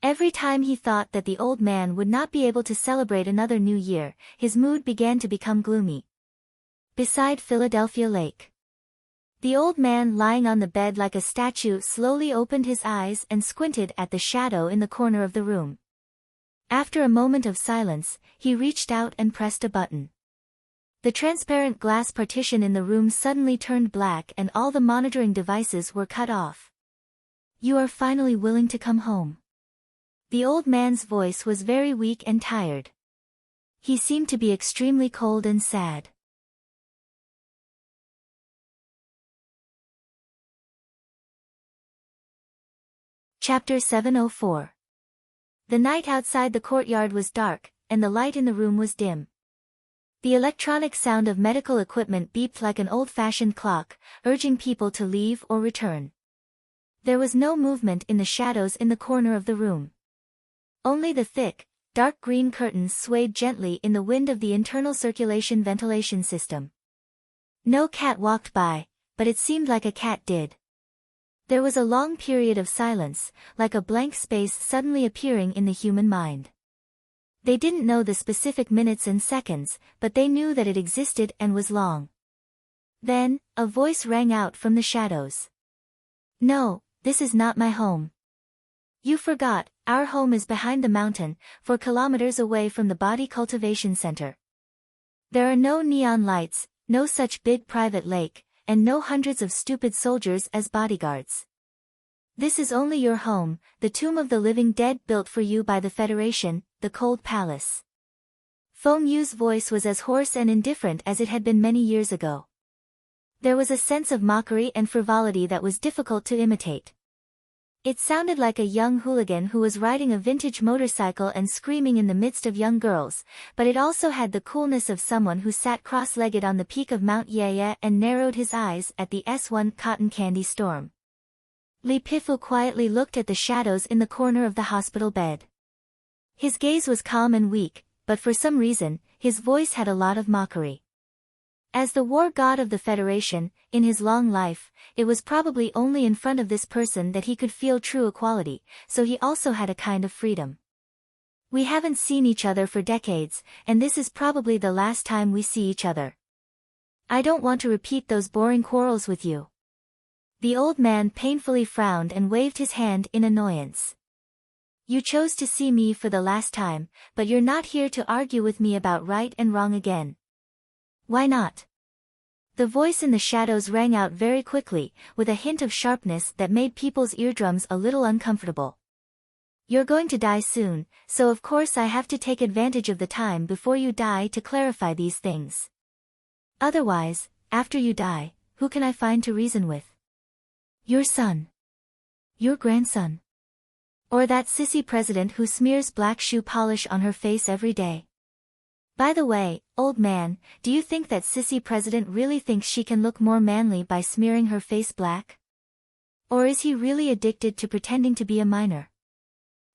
Every time he thought that the old man would not be able to celebrate another New Year, his mood began to become gloomy. Beside Philadelphia Lake. The old man lying on the bed like a statue slowly opened his eyes and squinted at the shadow in the corner of the room. After a moment of silence, he reached out and pressed a button. The transparent glass partition in the room suddenly turned black and all the monitoring devices were cut off. "You are finally willing to come home." The old man's voice was very weak and tired. He seemed to be extremely cold and sad. Chapter 704. The night outside the courtyard was dark, and the light in the room was dim. The electronic sound of medical equipment beeped like an old-fashioned clock, urging people to leave or return. There was no movement in the shadows in the corner of the room. Only the thick, dark green curtains swayed gently in the wind of the internal circulation ventilation system. No cat walked by, but it seemed like a cat did. There was a long period of silence, like a blank space suddenly appearing in the human mind. They didn't know the specific minutes and seconds, but they knew that it existed and was long. Then, a voice rang out from the shadows. "No, this is not my home. You forgot, our home is behind the mountain, 4 kilometers away from the body cultivation center. There are no neon lights, no such big private lake, and no hundreds of stupid soldiers as bodyguards. This is only your home, the tomb of the living dead built for you by the Federation, the cold palace." Feng Yu's voice was as hoarse and indifferent as it had been many years ago. There was a sense of mockery and frivolity that was difficult to imitate. It sounded like a young hooligan who was riding a vintage motorcycle and screaming in the midst of young girls, but it also had the coolness of someone who sat cross-legged on the peak of Mount Yeye and narrowed his eyes at the S1 cotton candy storm. Li Pifu quietly looked at the shadows in the corner of the hospital bed. His gaze was calm and weak, but for some reason, his voice had a lot of mockery. As the war god of the Federation, in his long life, it was probably only in front of this person that he could feel true equality, so he also had a kind of freedom. We haven't seen each other for decades, and this is probably the last time we see each other. I don't want to repeat those boring quarrels with you. The old man painfully frowned and waved his hand in annoyance. You chose to see me for the last time, but you're not here to argue with me about right and wrong again. Why not? The voice in the shadows rang out very quickly, with a hint of sharpness that made people's eardrums a little uncomfortable. You're going to die soon, so of course I have to take advantage of the time before you die to clarify these things. Otherwise, after you die, who can I find to reason with? Your son. Your grandson. Or that sissy president who smears black shoe polish on her face every day. By the way, old man, do you think that sissy president really thinks she can look more manly by smearing her face black? Or is he really addicted to pretending to be a minor?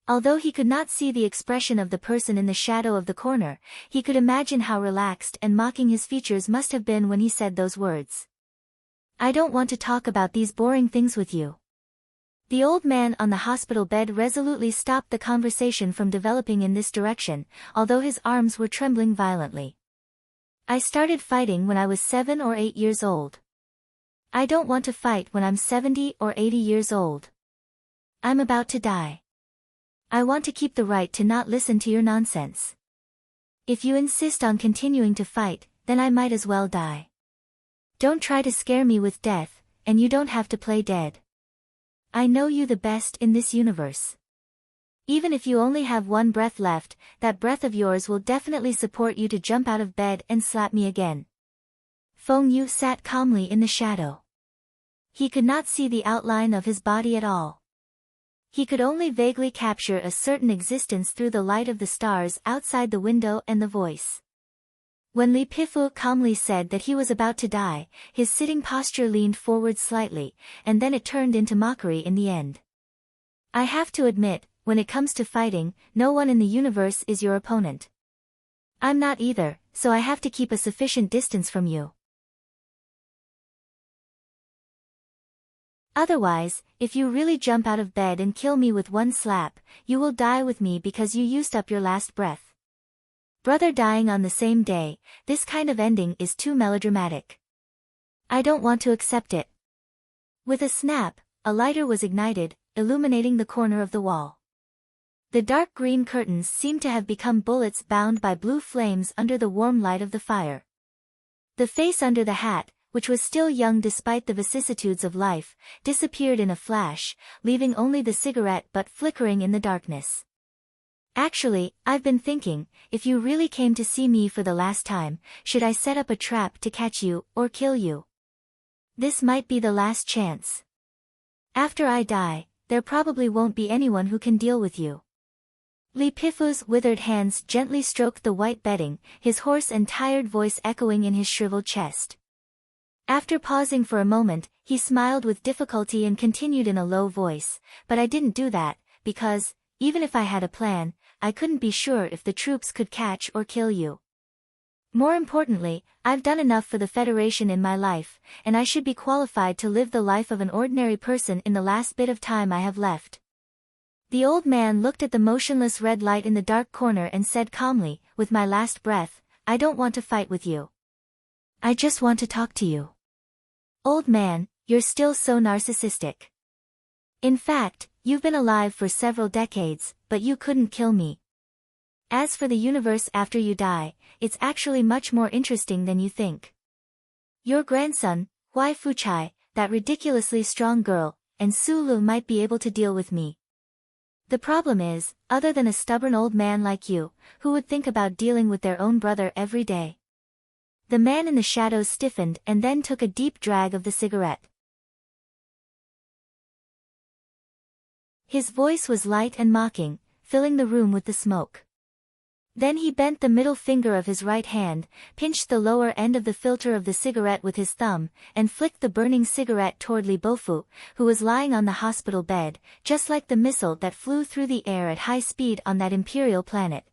Although he could not see the expression of the person in the shadow of the corner, he could imagine how relaxed and mocking his features must have been when he said those words. I don't want to talk about these boring things with you. The old man on the hospital bed resolutely stopped the conversation from developing in this direction, although his arms were trembling violently. I started fighting when I was 7 or 8 years old. I don't want to fight when I'm 70 or 80 years old. I'm about to die. I want to keep the right to not listen to your nonsense. If you insist on continuing to fight, then I might as well die. Don't try to scare me with death, and you don't have to play dead. I know you the best in this universe. Even if you only have one breath left, that breath of yours will definitely support you to jump out of bed and slap me again. Feng Yu sat calmly in the shadow. He could not see the outline of his body at all. He could only vaguely capture a certain existence through the light of the stars outside the window and the voice. When Li Pifu calmly said that he was about to die, his sitting posture leaned forward slightly, and then it turned into mockery in the end. I have to admit, when it comes to fighting, no one in the universe is your opponent. I'm not either, so I have to keep a sufficient distance from you. Otherwise, if you really jump out of bed and kill me with one slap, you will die with me because you used up your last breath. Brother dying on the same day, this kind of ending is too melodramatic. I don't want to accept it. With a snap, a lighter was ignited, illuminating the corner of the wall. The dark green curtains seemed to have become bullets bound by blue flames under the warm light of the fire. The face under the hat, which was still young despite the vicissitudes of life, disappeared in a flash, leaving only the cigarette but flickering in the darkness. Actually, I've been thinking, if you really came to see me for the last time, should I set up a trap to catch you, or kill you? This might be the last chance. After I die, there probably won't be anyone who can deal with you. Li Pifu's withered hands gently stroked the white bedding, his hoarse and tired voice echoing in his shriveled chest. After pausing for a moment, he smiled with difficulty and continued in a low voice, but I didn't do that, because, even if I had a plan, I couldn't be sure if the troops could catch or kill you. More importantly, I've done enough for the Federation in my life, and I should be qualified to live the life of an ordinary person in the last bit of time I have left. The old man looked at the motionless red light in the dark corner and said calmly, with my last breath, I don't want to fight with you. I just want to talk to you. Old man, you're still so narcissistic. In fact, you've been alive for several decades, but you couldn't kill me. As for the universe after you die, it's actually much more interesting than you think. Your grandson, Huai Fuchai, that ridiculously strong girl, and Su Lu might be able to deal with me. The problem is, other than a stubborn old man like you, who would think about dealing with their own brother every day? The man in the shadows stiffened and then took a deep drag of the cigarette. His voice was light and mocking, filling the room with the smoke. Then he bent the middle finger of his right hand, pinched the lower end of the filter of the cigarette with his thumb, and flicked the burning cigarette toward Li Bofu, who was lying on the hospital bed, just like the missile that flew through the air at high speed on that imperial planet.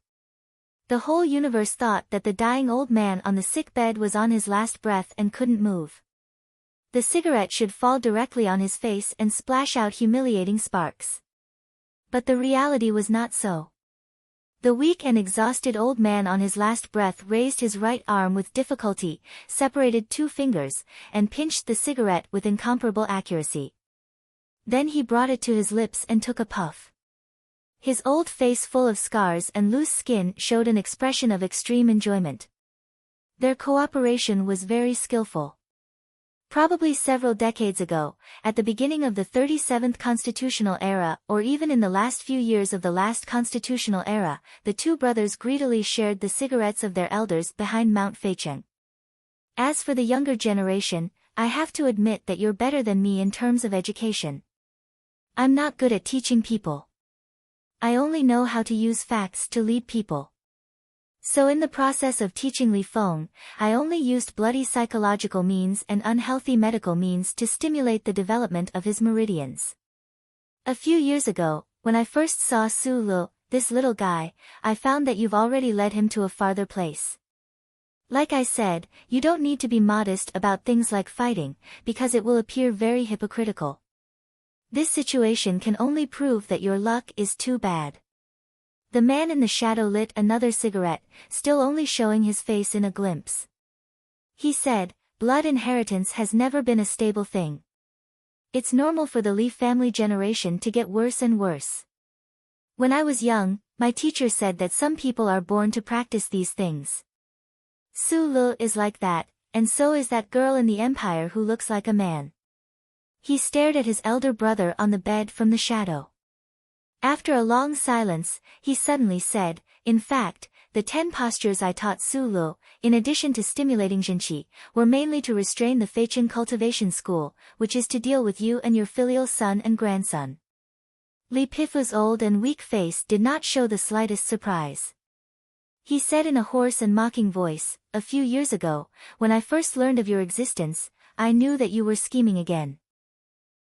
The whole universe thought that the dying old man on the sick bed was on his last breath and couldn't move. The cigarette should fall directly on his face and splash out humiliating sparks. But the reality was not so. The weak and exhausted old man on his last breath raised his right arm with difficulty, separated two fingers, and pinched the cigarette with incomparable accuracy. Then he brought it to his lips and took a puff. His old face full of scars and loose skin showed an expression of extreme enjoyment. Their cooperation was very skillful. Probably several decades ago, at the beginning of the 37th constitutional era or even in the last few years of the last constitutional era, the two brothers greedily shared the cigarettes of their elders behind Mount Feicheng. As for the younger generation, I have to admit that you're better than me in terms of education. I'm not good at teaching people. I only know how to use facts to lead people. So in the process of teaching Li Feng, I only used bloody psychological means and unhealthy medical means to stimulate the development of his meridians. A few years ago, when I first saw Su Lu, this little guy, I found that you've already led him to a farther place. Like I said, you don't need to be modest about things like fighting, because it will appear very hypocritical. This situation can only prove that your luck is too bad. The man in the shadow lit another cigarette, still only showing his face in a glimpse. He said, blood inheritance has never been a stable thing. It's normal for the Li family generation to get worse and worse. When I was young, my teacher said that some people are born to practice these things. Su Lu is like that, and so is that girl in the empire who looks like a man. He stared at his elder brother on the bed from the shadow. After a long silence, he suddenly said, in fact, the 10 postures I taught Su Lu, in addition to stimulating Jinqi, were mainly to restrain the Feicheng cultivation school, which is to deal with you and your filial son and grandson. Li Pifu's old and weak face did not show the slightest surprise. He said in a hoarse and mocking voice, a few years ago, when I first learned of your existence, I knew that you were scheming again.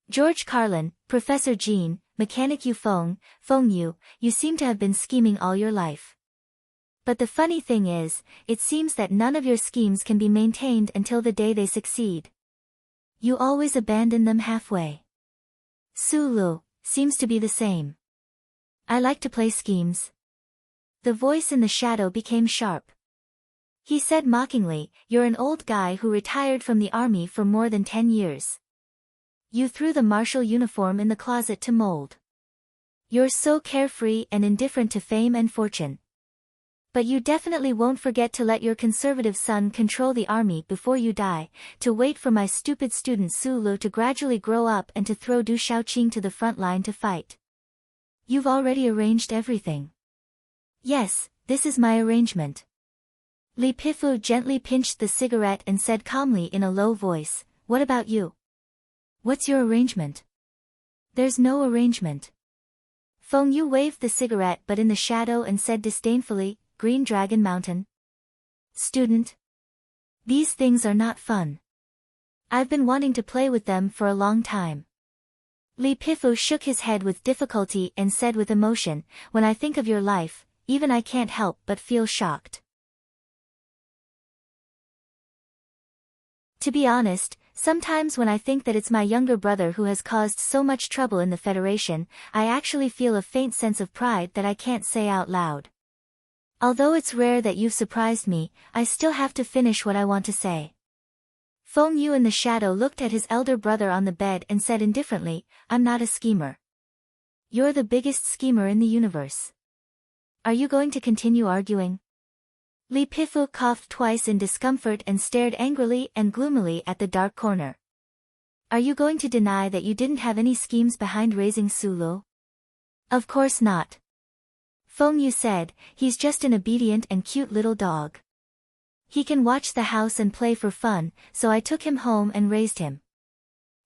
George Carlin, Professor Jean, Mechanic Yu Feng, Feng Yu, you seem to have been scheming all your life. But the funny thing is, it seems that none of your schemes can be maintained until the day they succeed. You always abandon them halfway. Su Lu seems to be the same. I like to play schemes. The voice in the shadow became sharp. He said mockingly, you're an old guy who retired from the army for more than 10 years. You threw the martial uniform in the closet to mold. You're so carefree and indifferent to fame and fortune. But you definitely won't forget to let your conservative son control the army before you die, to wait for my stupid student Su Lu to gradually grow up and to throw Du Shaoqing to the front line to fight. You've already arranged everything. Yes, this is my arrangement. Li Pifu gently pinched the cigarette and said calmly in a low voice, what about you? What's your arrangement? There's no arrangement. Feng Yu waved the cigarette but in the shadow and said disdainfully, Green Dragon Mountain. Student. These things are not fun. I've been wanting to play with them for a long time. Li Pifu shook his head with difficulty and said with emotion, when I think of your life, even I can't help but feel shocked. To be honest, sometimes when I think that it's my younger brother who has caused so much trouble in the Federation, I actually feel a faint sense of pride that I can't say out loud. Although it's rare that you've surprised me, I still have to finish what I want to say. Feng Yu in the shadow looked at his elder brother on the bed and said indifferently, I'm not a schemer. You're the biggest schemer in the universe. Are you going to continue arguing? Li Pifu coughed twice in discomfort and stared angrily and gloomily at the dark corner. Are you going to deny that you didn't have any schemes behind raising Su Lu? Of course not. Feng Yu said, he's just an obedient and cute little dog. He can watch the house and play for fun, so I took him home and raised him.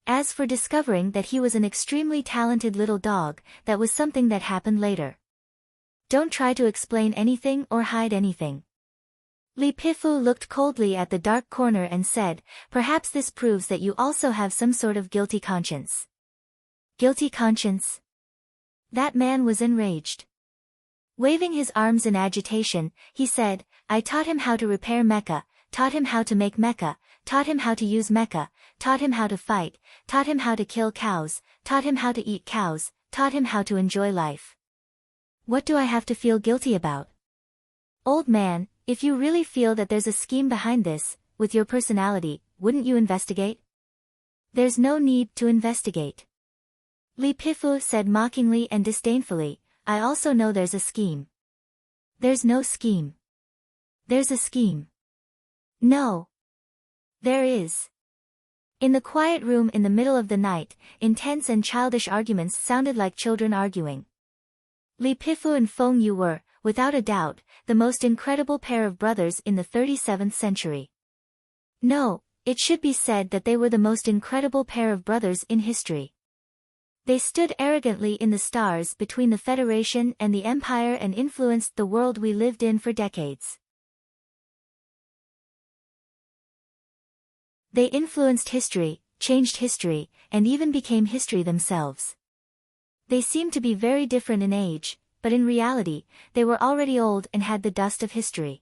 As for discovering that he was an extremely talented little dog, that was something that happened later. Don't try to explain anything or hide anything. Li Pifu looked coldly at the dark corner and said, perhaps this proves that you also have some sort of guilty conscience. Guilty conscience? That man was enraged. Waving his arms in agitation, he said, I taught him how to repair mecha, taught him how to make mecha, taught him how to use mecha, taught him how to fight, taught him how to kill cows, taught him how to eat cows, taught him how to enjoy life. What do I have to feel guilty about? Old man, if you really feel that there's a scheme behind this, with your personality, wouldn't you investigate? There's no need to investigate. Li Pifu said mockingly and disdainfully, I also know there's a scheme. There's no scheme. There's a scheme. No. There is. In the quiet room in the middle of the night, intense and childish arguments sounded like children arguing. Li Pifu and Feng Yu were, without a doubt, the most incredible pair of brothers in the 37th century. No, it should be said that they were the most incredible pair of brothers in history. They stood arrogantly in the stars between the Federation and the Empire and influenced the world we lived in for decades. They influenced history, changed history, and even became history themselves. They seemed to be very different in age, but in reality, they were already old and had the dust of history.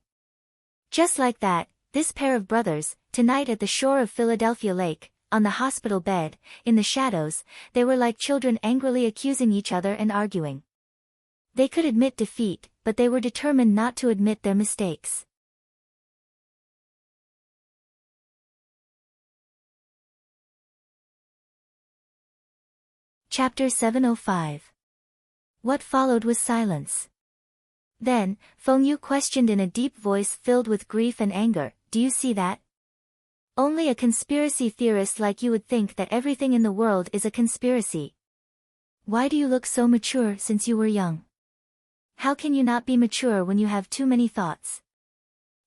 Just like that, this pair of brothers, tonight at the shore of Philadelphia Lake, on the hospital bed, in the shadows, they were like children angrily accusing each other and arguing. They could admit defeat, but they were determined not to admit their mistakes. Chapter 705. What followed was silence. Then, Feng Yu questioned in a deep voice filled with grief and anger, do you see that? Only a conspiracy theorist like you would think that everything in the world is a conspiracy. Why do you look so mature since you were young? How can you not be mature when you have too many thoughts?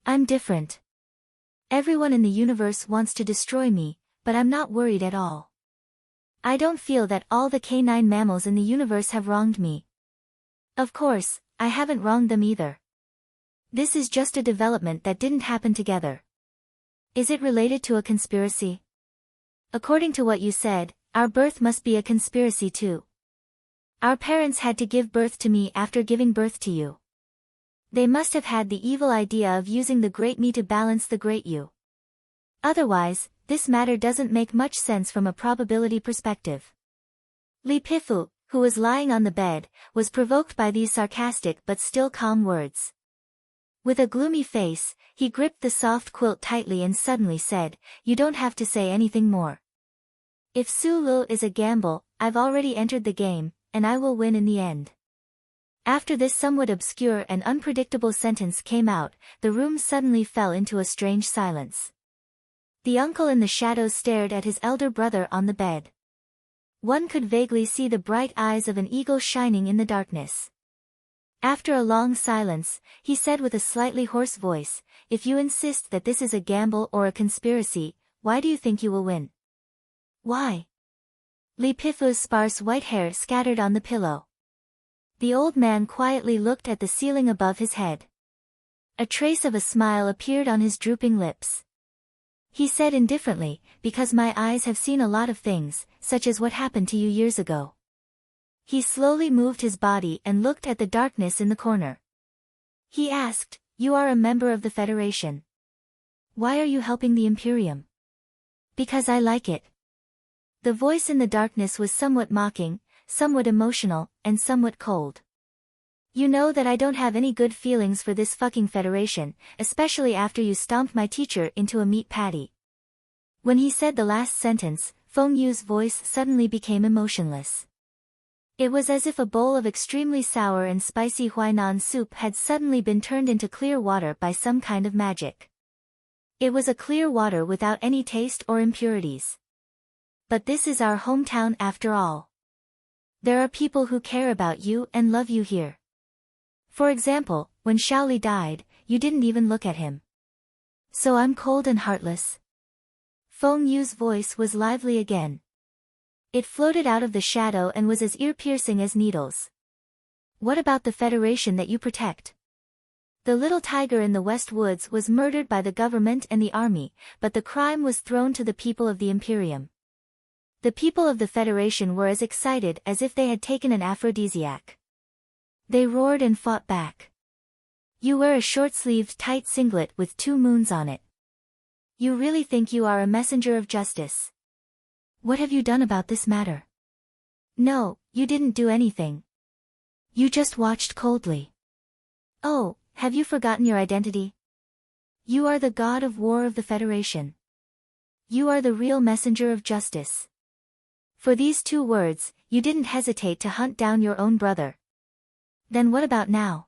I'm different. Everyone in the universe wants to destroy me, but I'm not worried at all. I don't feel that all the canine mammals in the universe have wronged me. Of course, I haven't wronged them either. This is just a development that didn't happen together. Is it related to a conspiracy? According to what you said, our birth must be a conspiracy too. Our parents had to give birth to me after giving birth to you. They must have had the evil idea of using the great me to balance the great you. Otherwise, this matter doesn't make much sense from a probability perspective. Li Pifu, who was lying on the bed, was provoked by these sarcastic but still calm words. With a gloomy face, he gripped the soft quilt tightly and suddenly said, you don't have to say anything more. If Sulu is a gamble, I've already entered the game, and I will win in the end. After this somewhat obscure and unpredictable sentence came out, the room suddenly fell into a strange silence. The uncle in the shadows stared at his elder brother on the bed. One could vaguely see the bright eyes of an eagle shining in the darkness. After a long silence, he said with a slightly hoarse voice, if you insist that this is a gamble or a conspiracy, why do you think you will win? Why? Li Pifu's sparse white hair scattered on the pillow. The old man quietly looked at the ceiling above his head. A trace of a smile appeared on his drooping lips. He said indifferently, because my eyes have seen a lot of things, such as what happened to you years ago. He slowly moved his body and looked at the darkness in the corner. He asked, you are a member of the Federation. Why are you helping the Imperium? Because I like it. The voice in the darkness was somewhat mocking, somewhat emotional, and somewhat cold. You know that I don't have any good feelings for this fucking Federation, especially after you stomped my teacher into a meat patty. When he said the last sentence, Feng Yu's voice suddenly became emotionless. It was as if a bowl of extremely sour and spicy Huainan soup had suddenly been turned into clear water by some kind of magic. It was a clear water without any taste or impurities. But this is our hometown after all. There are people who care about you and love you here. For example, when Shaoli died, you didn't even look at him. So I'm cold and heartless? Feng Yu's voice was lively again. It floated out of the shadow and was as ear-piercing as needles. What about the Federation that you protect? The little tiger in the West Woods was murdered by the government and the army, but the crime was thrown to the people of the Imperium. The people of the Federation were as excited as if they had taken an aphrodisiac. They roared and fought back. You wear a short-sleeved tight singlet with 2 moons on it. You really think you are a messenger of justice? What have you done about this matter? No, you didn't do anything. You just watched coldly. Oh, have you forgotten your identity? You are the god of war of the Federation. You are the real messenger of justice. For these 2 words, you didn't hesitate to hunt down your own brother. Then what about now?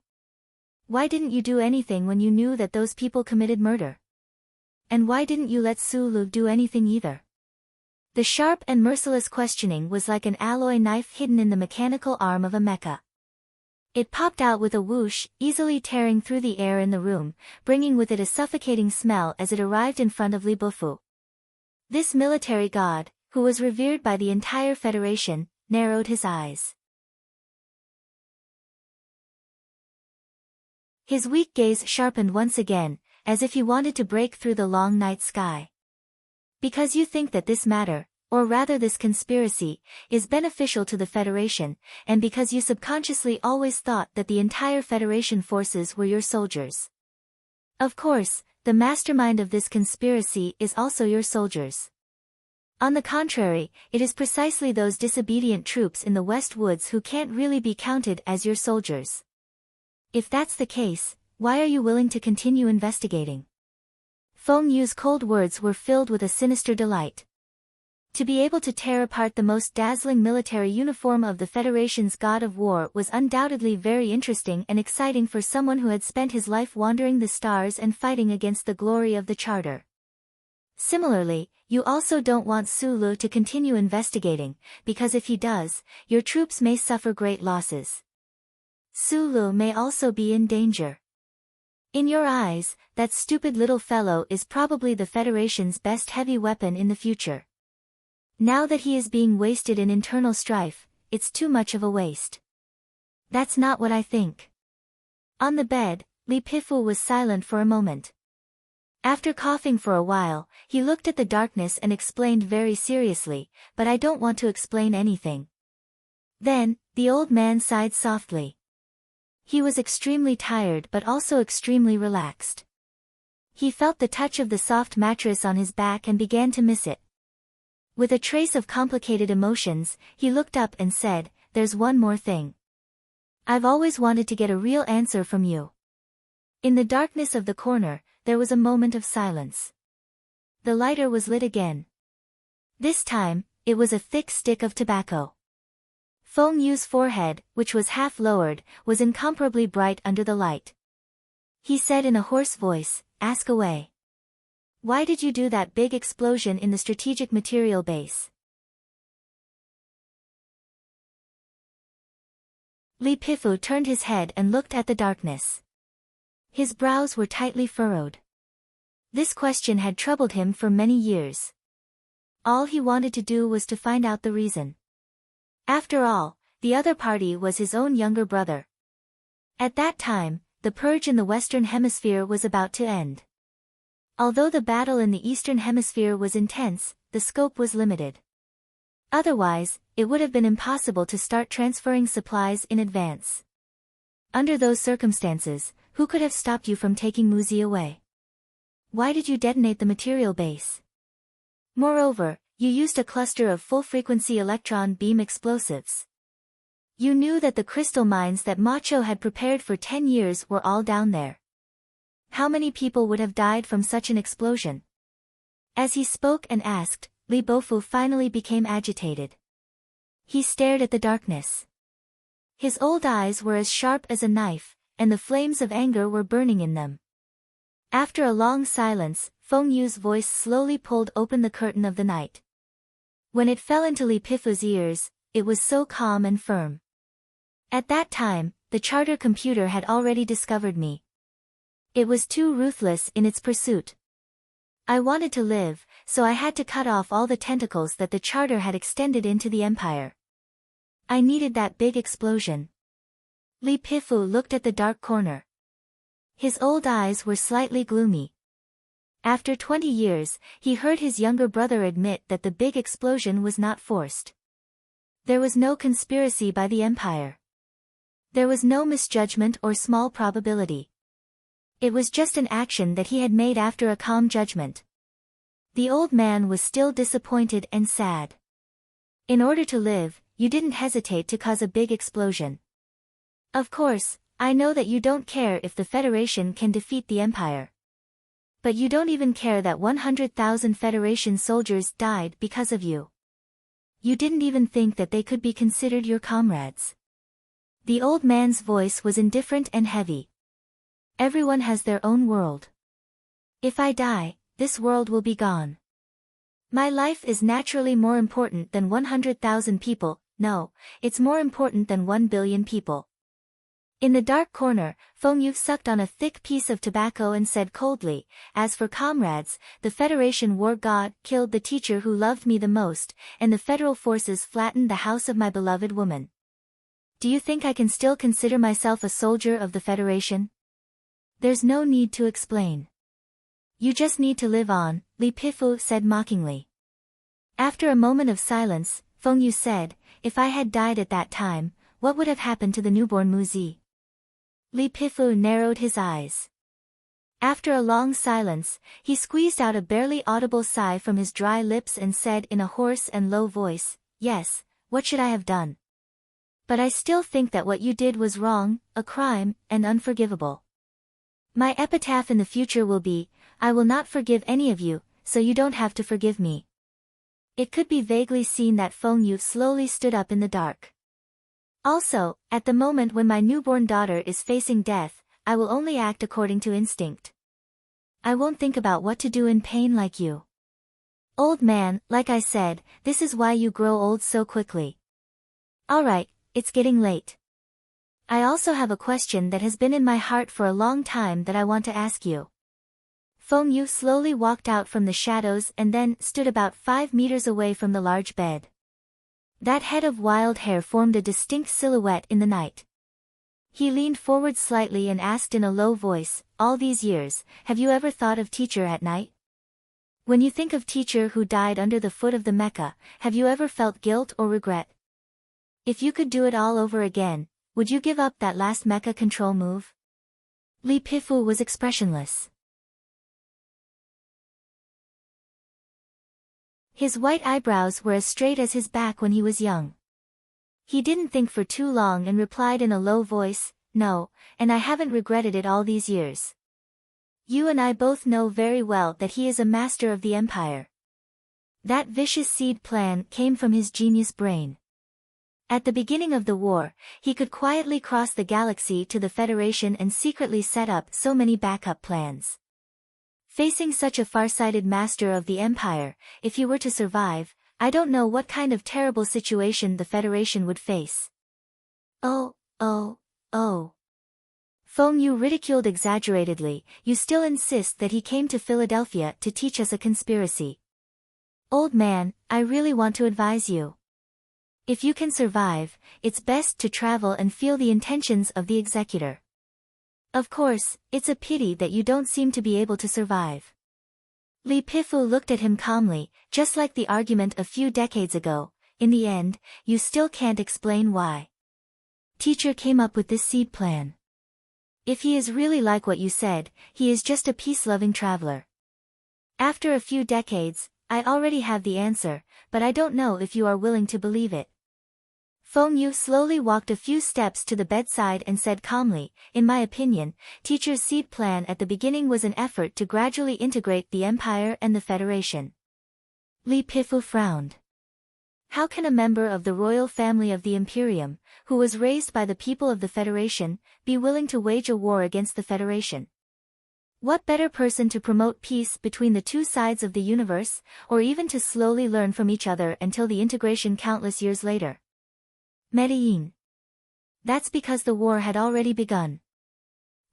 Why didn't you do anything when you knew that those people committed murder? And why didn't you let Sulu do anything either? The sharp and merciless questioning was like an alloy knife hidden in the mechanical arm of a mecha. It popped out with a whoosh, easily tearing through the air in the room, bringing with it a suffocating smell as it arrived in front of Li Bofu. This military god, who was revered by the entire Federation, narrowed his eyes. His weak gaze sharpened once again, as if he wanted to break through the long night sky. Because you think that this matter, or rather this conspiracy, is beneficial to the Federation, and because you subconsciously always thought that the entire Federation forces were your soldiers. Of course, the mastermind of this conspiracy is also your soldiers. On the contrary, it is precisely those disobedient troops in the West Woods who can't really be counted as your soldiers. If that's the case, why are you willing to continue investigating? Feng Yu's cold words were filled with a sinister delight. To be able to tear apart the most dazzling military uniform of the Federation's god of war was undoubtedly very interesting and exciting for someone who had spent his life wandering the stars and fighting against the glory of the Charter. Similarly, you also don't want Sulu to continue investigating, because if he does, your troops may suffer great losses. Sulu may also be in danger. In your eyes, that stupid little fellow is probably the Federation's best heavy weapon in the future. Now that he is being wasted in internal strife, it's too much of a waste. That's not what I think. On the bed, Li Pifu was silent for a moment. After coughing for a while, he looked at the darkness and explained very seriously, "But I don't want to explain anything." Then, the old man sighed softly. He was extremely tired but also extremely relaxed. He felt the touch of the soft mattress on his back and began to miss it. With a trace of complicated emotions, he looked up and said, "There's one more thing. I've always wanted to get a real answer from you." In the darkness of the corner, there was a moment of silence. The lighter was lit again. This time, it was a thick stick of tobacco. Feng Yu's forehead, which was half lowered, was incomparably bright under the light. He said in a hoarse voice, "Ask away. Why did you do that big explosion in the strategic material base?" Li Pifu turned his head and looked at the darkness. His brows were tightly furrowed. This question had troubled him for many years. All he wanted to do was to find out the reason. After all, the other party was his own younger brother. At that time, the purge in the Western Hemisphere was about to end. Although the battle in the Eastern Hemisphere was intense, the scope was limited. Otherwise, it would have been impossible to start transferring supplies in advance. Under those circumstances, who could have stopped you from taking Muzi away? Why did you detonate the material base? Moreover, you used a cluster of full-frequency electron beam explosives. You knew that the crystal mines that Macho had prepared for 10 years were all down there. How many people would have died from such an explosion? As he spoke and asked, Li Bofu finally became agitated. He stared at the darkness. His old eyes were as sharp as a knife, and the flames of anger were burning in them. After a long silence, Feng Yu's voice slowly pulled open the curtain of the night. When it fell into Li Pifu's ears, it was so calm and firm. At that time, the charter computer had already discovered me. It was too ruthless in its pursuit. I wanted to live, so I had to cut off all the tentacles that the charter had extended into the empire. I needed that big explosion. Li Pifu looked at the dark corner. His old eyes were slightly gloomy. After 20 years, he heard his younger brother admit that the big explosion was not forced. There was no conspiracy by the empire. There was no misjudgment or small probability. It was just an action that he had made after a calm judgment. The old man was still disappointed and sad. In order to live, you didn't hesitate to cause a big explosion. Of course, I know that you don't care if the Federation can defeat the Empire. But you don't even care that 100,000 Federation soldiers died because of you. You didn't even think that they could be considered your comrades. The old man's voice was indifferent and heavy. Everyone has their own world. If I die, this world will be gone. My life is naturally more important than 100,000 people, no, it's more important than 1 billion people. In the dark corner, Feng Yu sucked on a thick piece of tobacco and said coldly, as for comrades, the Federation war god killed the teacher who loved me the most, and the federal forces flattened the house of my beloved woman. Do you think I can still consider myself a soldier of the Federation? There's no need to explain. You just need to live on, Li Pifu said mockingly. After a moment of silence, Feng Yu said, if I had died at that time, what would have happened to the newborn Muzi? Li Pifu narrowed his eyes. After a long silence, he squeezed out a barely audible sigh from his dry lips and said in a hoarse and low voice, yes, what should I have done? But I still think that what you did was wrong, a crime, and unforgivable. My epitaph in the future will be, I will not forgive any of you, so you don't have to forgive me. It could be vaguely seen that Feng Yu slowly stood up in the dark. Also, at the moment when my newborn daughter is facing death, I will only act according to instinct. I won't think about what to do in pain like you. Old man, like I said, this is why you grow old so quickly. Alright, it's getting late. I also have a question that has been in my heart for a long time that I want to ask you. Feng Yu slowly walked out from the shadows and then stood about 5 meters away from the large bed. That head of wild hair formed a distinct silhouette in the night. He leaned forward slightly and asked in a low voice, all these years, have you ever thought of teacher at night? When you think of teacher who died under the foot of the Mecha, have you ever felt guilt or regret? If you could do it all over again, would you give up that last Mecha control move? Li Pifu was expressionless. His white eyebrows were as straight as his back when he was young. He didn't think for too long and replied in a low voice, no, and I haven't regretted it all these years. You and I both know very well that he is a master of the Empire. That vicious seed plan came from his genius brain. At the beginning of the war, he could quietly cross the galaxy to the Federation and secretly set up so many backup plans. Facing such a farsighted master of the Empire, if he were to survive, I don't know what kind of terrible situation the Federation would face. Oh. Feng Yu ridiculed exaggeratedly, you still insist that he came to Philadelphia to teach us a conspiracy. Old man, I really want to advise you. If you can survive, it's best to travel and feel the intentions of the executor. Of course, it's a pity that you don't seem to be able to survive. Li Pifu looked at him calmly, just like the argument a few decades ago, in the end, you still can't explain why. Teacher came up with this seed plan. If he is really like what you said, he is just a peace-loving traveler. After a few decades, I already have the answer, but I don't know if you are willing to believe it. Feng Yu slowly walked a few steps to the bedside and said calmly, in my opinion, teacher's seed plan at the beginning was an effort to gradually integrate the Empire and the Federation. Li Pifu frowned. How can a member of the royal family of the Imperium, who was raised by the people of the Federation, be willing to wage a war against the Federation? What better person to promote peace between the two sides of the universe, or even to slowly learn from each other until the integration countless years later? Medellin. That's because the war had already begun.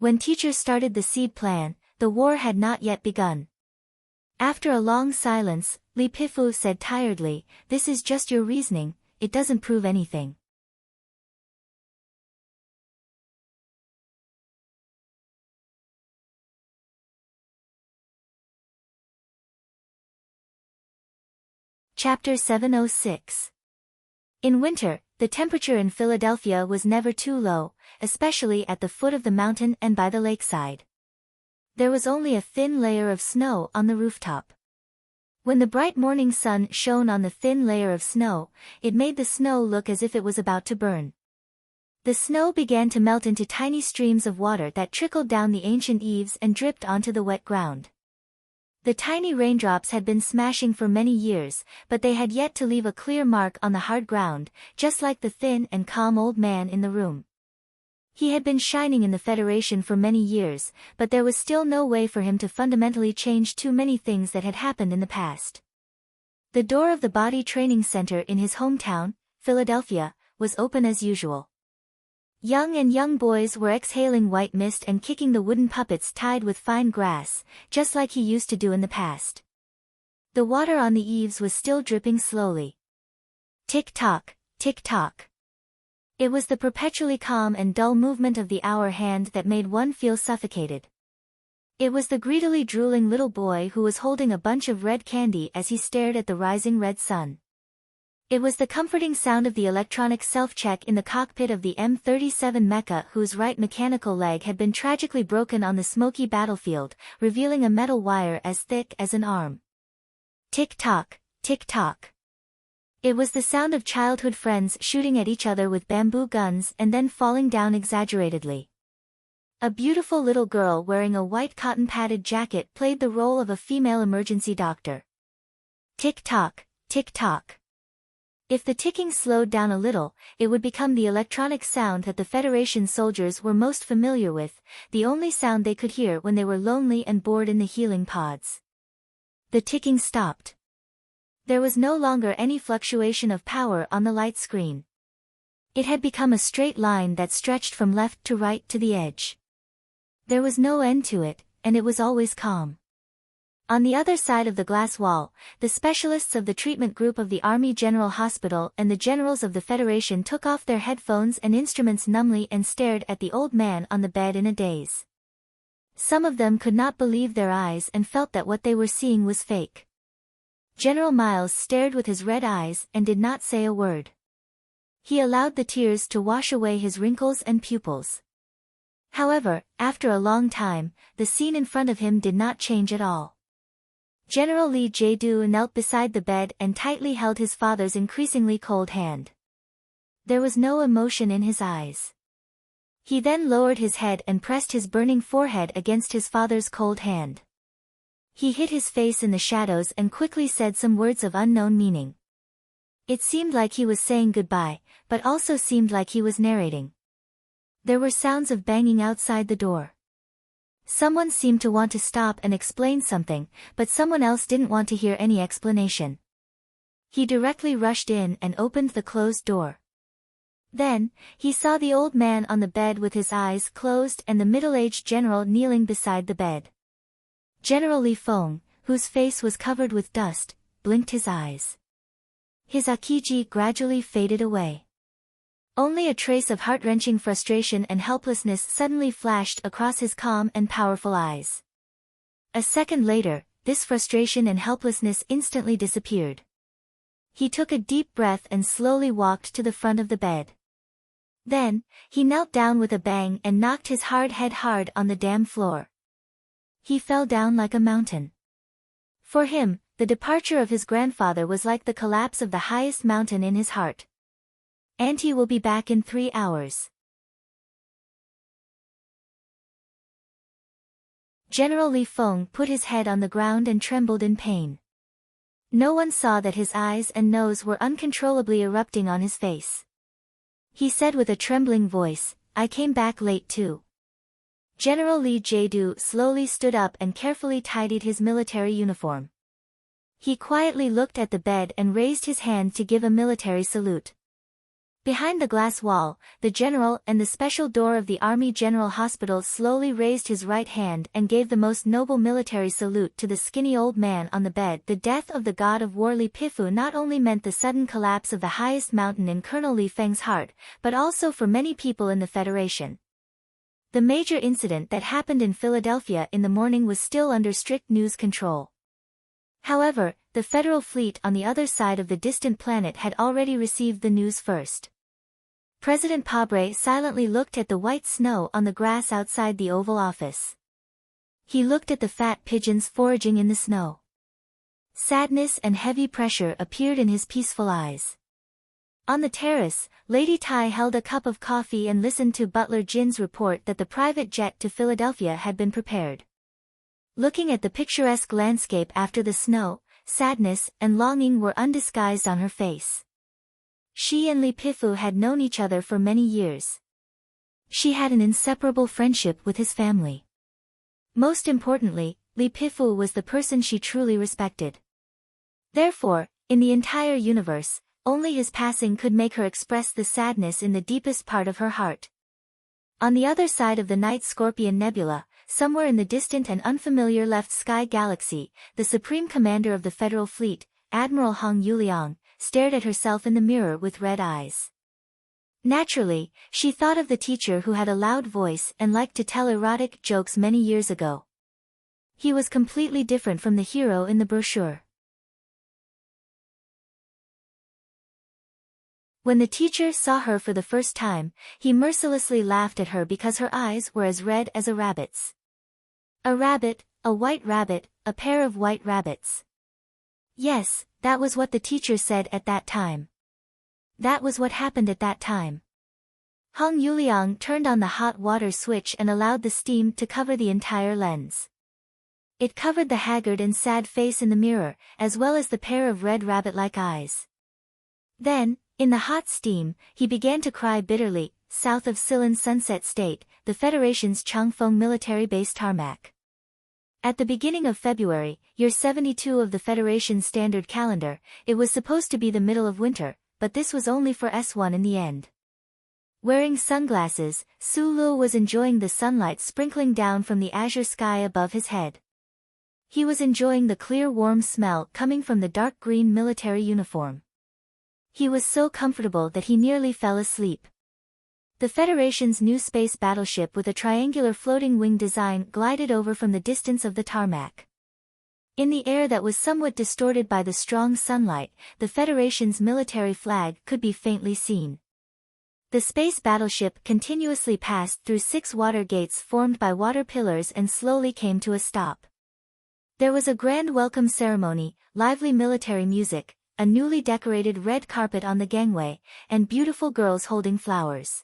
When teacher started the seed plan, the war had not yet begun. After a long silence, Li Pifu said tiredly, this is just your reasoning, it doesn't prove anything. Chapter 706. In winter, the temperature in Philadelphia was never too low, especially at the foot of the mountain and by the lakeside. There was only a thin layer of snow on the rooftop. When the bright morning sun shone on the thin layer of snow, it made the snow look as if it was about to burn. The snow began to melt into tiny streams of water that trickled down the ancient eaves and dripped onto the wet ground. The tiny raindrops had been smashing for many years, but they had yet to leave a clear mark on the hard ground, just like the thin and calm old man in the room. He had been shining in the Federation for many years, but there was still no way for him to fundamentally change too many things that had happened in the past. The door of the body training center in his hometown, Philadelphia, was open as usual. Young boys were exhaling white mist and kicking the wooden puppets tied with fine grass, just like he used to do in the past. The water on the eaves was still dripping slowly. Tick-tock, tick-tock. It was the perpetually calm and dull movement of the hour hand that made one feel suffocated. It was the greedily drooling little boy who was holding a bunch of red candy as he stared at the rising red sun. It was the comforting sound of the electronic self-check in the cockpit of the M37 Mecha whose right mechanical leg had been tragically broken on the smoky battlefield, revealing a metal wire as thick as an arm. Tick-tock, tick-tock. It was the sound of childhood friends shooting at each other with bamboo guns and then falling down exaggeratedly. A beautiful little girl wearing a white cotton-padded jacket played the role of a female emergency doctor. Tick-tock, tick-tock. If the ticking slowed down a little, it would become the electronic sound that the Federation soldiers were most familiar with, the only sound they could hear when they were lonely and bored in the healing pods. The ticking stopped. There was no longer any fluctuation of power on the light screen. It had become a straight line that stretched from left to right to the edge. There was no end to it, and it was always calm. On the other side of the glass wall, the specialists of the treatment group of the Army General Hospital and the generals of the Federation took off their headphones and instruments numbly and stared at the old man on the bed in a daze. Some of them could not believe their eyes and felt that what they were seeing was fake. General Miles stared with his red eyes and did not say a word. He allowed the tears to wash away his wrinkles and pupils. However, after a long time, the scene in front of him did not change at all. General Lee Jae-do knelt beside the bed and tightly held his father's increasingly cold hand. There was no emotion in his eyes. He then lowered his head and pressed his burning forehead against his father's cold hand. He hid his face in the shadows and quickly said some words of unknown meaning. It seemed like he was saying goodbye, but also seemed like he was narrating. There were sounds of banging outside the door. Someone seemed to want to stop and explain something, but someone else didn't want to hear any explanation. He directly rushed in and opened the closed door. Then, he saw the old man on the bed with his eyes closed and the middle-aged general kneeling beside the bed. General Li Feng, whose face was covered with dust, blinked his eyes. His akiji gradually faded away. Only a trace of heart-wrenching frustration and helplessness suddenly flashed across his calm and powerful eyes. A second later, this frustration and helplessness instantly disappeared. He took a deep breath and slowly walked to the front of the bed. Then, he knelt down with a bang and knocked his hard head hard on the damp floor. He fell down like a mountain. For him, the departure of his grandfather was like the collapse of the highest mountain in his heart. Auntie will be back in 3 hours. General Li Feng put his head on the ground and trembled in pain. No one saw that his eyes and nose were uncontrollably erupting on his face. He said with a trembling voice, "I came back late too." General Lee Jae-do slowly stood up and carefully tidied his military uniform. He quietly looked at the bed and raised his hand to give a military salute. Behind the glass wall, the general and the special door of the Army General Hospital slowly raised his right hand and gave the most noble military salute to the skinny old man on the bed. The death of the god of war Li Pifu not only meant the sudden collapse of the highest mountain in Colonel Li Feng's heart, but also for many people in the Federation. The major incident that happened in Philadelphia in the morning was still under strict news control. However, the Federal fleet on the other side of the distant planet had already received the news first. President Pabre silently looked at the white snow on the grass outside the Oval Office. He looked at the fat pigeons foraging in the snow. Sadness and heavy pressure appeared in his peaceful eyes. On the terrace, Lady Tai held a cup of coffee and listened to Butler Jin's report that the private jet to Philadelphia had been prepared. Looking at the picturesque landscape after the snow, sadness and longing were undisguised on her face. She and Li Pifu had known each other for many years. She had an inseparable friendship with his family. Most importantly, Li Pifu was the person she truly respected. Therefore, in the entire universe, only his passing could make her express the sadness in the deepest part of her heart. On the other side of the Night Scorpion Nebula, somewhere in the distant and unfamiliar left sky galaxy, the Supreme Commander of the Federal Fleet, Admiral Hong Yuliang, stared at herself in the mirror with red eyes. Naturally, she thought of the teacher who had a loud voice and liked to tell erotic jokes many years ago. He was completely different from the hero in the brochure. When the teacher saw her for the first time, he mercilessly laughed at her because her eyes were as red as a rabbit's. A rabbit, a white rabbit, a pair of white rabbits. Yes, that was what the teacher said at that time. That was what happened at that time. Hong Yuliang turned on the hot water switch and allowed the steam to cover the entire lens. It covered the haggard and sad face in the mirror, as well as the pair of red rabbit-like eyes. Then, in the hot steam, he began to cry bitterly, south of Silan Sunset State, the Federation's Changfeng military base tarmac. At the beginning of February, year 72 of the Federation's standard calendar, it was supposed to be the middle of winter, but this was only for S1 in the end. Wearing sunglasses, Su Lu was enjoying the sunlight sprinkling down from the azure sky above his head. He was enjoying the clear warm smell coming from the dark green military uniform. He was so comfortable that he nearly fell asleep. The Federation's new space battleship with a triangular floating wing design glided over from the distance of the tarmac. In the air that was somewhat distorted by the strong sunlight, the Federation's military flag could be faintly seen. The space battleship continuously passed through 6 water gates formed by water pillars and slowly came to a stop. There was a grand welcome ceremony, lively military music, a newly decorated red carpet on the gangway, and beautiful girls holding flowers.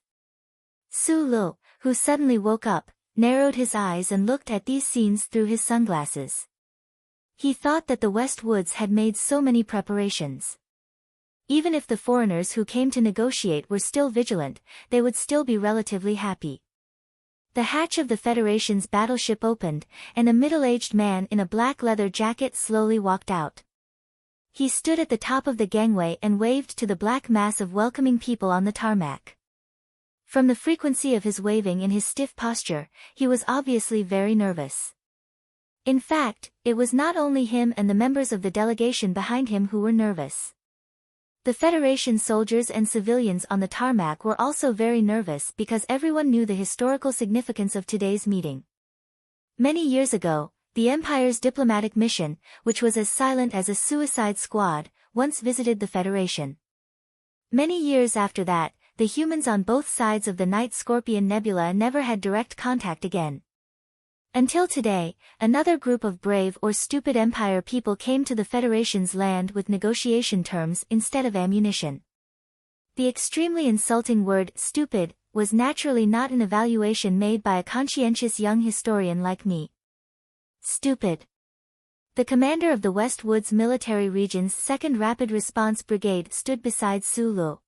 Su Lu, who suddenly woke up, narrowed his eyes and looked at these scenes through his sunglasses. He thought that the West Woods had made so many preparations. Even if the foreigners who came to negotiate were still vigilant, they would still be relatively happy. The hatch of the Federation's battleship opened, and a middle-aged man in a black leather jacket slowly walked out. He stood at the top of the gangway and waved to the black mass of welcoming people on the tarmac. From the frequency of his waving and his stiff posture, he was obviously very nervous. In fact, it was not only him and the members of the delegation behind him who were nervous. The Federation soldiers and civilians on the tarmac were also very nervous because everyone knew the historical significance of today's meeting. Many years ago, the Empire's diplomatic mission, which was as silent as a suicide squad, once visited the Federation. Many years after that, the humans on both sides of the Night Scorpion Nebula never had direct contact again. Until today, another group of brave or stupid Empire people came to the Federation's land with negotiation terms instead of ammunition. The extremely insulting word, stupid, was naturally not an evaluation made by a conscientious young historian like me. Stupid. The commander of the West Woods Military Region's 2nd Rapid Response Brigade stood beside Su Lu.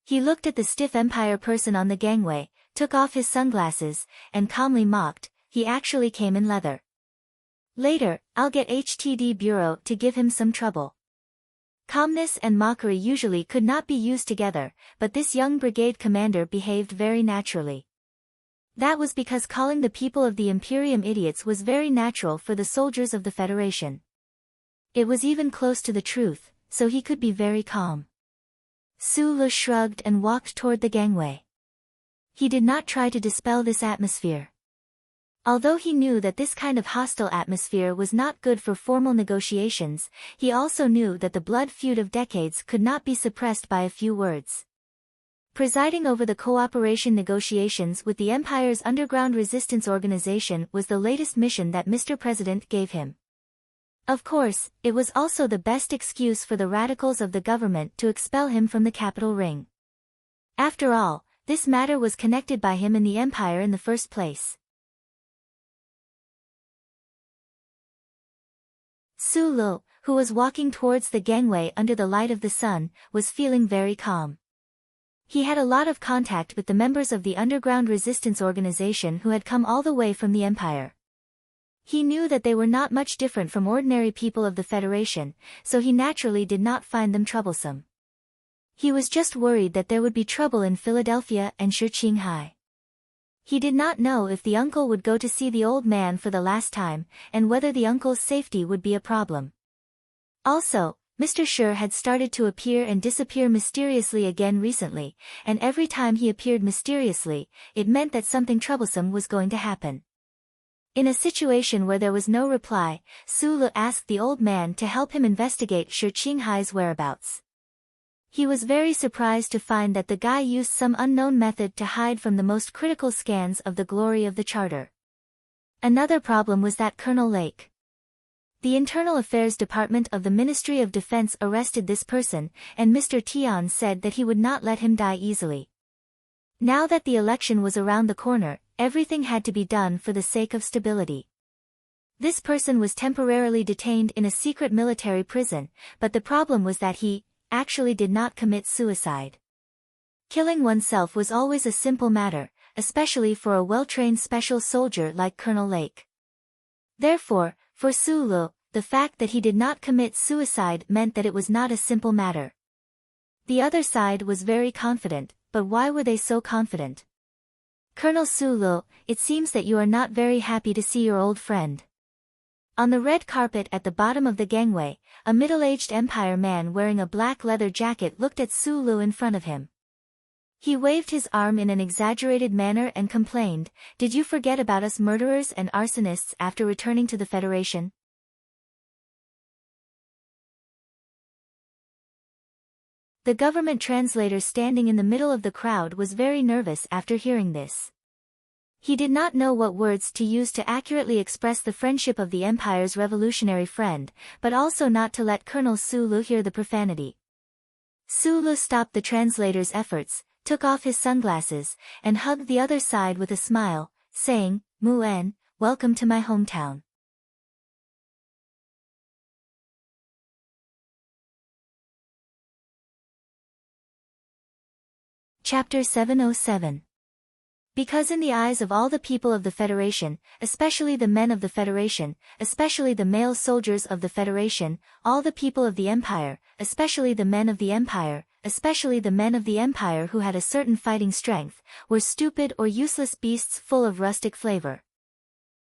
He looked at the stiff Empire person on the gangway, took off his sunglasses, and calmly mocked, he actually came in leather. Later, I'll get HTD Bureau to give him some trouble. Calmness and mockery usually could not be used together, but this young brigade commander behaved very naturally. That was because calling the people of the Imperium idiots was very natural for the soldiers of the Federation. It was even close to the truth, so he could be very calm. Su Lu shrugged and walked toward the gangway. He did not try to dispel this atmosphere. Although he knew that this kind of hostile atmosphere was not good for formal negotiations, he also knew that the blood feud of decades could not be suppressed by a few words. Presiding over the cooperation negotiations with the Empire's underground resistance organization was the latest mission that Mr. President gave him. Of course, it was also the best excuse for the radicals of the government to expel him from the capital ring. After all, this matter was connected by him in the Empire in the first place. Su Lu, who was walking towards the gangway under the light of the sun, was feeling very calm. He had a lot of contact with the members of the underground resistance organization who had come all the way from the Empire. He knew that they were not much different from ordinary people of the Federation, so he naturally did not find them troublesome. He was just worried that there would be trouble in Philadelphia and Qinghai. He did not know if the uncle would go to see the old man for the last time, and whether the uncle's safety would be a problem. Also, Mr. Shi had started to appear and disappear mysteriously again recently, and every time he appeared mysteriously, it meant that something troublesome was going to happen. In a situation where there was no reply, Su Lu asked the old man to help him investigate Qinghai's whereabouts. He was very surprised to find that the guy used some unknown method to hide from the most critical scans of the glory of the Charter. Another problem was that Colonel Lake. The Internal Affairs Department of the Ministry of Defense arrested this person, and Mr. Tian said that he would not let him die easily. Now that the election was around the corner, everything had to be done for the sake of stability. This person was temporarily detained in a secret military prison, but the problem was that he actually did not commit suicide. Killing oneself was always a simple matter, especially for a well-trained special soldier like Colonel Lake. Therefore, for Su Lu, the fact that he did not commit suicide meant that it was not a simple matter. The other side was very confident, but why were they so confident? Colonel Su Lu, it seems that you are not very happy to see your old friend. On the red carpet at the bottom of the gangway, a middle-aged Empire man wearing a black leather jacket looked at Su Lu in front of him. He waved his arm in an exaggerated manner and complained, "Did you forget about us murderers and arsonists after returning to the Federation?" The government translator standing in the middle of the crowd was very nervous after hearing this. He did not know what words to use to accurately express the friendship of the Empire's revolutionary friend, but also not to let Colonel Su Lu hear the profanity. Su Lu stopped the translator's efforts, took off his sunglasses, and hugged the other side with a smile, saying, "Muan, welcome to my hometown." Chapter 707. Because in the eyes of all the people of the Federation, especially the men of the Federation, especially the male soldiers of the Federation, all the people of the Empire, especially the men of the Empire, especially the men of the Empire who had a certain fighting strength, were stupid or useless beasts full of rustic flavor.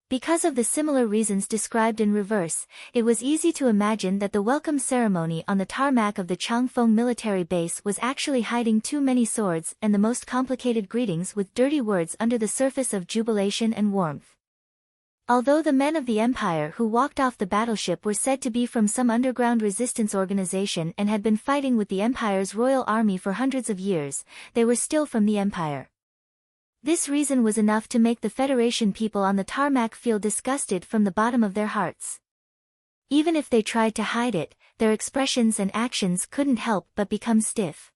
Because of the similar reasons described in reverse, it was easy to imagine that the welcome ceremony on the tarmac of the Changfeng military base was actually hiding too many swords and the most complicated greetings with dirty words under the surface of jubilation and warmth. Although the men of the Empire who walked off the battleship were said to be from some underground resistance organization and had been fighting with the Empire's royal army for hundreds of years, they were still from the Empire. This reason was enough to make the Federation people on the tarmac feel disgusted from the bottom of their hearts. Even if they tried to hide it, their expressions and actions couldn't help but become stiff.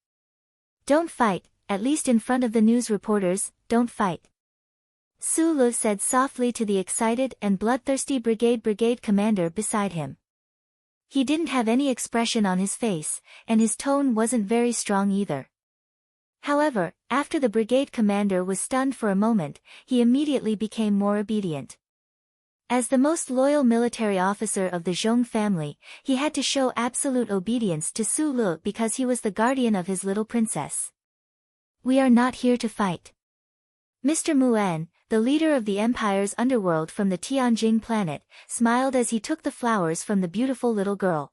"Don't fight, at least in front of the news reporters, don't fight," Su Lu said softly to the excited and bloodthirsty brigade commander beside him. He didn't have any expression on his face, and his tone wasn't very strong either. However, after the brigade commander was stunned for a moment, he immediately became more obedient. As the most loyal military officer of the Zhong family, he had to show absolute obedience to Su Lu because he was the guardian of his little princess. "We are not here to fight." Mr. Muan, the leader of the Empire's underworld from the Tianjing planet, smiled as he took the flowers from the beautiful little girl.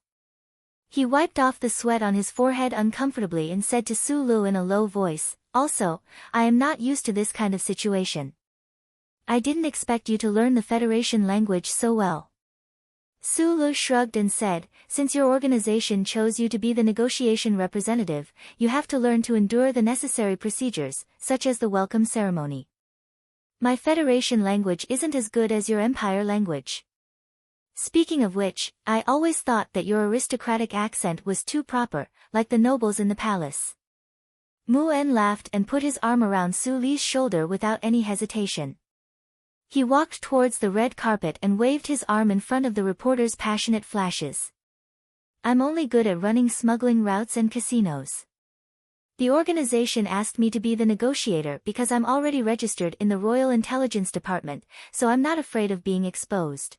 He wiped off the sweat on his forehead uncomfortably and said to Su Lu in a low voice, "Also, I am not used to this kind of situation. I didn't expect you to learn the Federation language so well." Su Lu shrugged and said, since your organization chose you to be the negotiation representative, you have to learn to endure the necessary procedures, such as the welcome ceremony. My Federation language isn't as good as your Empire language. Speaking of which, I always thought that your aristocratic accent was too proper, like the nobles in the palace. Mu En laughed and put his arm around Su Li's shoulder without any hesitation. He walked towards the red carpet and waved his arm in front of the reporter's passionate flashes. I'm only good at running smuggling routes and casinos. The organization asked me to be the negotiator because I'm already registered in the Royal Intelligence Department, so I'm not afraid of being exposed.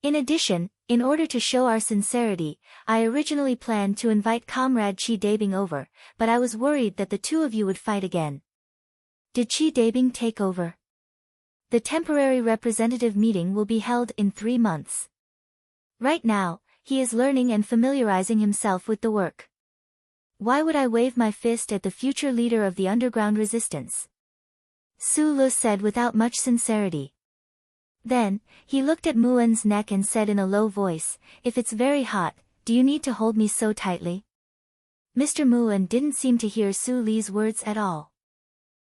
In addition, in order to show our sincerity, I originally planned to invite Comrade Chi Dabing over, but I was worried that the two of you would fight again. Did Chi Dabing take over? The temporary representative meeting will be held in 3 months. Right now, he is learning and familiarizing himself with the work. Why would I wave my fist at the future leader of the underground resistance? Su Lu said without much sincerity. Then, he looked at Muen's neck and said in a low voice, if it's very hot, do you need to hold me so tightly? Mr. Muen didn't seem to hear Su Li's words at all.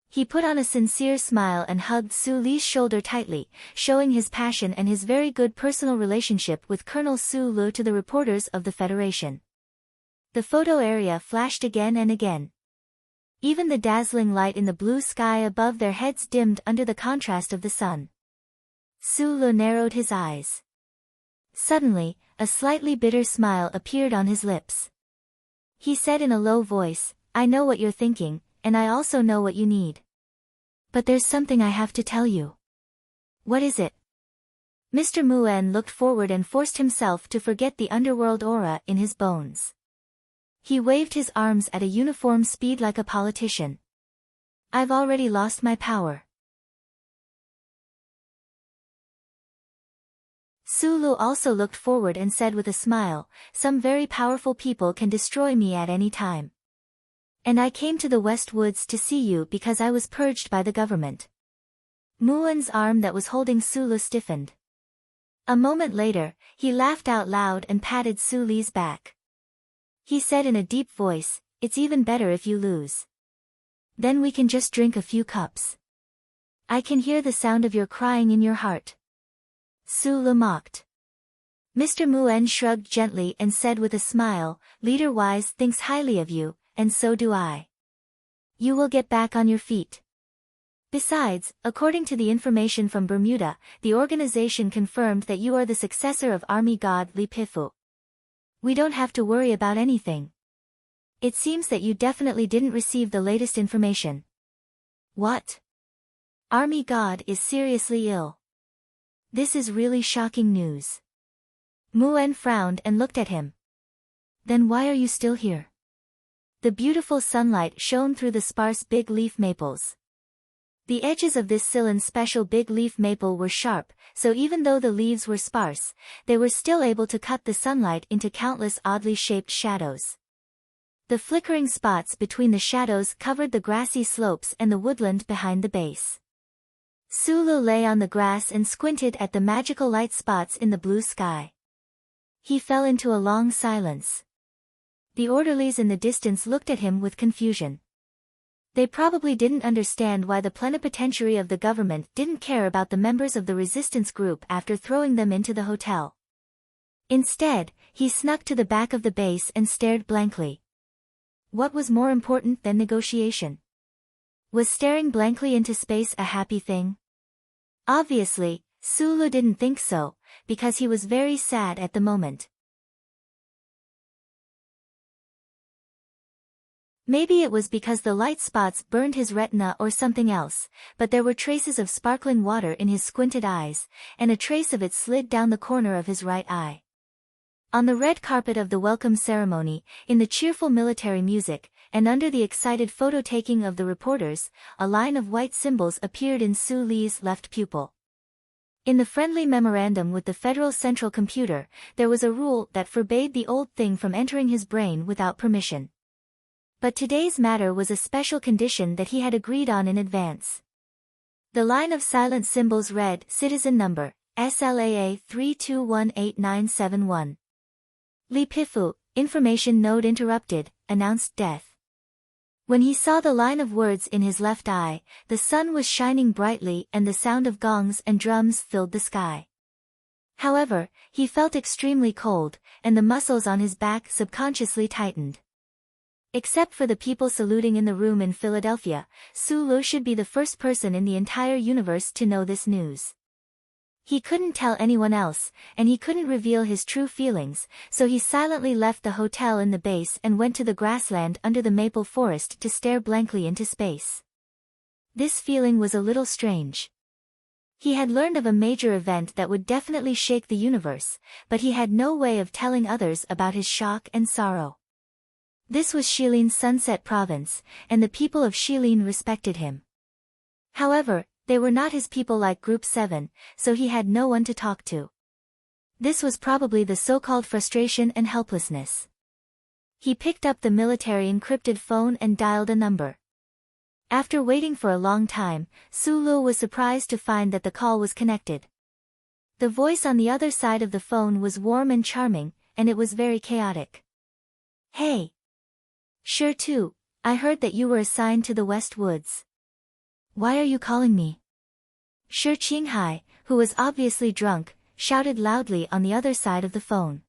He put on a sincere smile and hugged Su Li's shoulder tightly, showing his passion and his very good personal relationship with Colonel Su Lu to the reporters of the Federation. The photo area flashed again and again. Even the dazzling light in the blue sky above their heads dimmed under the contrast of the sun. Su Lu narrowed his eyes. Suddenly, a slightly bitter smile appeared on his lips. He said in a low voice, I know what you're thinking, and I also know what you need. But there's something I have to tell you. What is it? Mr. Muen looked forward and forced himself to forget the underworld aura in his bones. He waved his arms at a uniform speed like a politician. I've already lost my power. Su Lu also looked forward and said with a smile, some very powerful people can destroy me at any time. And I came to the West Woods to see you because I was purged by the government. Muen's arm that was holding Su Lu stiffened. A moment later, he laughed out loud and patted Su Li's back. He said in a deep voice, it's even better if you lose. Then we can just drink a few cups. I can hear the sound of your crying in your heart. Su Lu mocked. Mr. Muen shrugged gently and said with a smile, Leader Wise thinks highly of you, and so do I. You will get back on your feet. Besides, according to the information from Bermuda, the organization confirmed that you are the successor of Army God Li Pifu. We don't have to worry about anything. It seems that you definitely didn't receive the latest information. What? Army God is seriously ill. This is really shocking news. Muen frowned and looked at him. Then why are you still here? The beautiful sunlight shone through the sparse big leaf maples. The edges of this Ceylon special big leaf maple were sharp, so even though the leaves were sparse, they were still able to cut the sunlight into countless oddly shaped shadows. The flickering spots between the shadows covered the grassy slopes and the woodland behind the base. Su Lu lay on the grass and squinted at the magical light spots in the blue sky. He fell into a long silence. The orderlies in the distance looked at him with confusion. They probably didn't understand why the plenipotentiary of the government didn't care about the members of the resistance group after throwing them into the hotel. Instead, he snuck to the back of the base and stared blankly. What was more important than negotiation? Was staring blankly into space a happy thing? Obviously, Su Lu didn't think so, because he was very sad at the moment. Maybe it was because the light spots burned his retina or something else, but there were traces of sparkling water in his squinted eyes, and a trace of it slid down the corner of his right eye. On the red carpet of the welcome ceremony, in the cheerful military music, and under the excited photo-taking of the reporters, a line of white symbols appeared in Su Li's left pupil. In the friendly memorandum with the Federal Central Computer, there was a rule that forbade the old thing from entering his brain without permission. But today's matter was a special condition that he had agreed on in advance. The line of silent symbols read, Citizen Number SLAA 3218971. Li Pifu, information node interrupted, announced death. When he saw the line of words in his left eye, the sun was shining brightly and the sound of gongs and drums filled the sky. However, he felt extremely cold, and the muscles on his back subconsciously tightened. Except for the people saluting in the room in Philadelphia, Su Lu should be the first person in the entire universe to know this news. He couldn't tell anyone else, and he couldn't reveal his true feelings, so he silently left the hotel in the base and went to the grassland under the maple forest to stare blankly into space. This feeling was a little strange. He had learned of a major event that would definitely shake the universe, but he had no way of telling others about his shock and sorrow. This was Xilin's Sunset Province, and the people of Xilin respected him. However, they were not his people like Group 7, so he had no one to talk to. This was probably the so-called frustration and helplessness. He picked up the military encrypted phone and dialed a number. After waiting for a long time, Su Lu was surprised to find that the call was connected. The voice on the other side of the phone was warm and charming, and it was very chaotic. "Hey. Sure too, I heard that you were assigned to the West Woods. Why are you calling me?" Shi Qinghai, who was obviously drunk, shouted loudly on the other side of the phone.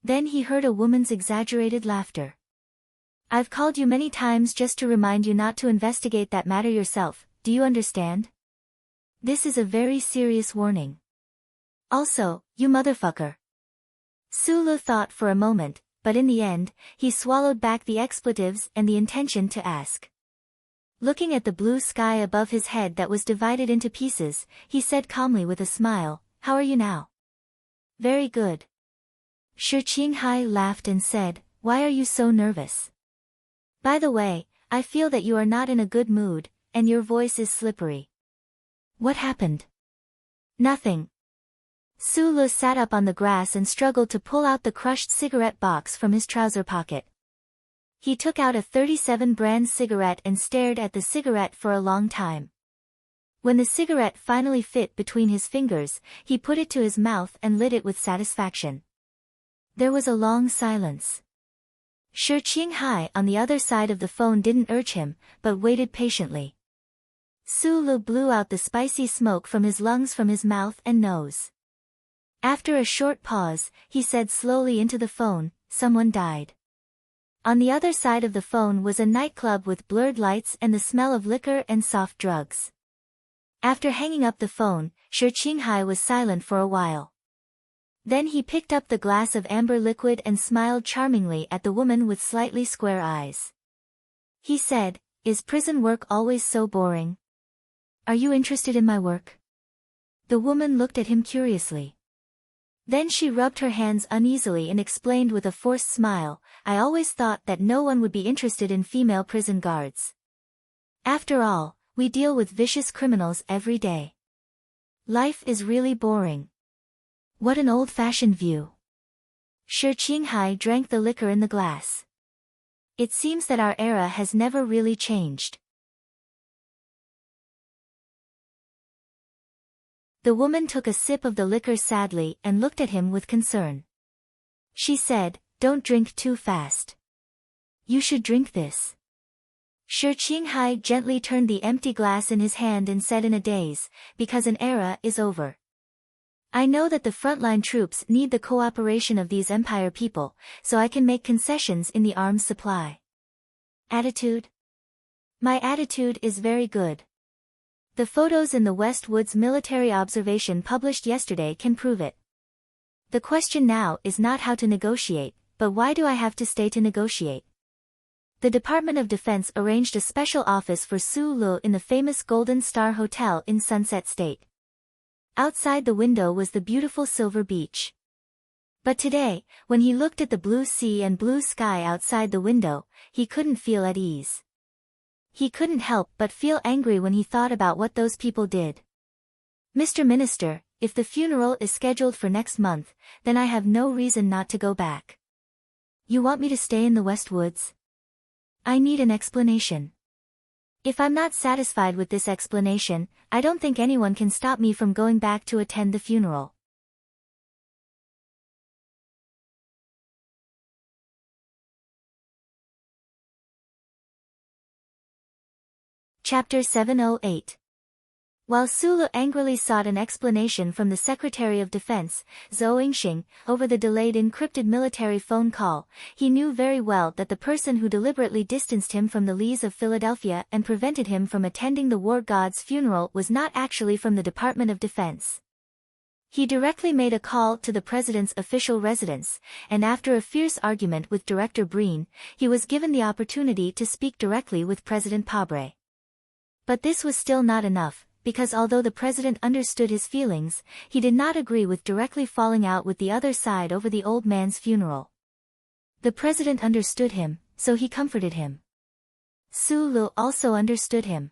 Then he heard a woman's exaggerated laughter. "I've called you many times just to remind you not to investigate that matter yourself, do you understand? This is a very serious warning. Also, you motherfucker." Su Lu thought for a moment, but in the end, he swallowed back the expletives and the intention to ask. Looking at the blue sky above his head that was divided into pieces, he said calmly with a smile, "How are you now?" "Very good." Shi Qinghai laughed and said, "Why are you so nervous? By the way, I feel that you are not in a good mood, and your voice is slippery." "What happened?" "Nothing." Su Lu sat up on the grass and struggled to pull out the crushed cigarette box from his trouser pocket. He took out a 37 brand cigarette and stared at the cigarette for a long time. When the cigarette finally fit between his fingers, he put it to his mouth and lit it with satisfaction. There was a long silence. Shi Qinghai on the other side of the phone didn't urge him, but waited patiently. Su Lu blew out the spicy smoke from his lungs from his mouth and nose. After a short pause, he said slowly into the phone, "Someone died." On the other side of the phone was a nightclub with blurred lights and the smell of liquor and soft drugs. After hanging up the phone, Shi Qinghai was silent for a while. Then he picked up the glass of amber liquid and smiled charmingly at the woman with slightly square eyes. He said, "Is prison work always so boring? Are you interested in my work?" The woman looked at him curiously. Then she rubbed her hands uneasily and explained with a forced smile, "I always thought that no one would be interested in female prison guards. After all, we deal with vicious criminals every day. Life is really boring." "What an old-fashioned view." Shi Qinghai drank the liquor in the glass. "It seems that our era has never really changed." The woman took a sip of the liquor sadly and looked at him with concern. She said, "Don't drink too fast. You should drink this." Shi Qinghai gently turned the empty glass in his hand and said in a daze, "Because an era is over. I know that the frontline troops need the cooperation of these Empire people, so I can make concessions in the arms supply." Attitude? My attitude is very good. The photos in the West Woods military observation published yesterday can prove it. The question now is not how to negotiate, but why do I have to stay to negotiate? The Department of Defense arranged a special office for Su Lu in the famous Golden Star Hotel in Sunset State. Outside the window was the beautiful silver beach. But today, when he looked at the blue sea and blue sky outside the window, he couldn't feel at ease. He couldn't help but feel angry when he thought about what those people did. "Mr. Minister, if the funeral is scheduled for next month, then I have no reason not to go back. You want me to stay in the West Woods? I need an explanation." If I'm not satisfied with this explanation, I don't think anyone can stop me from going back to attend the funeral. Chapter 708. While Sulu angrily sought an explanation from the Secretary of Defense, Zhou Yingxing, over the delayed encrypted military phone call, he knew very well that the person who deliberately distanced him from the Lees of Philadelphia and prevented him from attending the war god's funeral was not actually from the Department of Defense. He directly made a call to the president's official residence, and after a fierce argument with Director Breen, he was given the opportunity to speak directly with President Pabre. But this was still not enough, because although the president understood his feelings, he did not agree with directly falling out with the other side over the old man's funeral. The president understood him, so he comforted him. Sulu also understood him.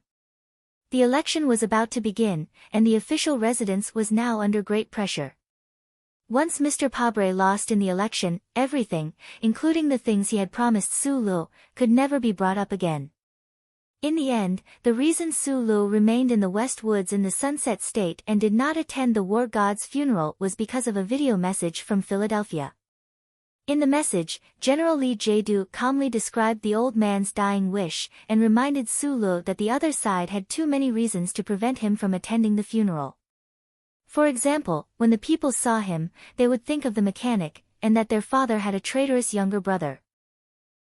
The election was about to begin, and the official residence was now under great pressure. Once Mr. Pabre lost in the election, everything, including the things he had promised Sulu, could never be brought up again. In the end, the reason Sulu remained in the West Woods in the Sunset State and did not attend the war god's funeral was because of a video message from Philadelphia. In the message, General Lee Jae-do calmly described the old man's dying wish and reminded Sulu that the other side had too many reasons to prevent him from attending the funeral. For example, when the people saw him, they would think of the mechanic, and that their father had a traitorous younger brother.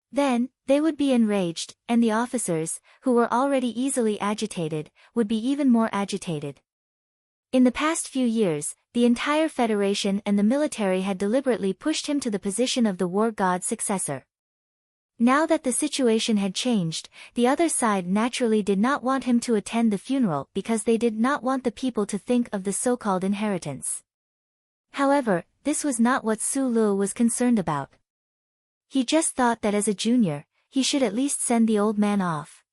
Then, they would be enraged, and the officers, who were already easily agitated, would be even more agitated. In the past few years, the entire Federation and the military had deliberately pushed him to the position of the war god's successor. Now that the situation had changed, the other side naturally did not want him to attend the funeral because they did not want the people to think of the so-called inheritance. However, this was not what Sulu was concerned about. He just thought that as a junior, he should at least send the old man off.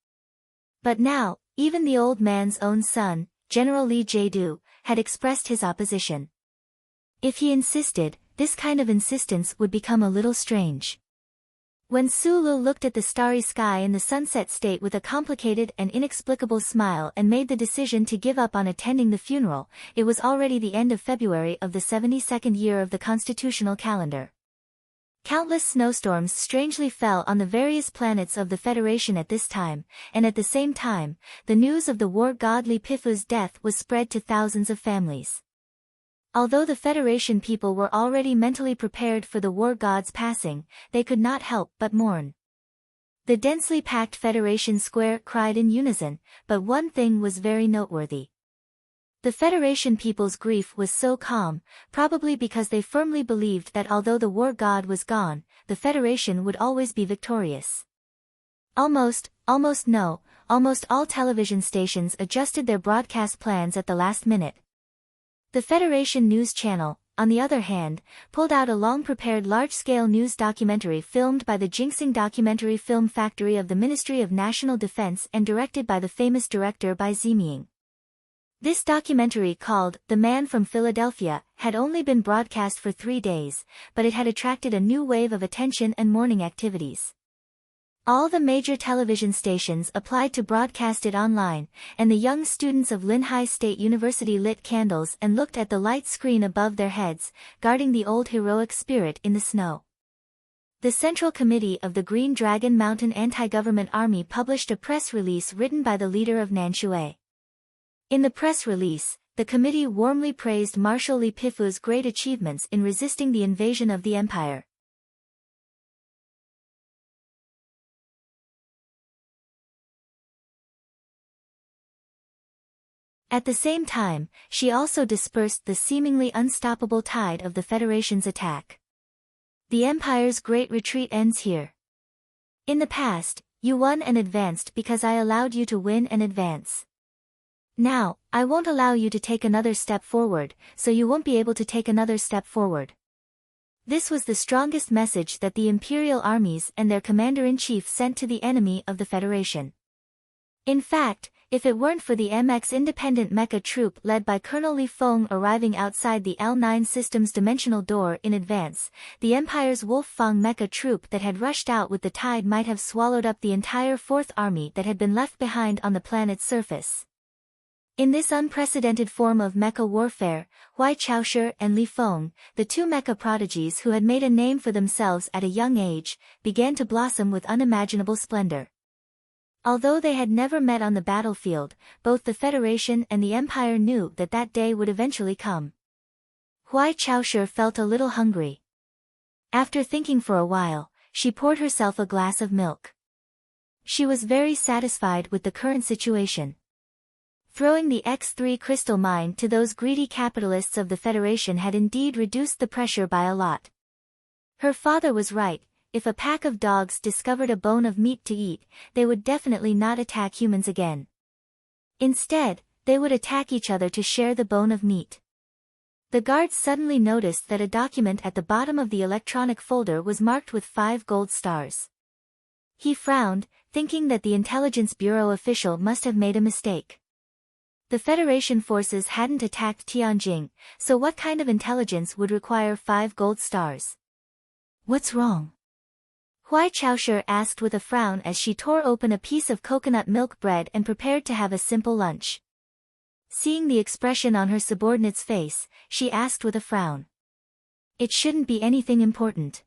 But now, even the old man's own son, General Lee Jae-do, had expressed his opposition. If he insisted, this kind of insistence would become a little strange. When Sulu looked at the starry sky in the Sunset State with a complicated and inexplicable smile and made the decision to give up on attending the funeral, it was already the end of February of the 72nd year of the constitutional calendar. Countless snowstorms strangely fell on the various planets of the Federation at this time, and at the same time, the news of the war god Li Pifu's death was spread to thousands of families. Although the Federation people were already mentally prepared for the war god's passing, they could not help but mourn. The densely packed Federation Square cried in unison, but one thing was very noteworthy. The Federation people's grief was so calm, probably because they firmly believed that although the war god was gone, the Federation would always be victorious. Almost all television stations adjusted their broadcast plans at the last minute. The Federation News Channel, on the other hand, pulled out a long-prepared large-scale news documentary filmed by the Jinxing Documentary Film Factory of the Ministry of National Defense and directed by the famous director Bai Ziming. This documentary, called The Man from Philadelphia, had only been broadcast for 3 days, but it had attracted a new wave of attention and mourning activities. All the major television stations applied to broadcast it online, and the young students of Linhai State University lit candles and looked at the light screen above their heads, guarding the old heroic spirit in the snow. The Central Committee of the Green Dragon Mountain Anti-Government Army published a press release written by the leader of Nanshui. In the press release, the committee warmly praised Marshal Li Pifu's great achievements in resisting the invasion of the empire. At the same time, she also dispersed the seemingly unstoppable tide of the Federation's attack. The empire's great retreat ends here. In the past, you won and advanced because I allowed you to win and advance. Now, I won't allow you to take another step forward, so you won't be able to take another step forward. This was the strongest message that the imperial armies and their commander-in-chief sent to the enemy of the Federation. In fact, if it weren't for the MX independent mecha troop led by Colonel Li Feng arriving outside the L9 system's dimensional door in advance, the Empire's Wolf Fang mecha troop that had rushed out with the tide might have swallowed up the entire Fourth Army that had been left behind on the planet's surface. In this unprecedented form of mecha warfare, Huai Chaoshi and Li Feng, the two mecha prodigies who had made a name for themselves at a young age, began to blossom with unimaginable splendor. Although they had never met on the battlefield, both the Federation and the Empire knew that that day would eventually come. Huai Chaoshi felt a little hungry. After thinking for a while, she poured herself a glass of milk. She was very satisfied with the current situation. Throwing the X3 crystal mine to those greedy capitalists of the Federation had indeed reduced the pressure by a lot. Her father was right, if a pack of dogs discovered a bone of meat to eat, they would definitely not attack humans again. Instead, they would attack each other to share the bone of meat. The guards suddenly noticed that a document at the bottom of the electronic folder was marked with 5 gold stars. He frowned, thinking that the Intelligence Bureau official must have made a mistake. The Federation forces hadn't attacked Tianjing, so what kind of intelligence would require 5 gold stars? What's wrong? Huai Chaoshi asked with a frown as she tore open a piece of coconut milk bread and prepared to have a simple lunch. Seeing the expression on her subordinate's face, she asked with a frown. It shouldn't be anything important.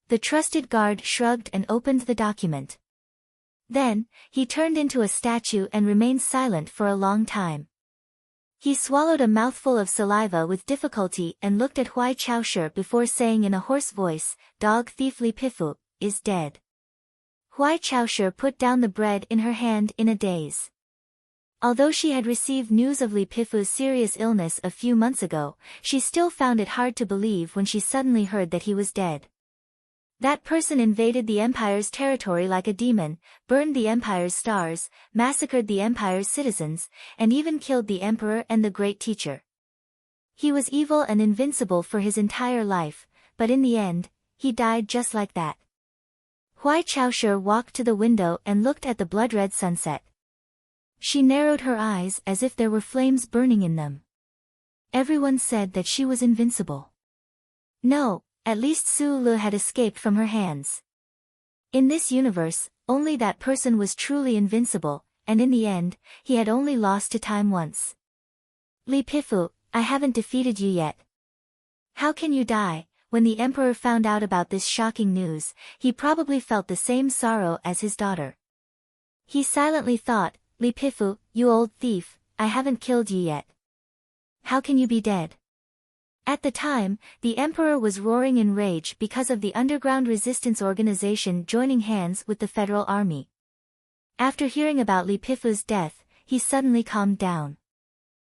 The trusted guard shrugged and opened the document. Then, he turned into a statue and remained silent for a long time. He swallowed a mouthful of saliva with difficulty and looked at Huai Chaoshi before saying in a hoarse voice, "Dog thief Li Pifu is dead." Huai Chaoshi put down the bread in her hand in a daze. Although she had received news of Li Pifu's serious illness a few months ago, she still found it hard to believe when she suddenly heard that he was dead. That person invaded the Empire's territory like a demon, burned the Empire's stars, massacred the Empire's citizens, and even killed the Emperor and the Great Teacher. He was evil and invincible for his entire life, but in the end, he died just like that. Huai Chaoshi walked to the window and looked at the blood-red sunset. She narrowed her eyes as if there were flames burning in them. Everyone said that she was invincible. No. At least Su Lu had escaped from her hands. In this universe, only that person was truly invincible, and in the end, he had only lost to time once. Li Pifu, I haven't defeated you yet. How can you die? When the Emperor found out about this shocking news, he probably felt the same sorrow as his daughter. He silently thought, Li Pifu, you old thief, I haven't killed you yet. How can you be dead? At the time, the Emperor was roaring in rage because of the underground resistance organization joining hands with the Federal Army. After hearing about Li Pifu's death, he suddenly calmed down.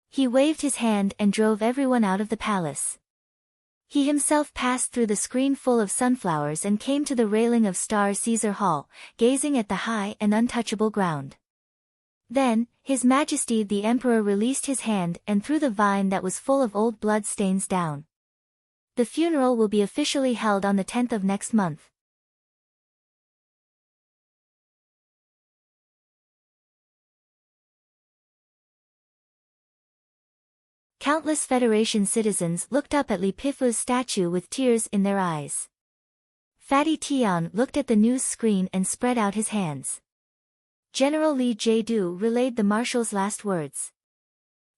He waved his hand and drove everyone out of the palace. He himself passed through the screen full of sunflowers and came to the railing of Star Caesar Hall, gazing at the high and untouchable ground. Then, His Majesty the Emperor released his hand and threw the vine that was full of old blood stains down. The funeral will be officially held on the 10th of next month. Countless Federation citizens looked up at Li Pifu's statue with tears in their eyes. Fatty Tian looked at the news screen and spread out his hands. General Li Jiedu relayed the marshal's last words.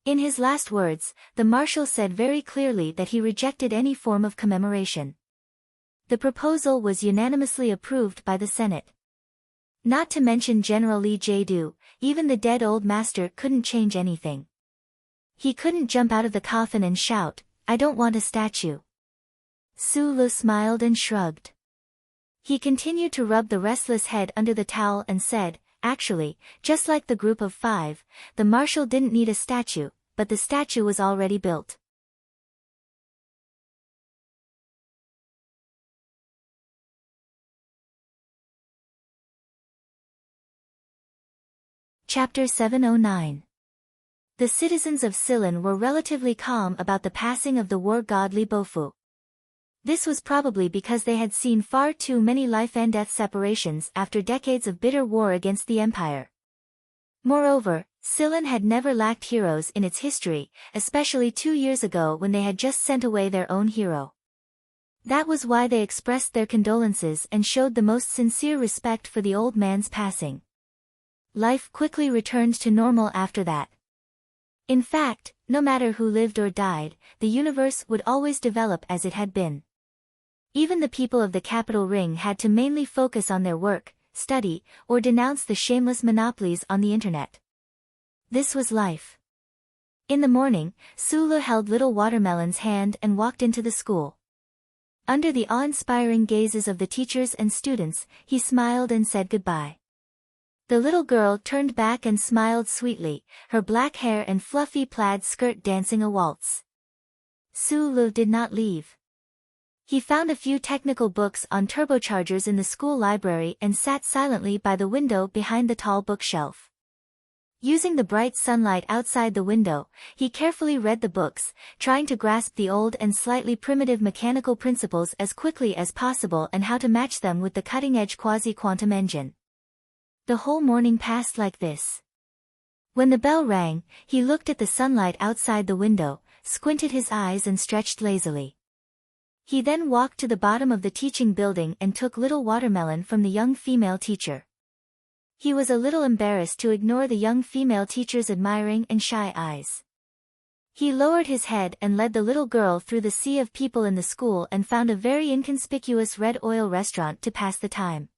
In his last words, the marshal said very clearly that he rejected any form of commemoration. The proposal was unanimously approved by the Senate. Not to mention General Li Jiedu, even the dead old master couldn't change anything. He couldn't jump out of the coffin and shout, "I don't want a statue." Su Lu smiled and shrugged. He continued to rub the restless head under the towel and said, "Actually, just like the group of 5, the marshal didn't need a statue, but the statue was already built." Chapter 709. The citizens of Silin were relatively calm about the passing of the war god Li Bofu. This was probably because they had seen far too many life and death separations after decades of bitter war against the Empire. Moreover, Ceylon had never lacked heroes in its history, especially 2 years ago when they had just sent away their own hero. That was why they expressed their condolences and showed the most sincere respect for the old man's passing. Life quickly returned to normal after that. In fact, no matter who lived or died, the universe would always develop as it had been. Even the people of the capital ring had to mainly focus on their work, study, or denounce the shameless monopolies on the internet. This was life. In the morning, Sulu held little Watermelon's hand and walked into the school. Under the awe-inspiring gazes of the teachers and students, he smiled and said goodbye. The little girl turned back and smiled sweetly, her black hair and fluffy plaid skirt dancing a waltz. Sulu did not leave. He found a few technical books on turbochargers in the school library and sat silently by the window behind the tall bookshelf. Using the bright sunlight outside the window, he carefully read the books, trying to grasp the old and slightly primitive mechanical principles as quickly as possible and how to match them with the cutting-edge quasi-quantum engine. The whole morning passed like this. When the bell rang, he looked at the sunlight outside the window, squinted his eyes and stretched lazily. He then walked to the bottom of the teaching building and took little Watermelon from the young female teacher. He was a little embarrassed to ignore the young female teacher's admiring and shy eyes. He lowered his head and led the little girl through the sea of people in the school and found a very inconspicuous red oil restaurant to pass the time.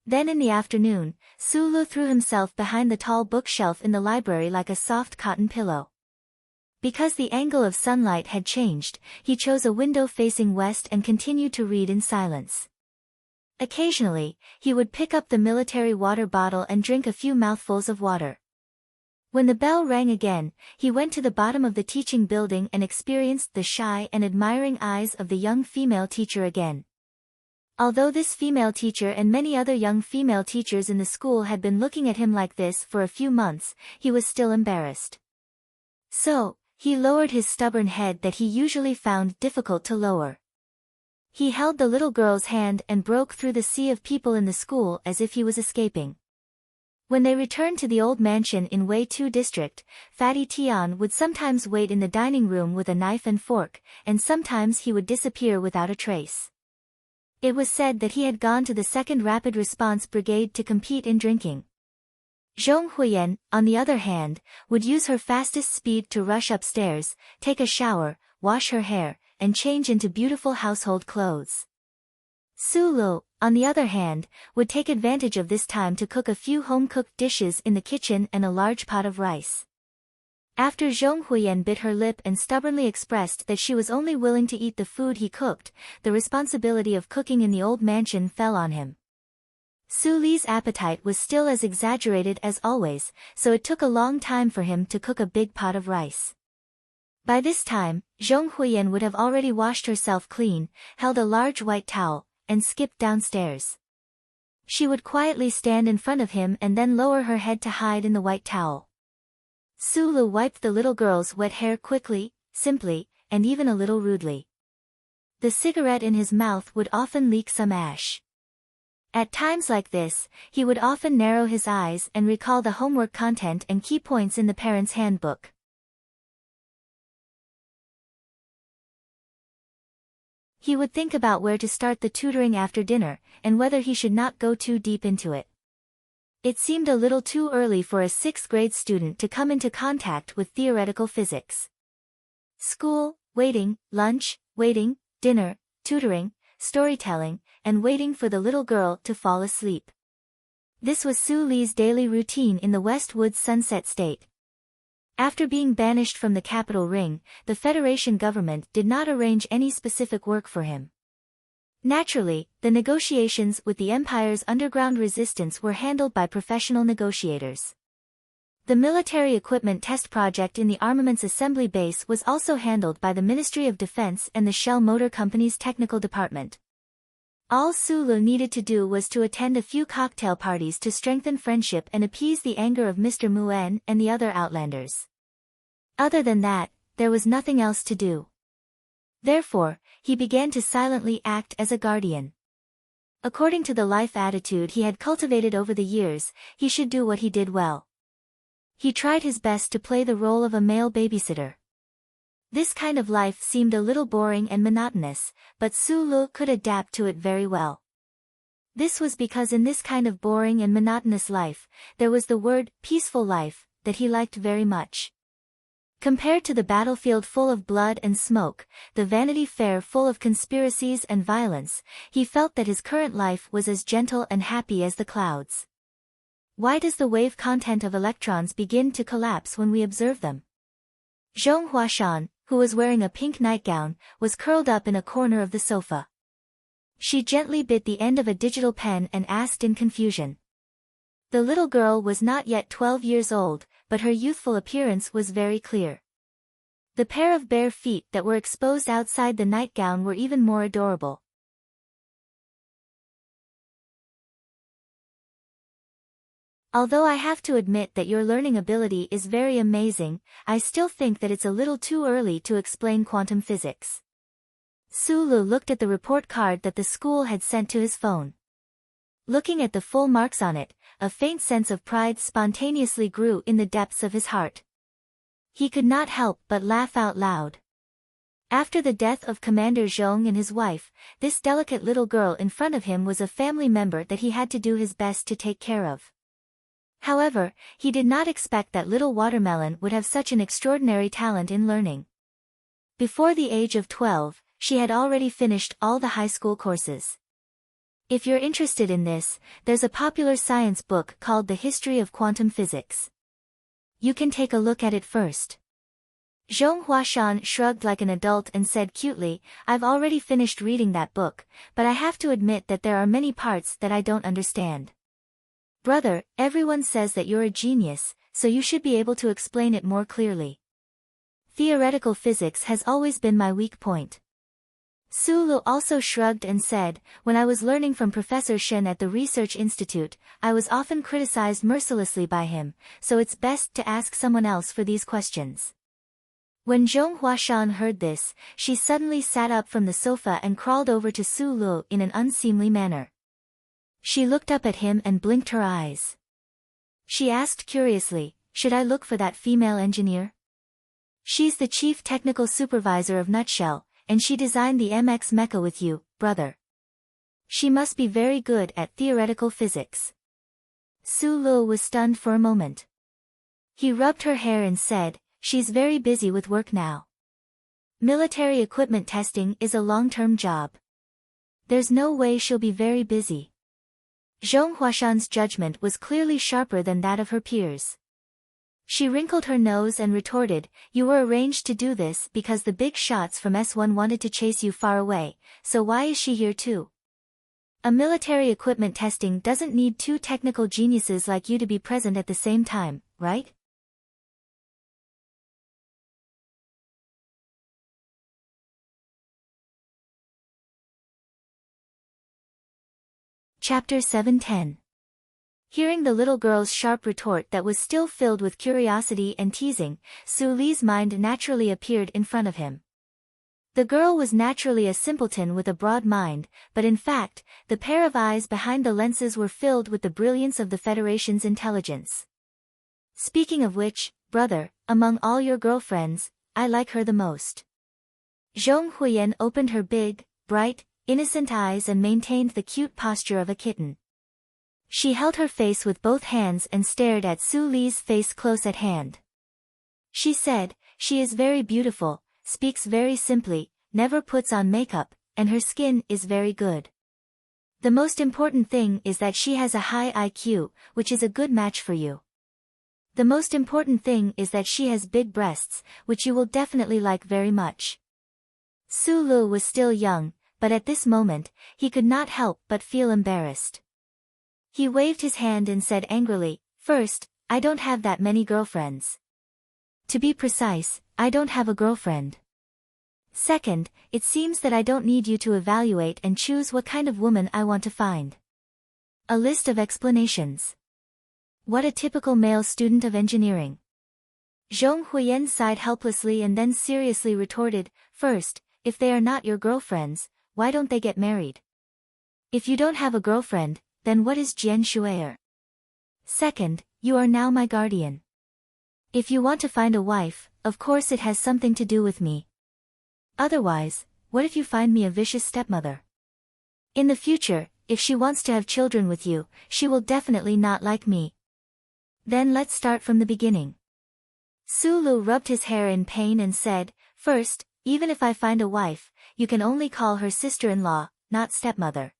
Then in the afternoon, Sulu threw himself behind the tall bookshelf in the library like a soft cotton pillow. Because the angle of sunlight had changed, he chose a window facing west and continued to read in silence. Occasionally, he would pick up the military water bottle and drink a few mouthfuls of water. When the bell rang again, he went to the bottom of the teaching building and experienced the shy and admiring eyes of the young female teacher again. Although this female teacher and many other young female teachers in the school had been looking at him like this for a few months, he was still embarrassed. So, he lowered his stubborn head that he usually found difficult to lower. He held the little girl's hand and broke through the sea of people in the school as if he was escaping. When they returned to the old mansion in Wei Tu district, Fatty Tian would sometimes wait in the dining room with a knife and fork, and sometimes he would disappear without a trace. It was said that he had gone to the 2nd Rapid Response Brigade to compete in drinking. Zhong Huiyan, on the other hand, would use her fastest speed to rush upstairs, take a shower, wash her hair, and change into beautiful household clothes. Sulu, on the other hand, would take advantage of this time to cook a few home-cooked dishes in the kitchen and a large pot of rice. After Zhong Huiyan bit her lip and stubbornly expressed that she was only willing to eat the food he cooked, the responsibility of cooking in the old mansion fell on him. Su Li's appetite was still as exaggerated as always, so it took a long time for him to cook a big pot of rice. By this time, Zhong Huiyan would have already washed herself clean, held a large white towel, and skipped downstairs. She would quietly stand in front of him and then lower her head to hide in the white towel. Sulu wiped the little girl's wet hair quickly, simply, and even a little rudely. The cigarette in his mouth would often leak some ash. At times like this, he would often narrow his eyes and recall the homework content and key points in the parents' handbook. He would think about where to start the tutoring after dinner, and whether he should not go too deep into it. It seemed a little too early for a 6th-grade student to come into contact with theoretical physics. School, waiting, lunch, waiting, dinner, tutoring, storytelling, and waiting for the little girl to fall asleep. This was Su Li's daily routine in the Westwoods Sunset State. After being banished from the capital ring, the Federation government did not arrange any specific work for him. Naturally, the negotiations with the Empire's underground resistance were handled by professional negotiators. The military equipment test project in the Armaments Assembly Base was also handled by the Ministry of Defense and the Shell Motor Company's technical department. All Sulu needed to do was to attend a few cocktail parties to strengthen friendship and appease the anger of Mr. Muen and the other Outlanders. Other than that, there was nothing else to do. Therefore, he began to silently act as a guardian. According to the life attitude he had cultivated over the years, he should do what he did well. He tried his best to play the role of a male babysitter. This kind of life seemed a little boring and monotonous, but Su Lu could adapt to it very well. This was because in this kind of boring and monotonous life, there was the word peaceful life that he liked very much. Compared to the battlefield full of blood and smoke, the Vanity Fair full of conspiracies and violence, he felt that his current life was as gentle and happy as the clouds. Why does the wave content of electrons begin to collapse when we observe them? Zhong Huashan, who was wearing a pink nightgown, was curled up in a corner of the sofa. She gently bit the end of a digital pen and asked in confusion. The little girl was not yet 12 years old, but her youthful appearance was very clear. The pair of bare feet that were exposed outside the nightgown were even more adorable. Although I have to admit that your learning ability is very amazing, I still think that it's a little too early to explain quantum physics. Su Lu looked at the report card that the school had sent to his phone. Looking at the full marks on it, a faint sense of pride spontaneously grew in the depths of his heart. He could not help but laugh out loud. After the death of Commander Zhong and his wife, this delicate little girl in front of him was a family member that he had to do his best to take care of. However, he did not expect that little watermelon would have such an extraordinary talent in learning. Before the age of 12, she had already finished all the high school courses. If you're interested in this, there's a popular science book called The History of Quantum Physics. You can take a look at it first. Zhong Huashan shrugged like an adult and said cutely, I've already finished reading that book, but I have to admit that there are many parts that I don't understand. Brother, everyone says that you're a genius, so you should be able to explain it more clearly. Theoretical physics has always been my weak point. Su Lu also shrugged and said, when I was learning from Professor Shen at the Research Institute, I was often criticized mercilessly by him, so it's best to ask someone else for these questions. When Zhong Huashan heard this, she suddenly sat up from the sofa and crawled over to Su Lu in an unseemly manner. She looked up at him and blinked her eyes. She asked curiously, should I look for that female engineer? She's the chief technical supervisor of Nutshell, and she designed the MX mecha with you, brother. She must be very good at theoretical physics. Su Lu was stunned for a moment. He rubbed her hair and said, she's very busy with work now. Military equipment testing is a long-term job. There's no way she'll be very busy. Zhong Huashan's judgment was clearly sharper than that of her peers. She wrinkled her nose and retorted, you were arranged to do this because the big shots from S1 wanted to chase you far away, so why is she here too? A military equipment testing doesn't need two technical geniuses like you to be present at the same time, right? Chapter 710. Hearing the little girl's sharp retort that was still filled with curiosity and teasing, Su Li's mind naturally appeared in front of him. The girl was naturally a simpleton with a broad mind, but in fact, the pair of eyes behind the lenses were filled with the brilliance of the Federation's intelligence. Speaking of which, brother, among all your girlfriends, I like her the most. Zhong Huiyan opened her big, bright, innocent eyes and maintained the cute posture of a kitten. She held her face with both hands and stared at Su Li's face close at hand. She said, she is very beautiful, speaks very simply, never puts on makeup, and her skin is very good. The most important thing is that she has a high IQ, which is a good match for you. The most important thing is that she has big breasts, which you will definitely like very much. Su Lu was still young, but at this moment, he could not help but feel embarrassed. He waved his hand and said angrily, first, I don't have that many girlfriends. To be precise, I don't have a girlfriend. Second, it seems that I don't need you to evaluate and choose what kind of woman I want to find. A list of explanations. What a typical male student of engineering. Zhong Huiyan sighed helplessly and then seriously retorted, first, if they are not your girlfriends, why don't they get married? If you don't have a girlfriend, then what is Jian Shuier? Second, you are now my guardian. If you want to find a wife, of course it has something to do with me. Otherwise, what if you find me a vicious stepmother? In the future, if she wants to have children with you, she will definitely not like me. Then let's start from the beginning. Sulu rubbed his hair in pain and said, first, even if I find a wife, you can only call her sister-in-law, not stepmother.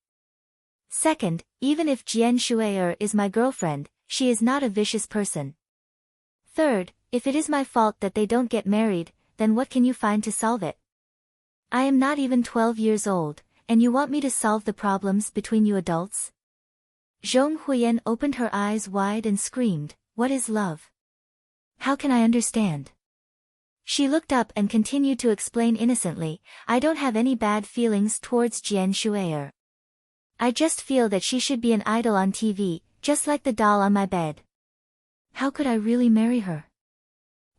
Second, even if Jian Shui'er is my girlfriend, she is not a vicious person. Third, if it is my fault that they don't get married, then what can you find to solve it? I am not even 12 years old, and you want me to solve the problems between you adults? Zhong Huiyan opened her eyes wide and screamed, what is love? How can I understand? She looked up and continued to explain innocently, I don't have any bad feelings towards Jian Shui'er. I just feel that she should be an idol on TV, just like the doll on my bed. How could I really marry her?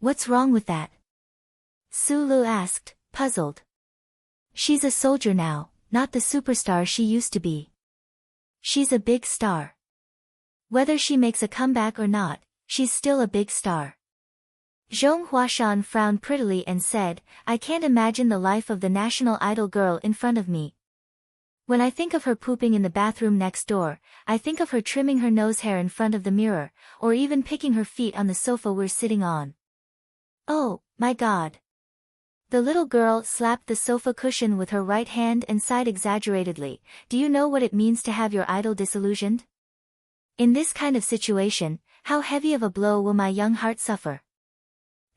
What's wrong with that? Sulu asked, puzzled. She's a soldier now, not the superstar she used to be. She's a big star. Whether she makes a comeback or not, she's still a big star. Zhong Huashan frowned prettily and said, I can't imagine the life of the national idol girl in front of me. When I think of her pooping in the bathroom next door, I think of her trimming her nose hair in front of the mirror, or even picking her feet on the sofa we're sitting on. Oh, my God. The little girl slapped the sofa cushion with her right hand and sighed exaggeratedly, do you know what it means to have your idol disillusioned? In this kind of situation, how heavy of a blow will my young heart suffer?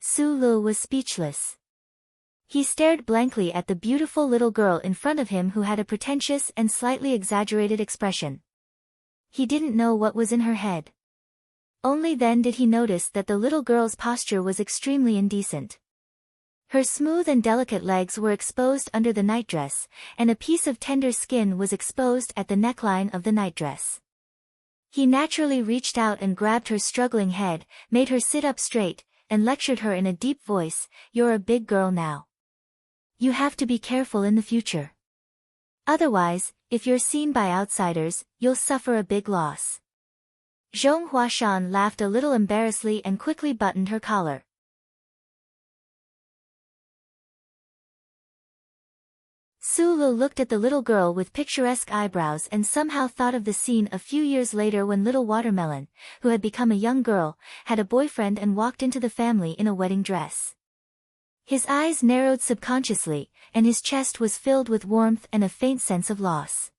Sulu was speechless. He stared blankly at the beautiful little girl in front of him who had a pretentious and slightly exaggerated expression. He didn't know what was in her head. Only then did he notice that the little girl's posture was extremely indecent. Her smooth and delicate legs were exposed under the nightdress, and a piece of tender skin was exposed at the neckline of the nightdress. He naturally reached out and grabbed her struggling head, made her sit up straight, and lectured her in a deep voice, you're a big girl now. You have to be careful in the future. Otherwise, if you're seen by outsiders, you'll suffer a big loss. Zhong Huashan laughed a little embarrassedly and quickly buttoned her collar. Sulu looked at the little girl with picturesque eyebrows and somehow thought of the scene a few years later when little Watermelon, who had become a young girl, had a boyfriend and walked into the family in a wedding dress. His eyes narrowed subconsciously, and his chest was filled with warmth and a faint sense of loss.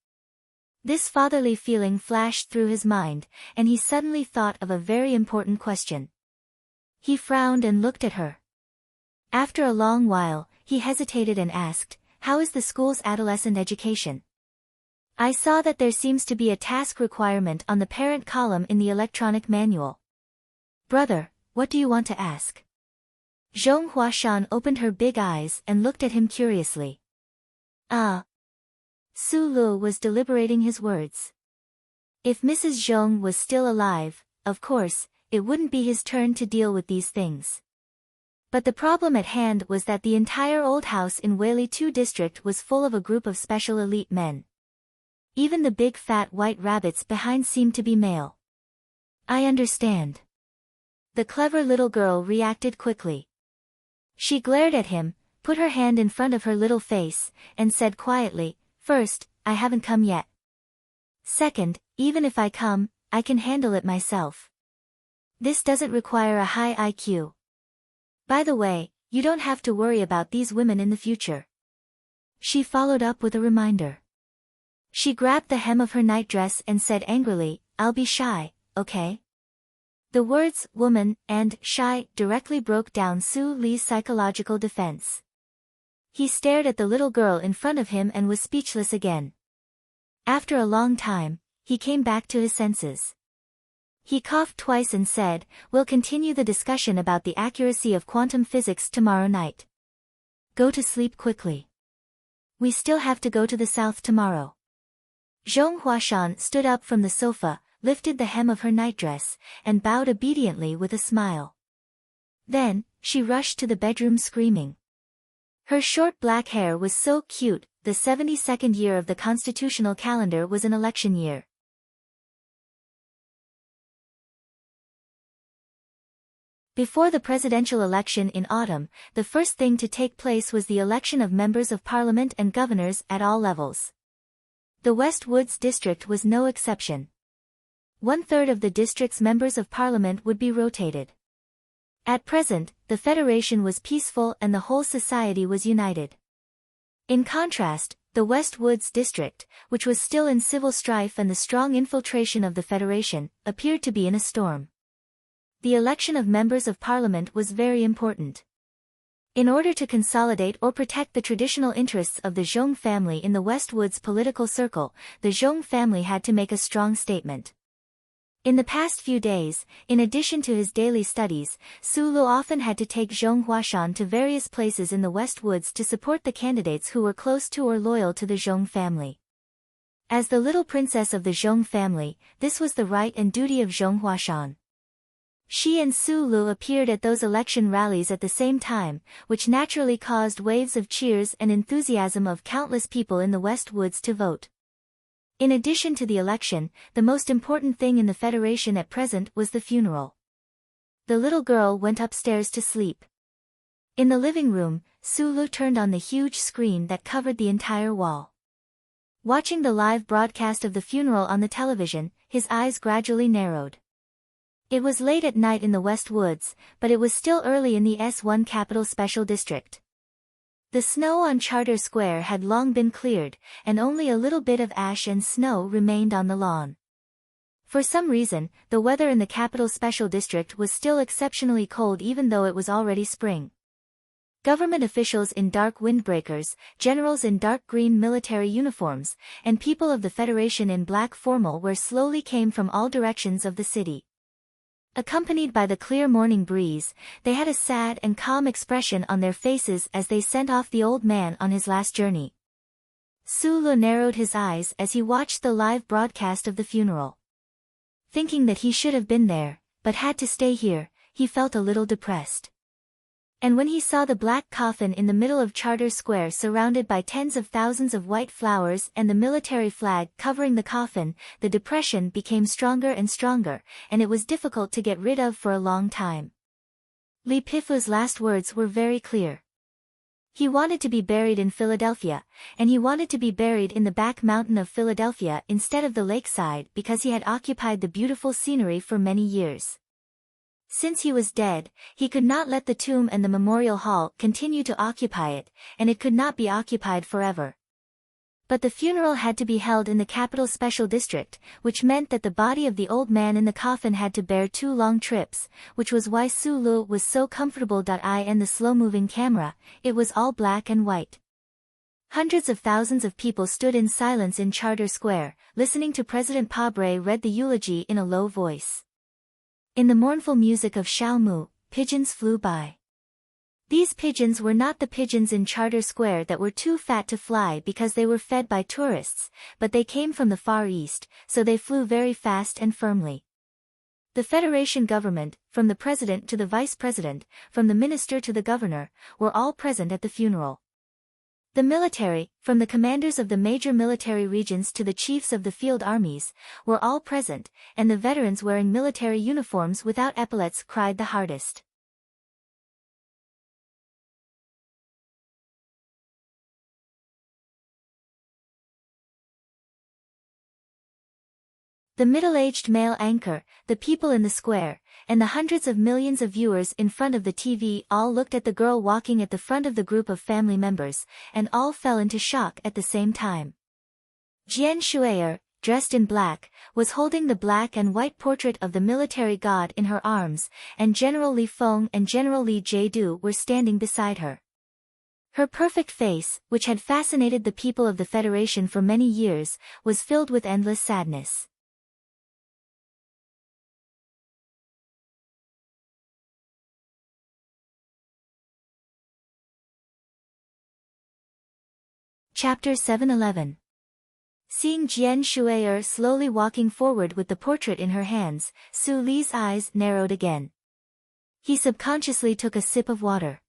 This fatherly feeling flashed through his mind, and he suddenly thought of a very important question. He frowned and looked at her. After a long while, he hesitated and asked, how is the school's adolescent education? I saw that there seems to be a task requirement on the parent column in the electronic manual. Brother, what do you want to ask? Zhong Huashan opened her big eyes and looked at him curiously. Sulu was deliberating his words. If Mrs. Zhong was still alive, of course, it wouldn't be his turn to deal with these things. But the problem at hand was that the entire old house in Weili 2 district was full of a group of special elite men. Even the big fat white rabbits behind seemed to be male. I understand. The clever little girl reacted quickly. She glared at him, put her hand in front of her little face, and said quietly, first, I haven't come yet. Second, even if I come, I can handle it myself. This doesn't require a high IQ. By the way, you don't have to worry about these women in the future. She followed up with a reminder. She grabbed the hem of her nightdress and said angrily, I'll be shy, okay? The words, woman, and shy, directly broke down Su Li's psychological defense. He stared at the little girl in front of him and was speechless again. After a long time, he came back to his senses. He coughed twice and said, we'll continue the discussion about the accuracy of quantum physics tomorrow night. Go to sleep quickly. We still have to go to the south tomorrow. Zhong Huashan stood up from the sofa, lifted the hem of her nightdress, and bowed obediently with a smile. Then, she rushed to the bedroom screaming. Her short black hair was so cute. The 72nd year of the constitutional calendar was an election year. Before the presidential election in autumn, the first thing to take place was the election of members of parliament and governors at all levels. The West Woods district was no exception. 1/3 of the district's members of parliament would be rotated. At present, the federation was peaceful and the whole society was united. In contrast, the West Woods district, which was still in civil strife and the strong infiltration of the federation, appeared to be in a storm. The election of members of parliament was very important. In order to consolidate or protect the traditional interests of the Zhong family in the West Woods political circle, the Zhong family had to make a strong statement. In the past few days, in addition to his daily studies, Su Lu often had to take Zhong Huashan to various places in the West Woods to support the candidates who were close to or loyal to the Zhong family. As the little princess of the Zhong family, this was the right and duty of Zhong Huashan. She and Su Lu appeared at those election rallies at the same time, which naturally caused waves of cheers and enthusiasm of countless people in the West Woods to vote. In addition to the election, the most important thing in the federation at present was the funeral. The little girl went upstairs to sleep. In the living room, Su Lu turned on the huge screen that covered the entire wall. Watching the live broadcast of the funeral on the television, his eyes gradually narrowed. It was late at night in the West Woods, but it was still early in the S1 Capital Special District. The snow on Charter Square had long been cleared, and only a little bit of ash and snow remained on the lawn. For some reason, the weather in the Capital Special District was still exceptionally cold even though it was already spring. Government officials in dark windbreakers, generals in dark green military uniforms, and people of the Federation in black formal wear slowly came from all directions of the city. Accompanied by the clear morning breeze, they had a sad and calm expression on their faces as they sent off the old man on his last journey. Su Lu narrowed his eyes as he watched the live broadcast of the funeral. Thinking that he should have been there, but had to stay here, he felt a little depressed. And when he saw the black coffin in the middle of Charter Square surrounded by tens of thousands of white flowers and the military flag covering the coffin, the depression became stronger and stronger, and it was difficult to get rid of for a long time. Li Pifu's last words were very clear. He wanted to be buried in Philadelphia, and he wanted to be buried in the back mountain of Philadelphia instead of the lakeside because he had occupied the beautiful scenery for many years. Since he was dead, he could not let the tomb and the memorial hall continue to occupy it, and it could not be occupied forever. But the funeral had to be held in the Capital Special District, which meant that the body of the old man in the coffin had to bear 2 long trips, which was why Su Lu was so comfortable. And the slow-moving camera, it was all black and white. Hundreds of thousands of people stood in silence in Charter Square, listening to President Pabre read the eulogy in a low voice. In the mournful music of Xiaomu, pigeons flew by. These pigeons were not the pigeons in Charter Square that were too fat to fly because they were fed by tourists, but they came from the Far East, so they flew very fast and firmly. The Federation government, from the president to the vice president, from the minister to the governor, were all present at the funeral. The military, from the commanders of the major military regions to the chiefs of the field armies, were all present, and the veterans wearing military uniforms without epaulets cried the hardest. The middle-aged male anchor, the people in the square, and the hundreds of millions of viewers in front of the TV all looked at the girl walking at the front of the group of family members, and all fell into shock at the same time. Jian Shuier, dressed in black, was holding the black and white portrait of the military god in her arms, and General Li Feng and General Li Jiedu were standing beside her. Her perfect face, which had fascinated the people of the Federation for many years, was filled with endless sadness. Chapter 711. Seeing Jian Shuier slowly walking forward with the portrait in her hands, Su Li's eyes narrowed again. He subconsciously took a sip of water.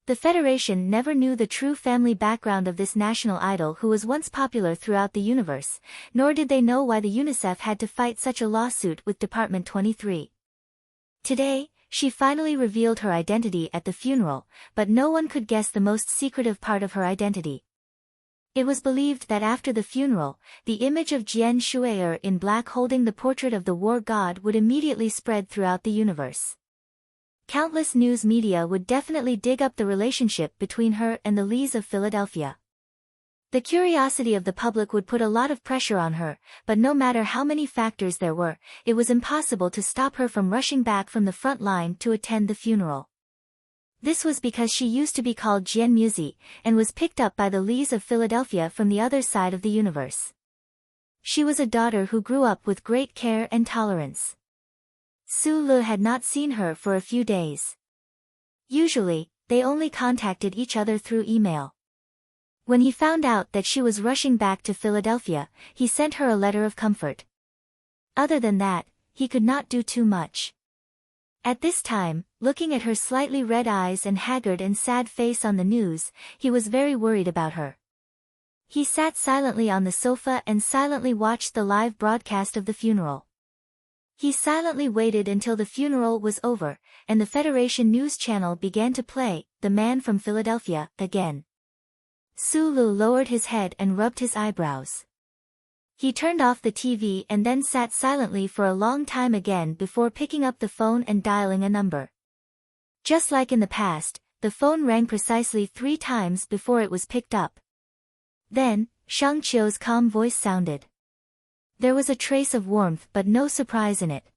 The Federation never knew the true family background of this national idol who was once popular throughout the universe, nor did they know why the UNICEF had to fight such a lawsuit with Department 23. Today, she finally revealed her identity at the funeral, but no one could guess the most secretive part of her identity. It was believed that after the funeral, the image of Jian Shui'er in black holding the portrait of the war god would immediately spread throughout the universe. Countless news media would definitely dig up the relationship between her and the Lees of Philadelphia. The curiosity of the public would put a lot of pressure on her, but no matter how many factors there were, it was impossible to stop her from rushing back from the front line to attend the funeral. This was because she used to be called Jian Muzi, and was picked up by the Lees of Philadelphia from the other side of the universe. She was a daughter who grew up with great care and tolerance. Su Lu had not seen her for a few days. Usually, they only contacted each other through email. When he found out that she was rushing back to Philadelphia, he sent her a letter of comfort. Other than that, he could not do too much. At this time, looking at her slightly red eyes and haggard and sad face on the news, he was very worried about her. He sat silently on the sofa and silently watched the live broadcast of the funeral. He silently waited until the funeral was over, and the Federation News Channel began to play, "The Man from Philadelphia," again. Su Lu lowered his head and rubbed his eyebrows. He turned off the TV and then sat silently for a long time again before picking up the phone and dialing a number. Just like in the past, the phone rang precisely 3 times before it was picked up. Then, Shang Qiu's calm voice sounded. There was a trace of warmth but no surprise in it.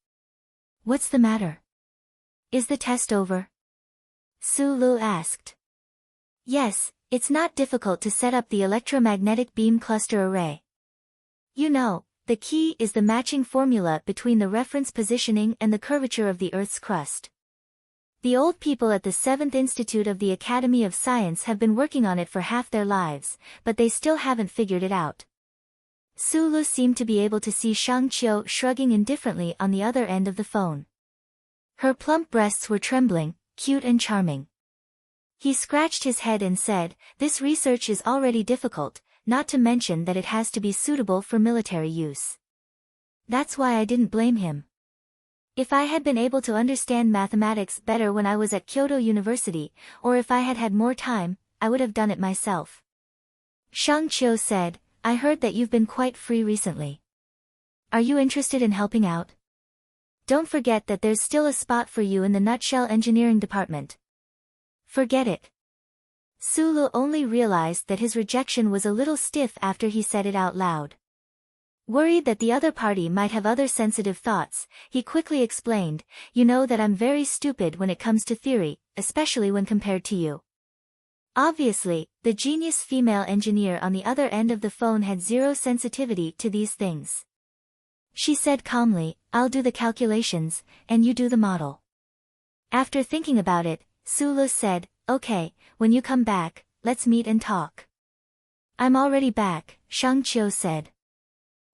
"What's the matter? Is the test over?" Su Lu asked. "Yes, it's not difficult to set up the electromagnetic beam cluster array. You know, the key is the matching formula between the reference positioning and the curvature of the Earth's crust. The old people at the 7th Institute of the Academy of Science have been working on it for half their lives, but they still haven't figured it out." Su Lu seemed to be able to see Shang Qiu shrugging indifferently on the other end of the phone. Her plump breasts were trembling, cute and charming. He scratched his head and said, "This research is already difficult, not to mention that it has to be suitable for military use. That's why I didn't blame him. If I had been able to understand mathematics better when I was at Kyoto University, or if I had had more time, I would have done it myself." Shang Qiu said, "I heard that you've been quite free recently. Are you interested in helping out? Don't forget that there's still a spot for you in the Nutshell Engineering Department." "Forget it." Su Lu only realized that his rejection was a little stiff after he said it out loud. Worried that the other party might have other sensitive thoughts, he quickly explained, "You know that I'm very stupid when it comes to theory, especially when compared to you." Obviously, the genius female engineer on the other end of the phone had zero sensitivity to these things. She said calmly, "I'll do the calculations, and you do the model." After thinking about it, Su Lu said, "Okay, when you come back, let's meet and talk." "I'm already back," Shang Qiu said.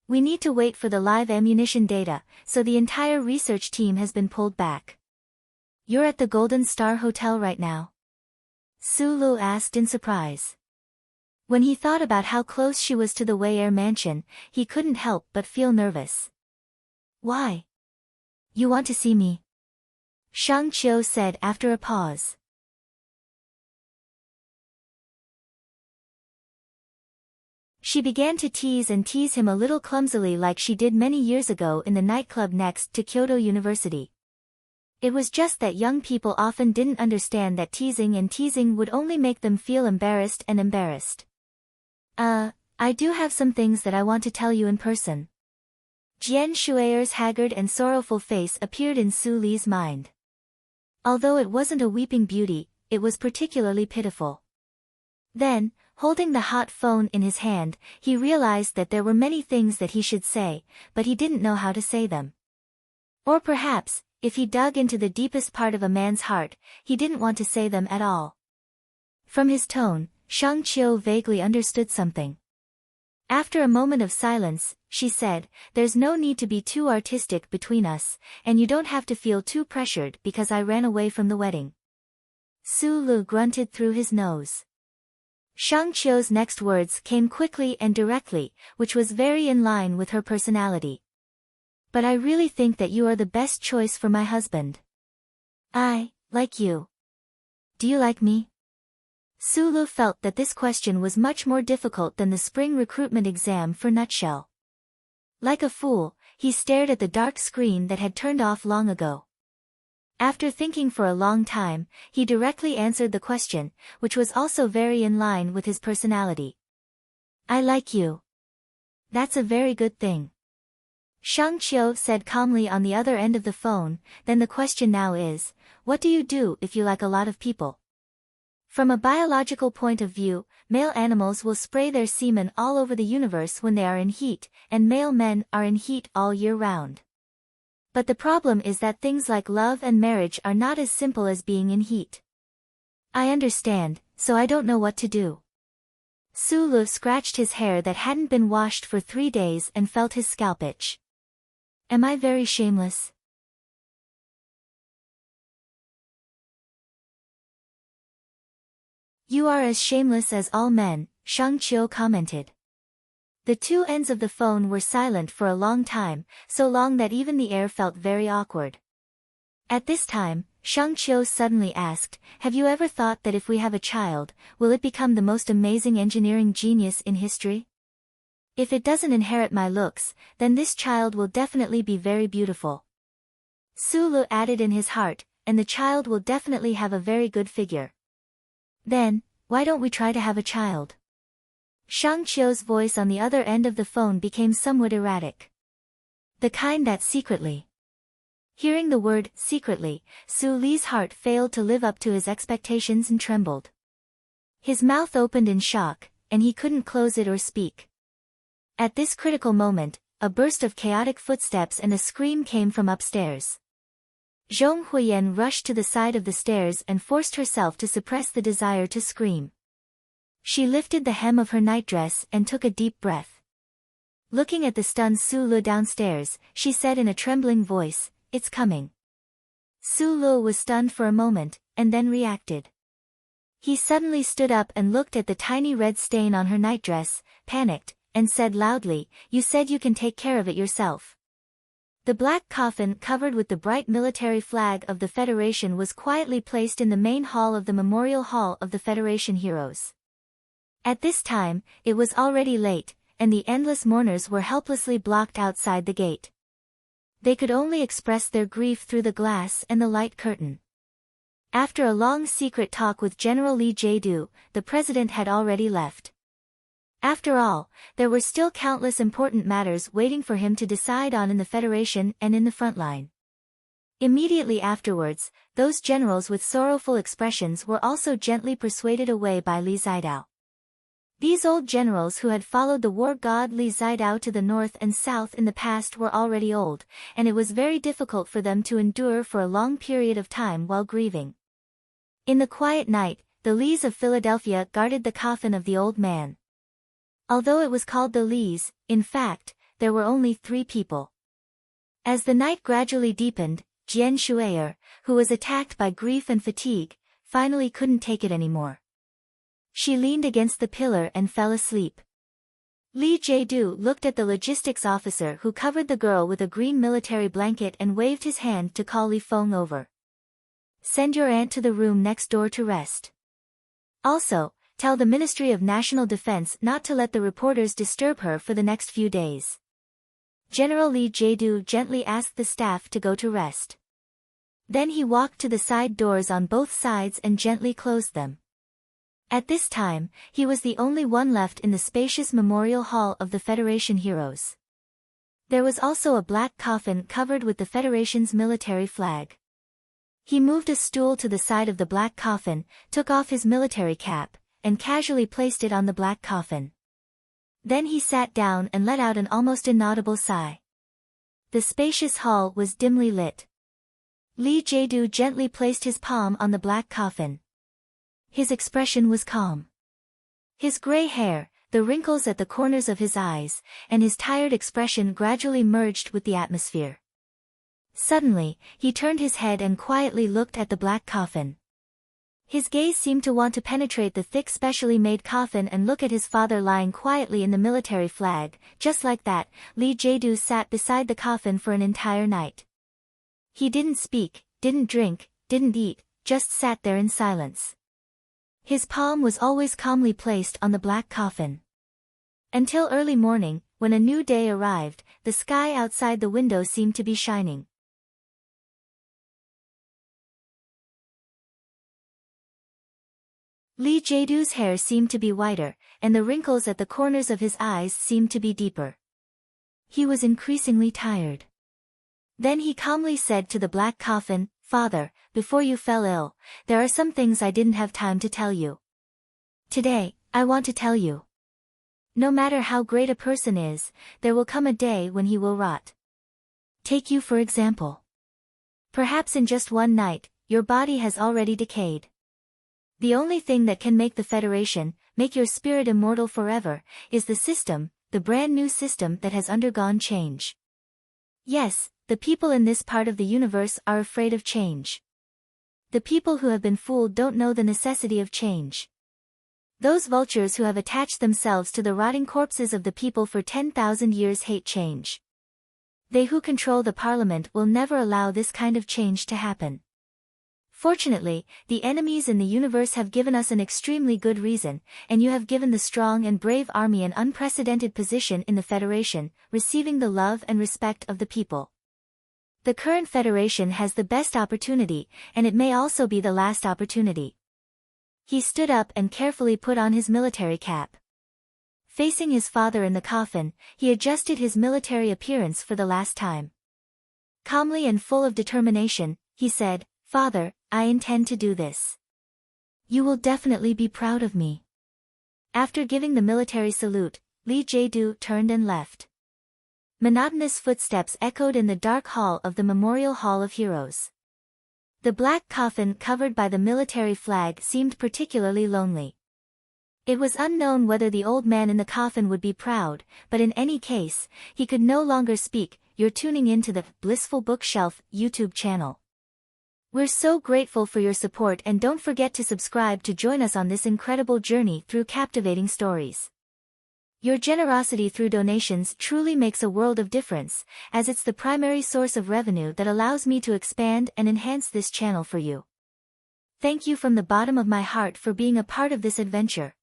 "We need to wait for the live ammunition data, so the entire research team has been pulled back." "You're at the Golden Star Hotel right now?" Su Lu asked in surprise. When he thought about how close she was to the Wei Air mansion, he couldn't help but feel nervous. "Why? You want to see me?" Shang Qiu said after a pause. She began to tease him a little clumsily like she did many years ago in the nightclub next to Kyoto University. It was just that young people often didn't understand that teasing would only make them feel embarrassed. I do have some things that I want to tell you in person." Jian Shui'er's haggard and sorrowful face appeared in Su Li's mind. Although it wasn't a weeping beauty, it was particularly pitiful. Then, holding the hot phone in his hand, he realized that there were many things that he should say, but he didn't know how to say them. Or perhaps, if he dug into the deepest part of a man's heart, he didn't want to say them at all. From his tone, Shang Qiu vaguely understood something. After a moment of silence, she said, "There's no need to be too artistic between us, and you don't have to feel too pressured because I ran away from the wedding." Su Lu grunted through his nose. Shang Qiu's next words came quickly and directly, which was very in line with her personality. "But I really think that you are the best choice for my husband. I like you. Do you like me? Sulu felt that this question was much more difficult than the spring recruitment exam for Nutshell. Like a fool, he stared at the dark screen that had turned off long ago. After thinking for a long time, he directly answered the question, which was also very in line with his personality. I like you. That's a very good thing. Shang Qiu said calmly on the other end of the phone, then the question now is, what do you do if you like a lot of people? From a biological point of view, male animals will spray their semen all over the universe when they are in heat, and male men are in heat all year round. But the problem is that things like love and marriage are not as simple as being in heat. I understand, so I don't know what to do. Sulu scratched his hair that hadn't been washed for 3 days and felt his scalp itch. Am I very shameless? You are as shameless as all men, Shang Qiu commented. The two ends of the phone were silent for a long time, so long that even the air felt very awkward. At this time, Shang Qiu suddenly asked, have you ever thought that if we have a child, will it become the most amazing engineering genius in history? If it doesn't inherit my looks, then this child will definitely be very beautiful. Sulu added in his heart, and the child will definitely have a very good figure. Then, why don't we try to have a child? Shang Qiu's voice on the other end of the phone became somewhat erratic. The kind that secretly. Hearing the word secretly, Su Li's heart failed to live up to his expectations and trembled. His mouth opened in shock, and he couldn't close it or speak. At this critical moment, a burst of chaotic footsteps and a scream came from upstairs. Zhong Huiyan rushed to the side of the stairs and forced herself to suppress the desire to scream. She lifted the hem of her nightdress and took a deep breath. Looking at the stunned Sulu downstairs, she said in a trembling voice, it's coming. Sulu was stunned for a moment, and then reacted. He suddenly stood up and looked at the tiny red stain on her nightdress, panicked, and said loudly, you said you can take care of it yourself. The black coffin covered with the bright military flag of the Federation was quietly placed in the main hall of the Memorial Hall of the Federation Heroes. At this time, it was already late, and the endless mourners were helplessly blocked outside the gate. They could only express their grief through the glass and the light curtain. After a long secret talk with General Li Jiedu, the president had already left. After all, there were still countless important matters waiting for him to decide on in the Federation and in the front line. Immediately afterwards, those generals with sorrowful expressions were also gently persuaded away by Li Zidao. These old generals who had followed the war god Li Zidao to the north and south in the past were already old, and it was very difficult for them to endure for a long period of time while grieving. In the quiet night, the Lees of Philadelphia guarded the coffin of the old man. Although it was called the Lees, in fact, there were only 3 people. As the night gradually deepened, Jian Shuier, who was attacked by grief and fatigue, finally couldn't take it anymore. She leaned against the pillar and fell asleep. Li Jiedu looked at the logistics officer who covered the girl with a green military blanket and waved his hand to call Li Feng over. Send your aunt to the room next door to rest. Also, tell the Ministry of National Defense not to let the reporters disturb her for the next few days. General Li Jiedu gently asked the staff to go to rest. Then he walked to the side doors on both sides and gently closed them. At this time, he was the only one left in the spacious memorial hall of the Federation Heroes. There was also a black coffin covered with the Federation's military flag. He moved a stool to the side of the black coffin, took off his military cap, and casually placed it on the black coffin. Then he sat down and let out an almost inaudible sigh. The spacious hall was dimly lit. Li Jiedu gently placed his palm on the black coffin. His expression was calm. His gray hair, the wrinkles at the corners of his eyes, and his tired expression gradually merged with the atmosphere. Suddenly, he turned his head and quietly looked at the black coffin. His gaze seemed to want to penetrate the thick specially made coffin and look at his father lying quietly in the military flag. Just like that, Li Jiedu sat beside the coffin for an entire night. He didn't speak, didn't drink, didn't eat, just sat there in silence. His palm was always calmly placed on the black coffin. Until early morning, when a new day arrived, the sky outside the window seemed to be shining. Lee Jae-doo's hair seemed to be whiter, and the wrinkles at the corners of his eyes seemed to be deeper. He was increasingly tired. Then he calmly said to the black coffin, "Father, before you fell ill, there are some things I didn't have time to tell you. Today, I want to tell you. No matter how great a person is, there will come a day when he will rot. Take you for example. Perhaps in just one night, your body has already decayed. The only thing that can make the Federation, make your spirit immortal forever, is the system, the brand new system that has undergone change. Yes, the people in this part of the universe are afraid of change. The people who have been fooled don't know the necessity of change. Those vultures who have attached themselves to the rotting corpses of the people for 10,000 years hate change. They who control the parliament will never allow this kind of change to happen. Fortunately, the enemies in the universe have given us an extremely good reason, and you have given the strong and brave army an unprecedented position in the Federation, receiving the love and respect of the people. The current Federation has the best opportunity, and it may also be the last opportunity." He stood up and carefully put on his military cap. Facing his father in the coffin, he adjusted his military appearance for the last time. Calmly and full of determination, he said, "Father, I intend to do this. You will definitely be proud of me." After giving the military salute, Lee Jae-doo turned and left. Monotonous footsteps echoed in the dark hall of the Memorial Hall of Heroes. The black coffin covered by the military flag seemed particularly lonely. It was unknown whether the old man in the coffin would be proud, but in any case, he could no longer speak. You're tuning into the Blissful Bookshelf YouTube channel. We're so grateful for your support, and don't forget to subscribe to join us on this incredible journey through captivating stories. Your generosity through donations truly makes a world of difference, as it's the primary source of revenue that allows me to expand and enhance this channel for you. Thank you from the bottom of my heart for being a part of this adventure.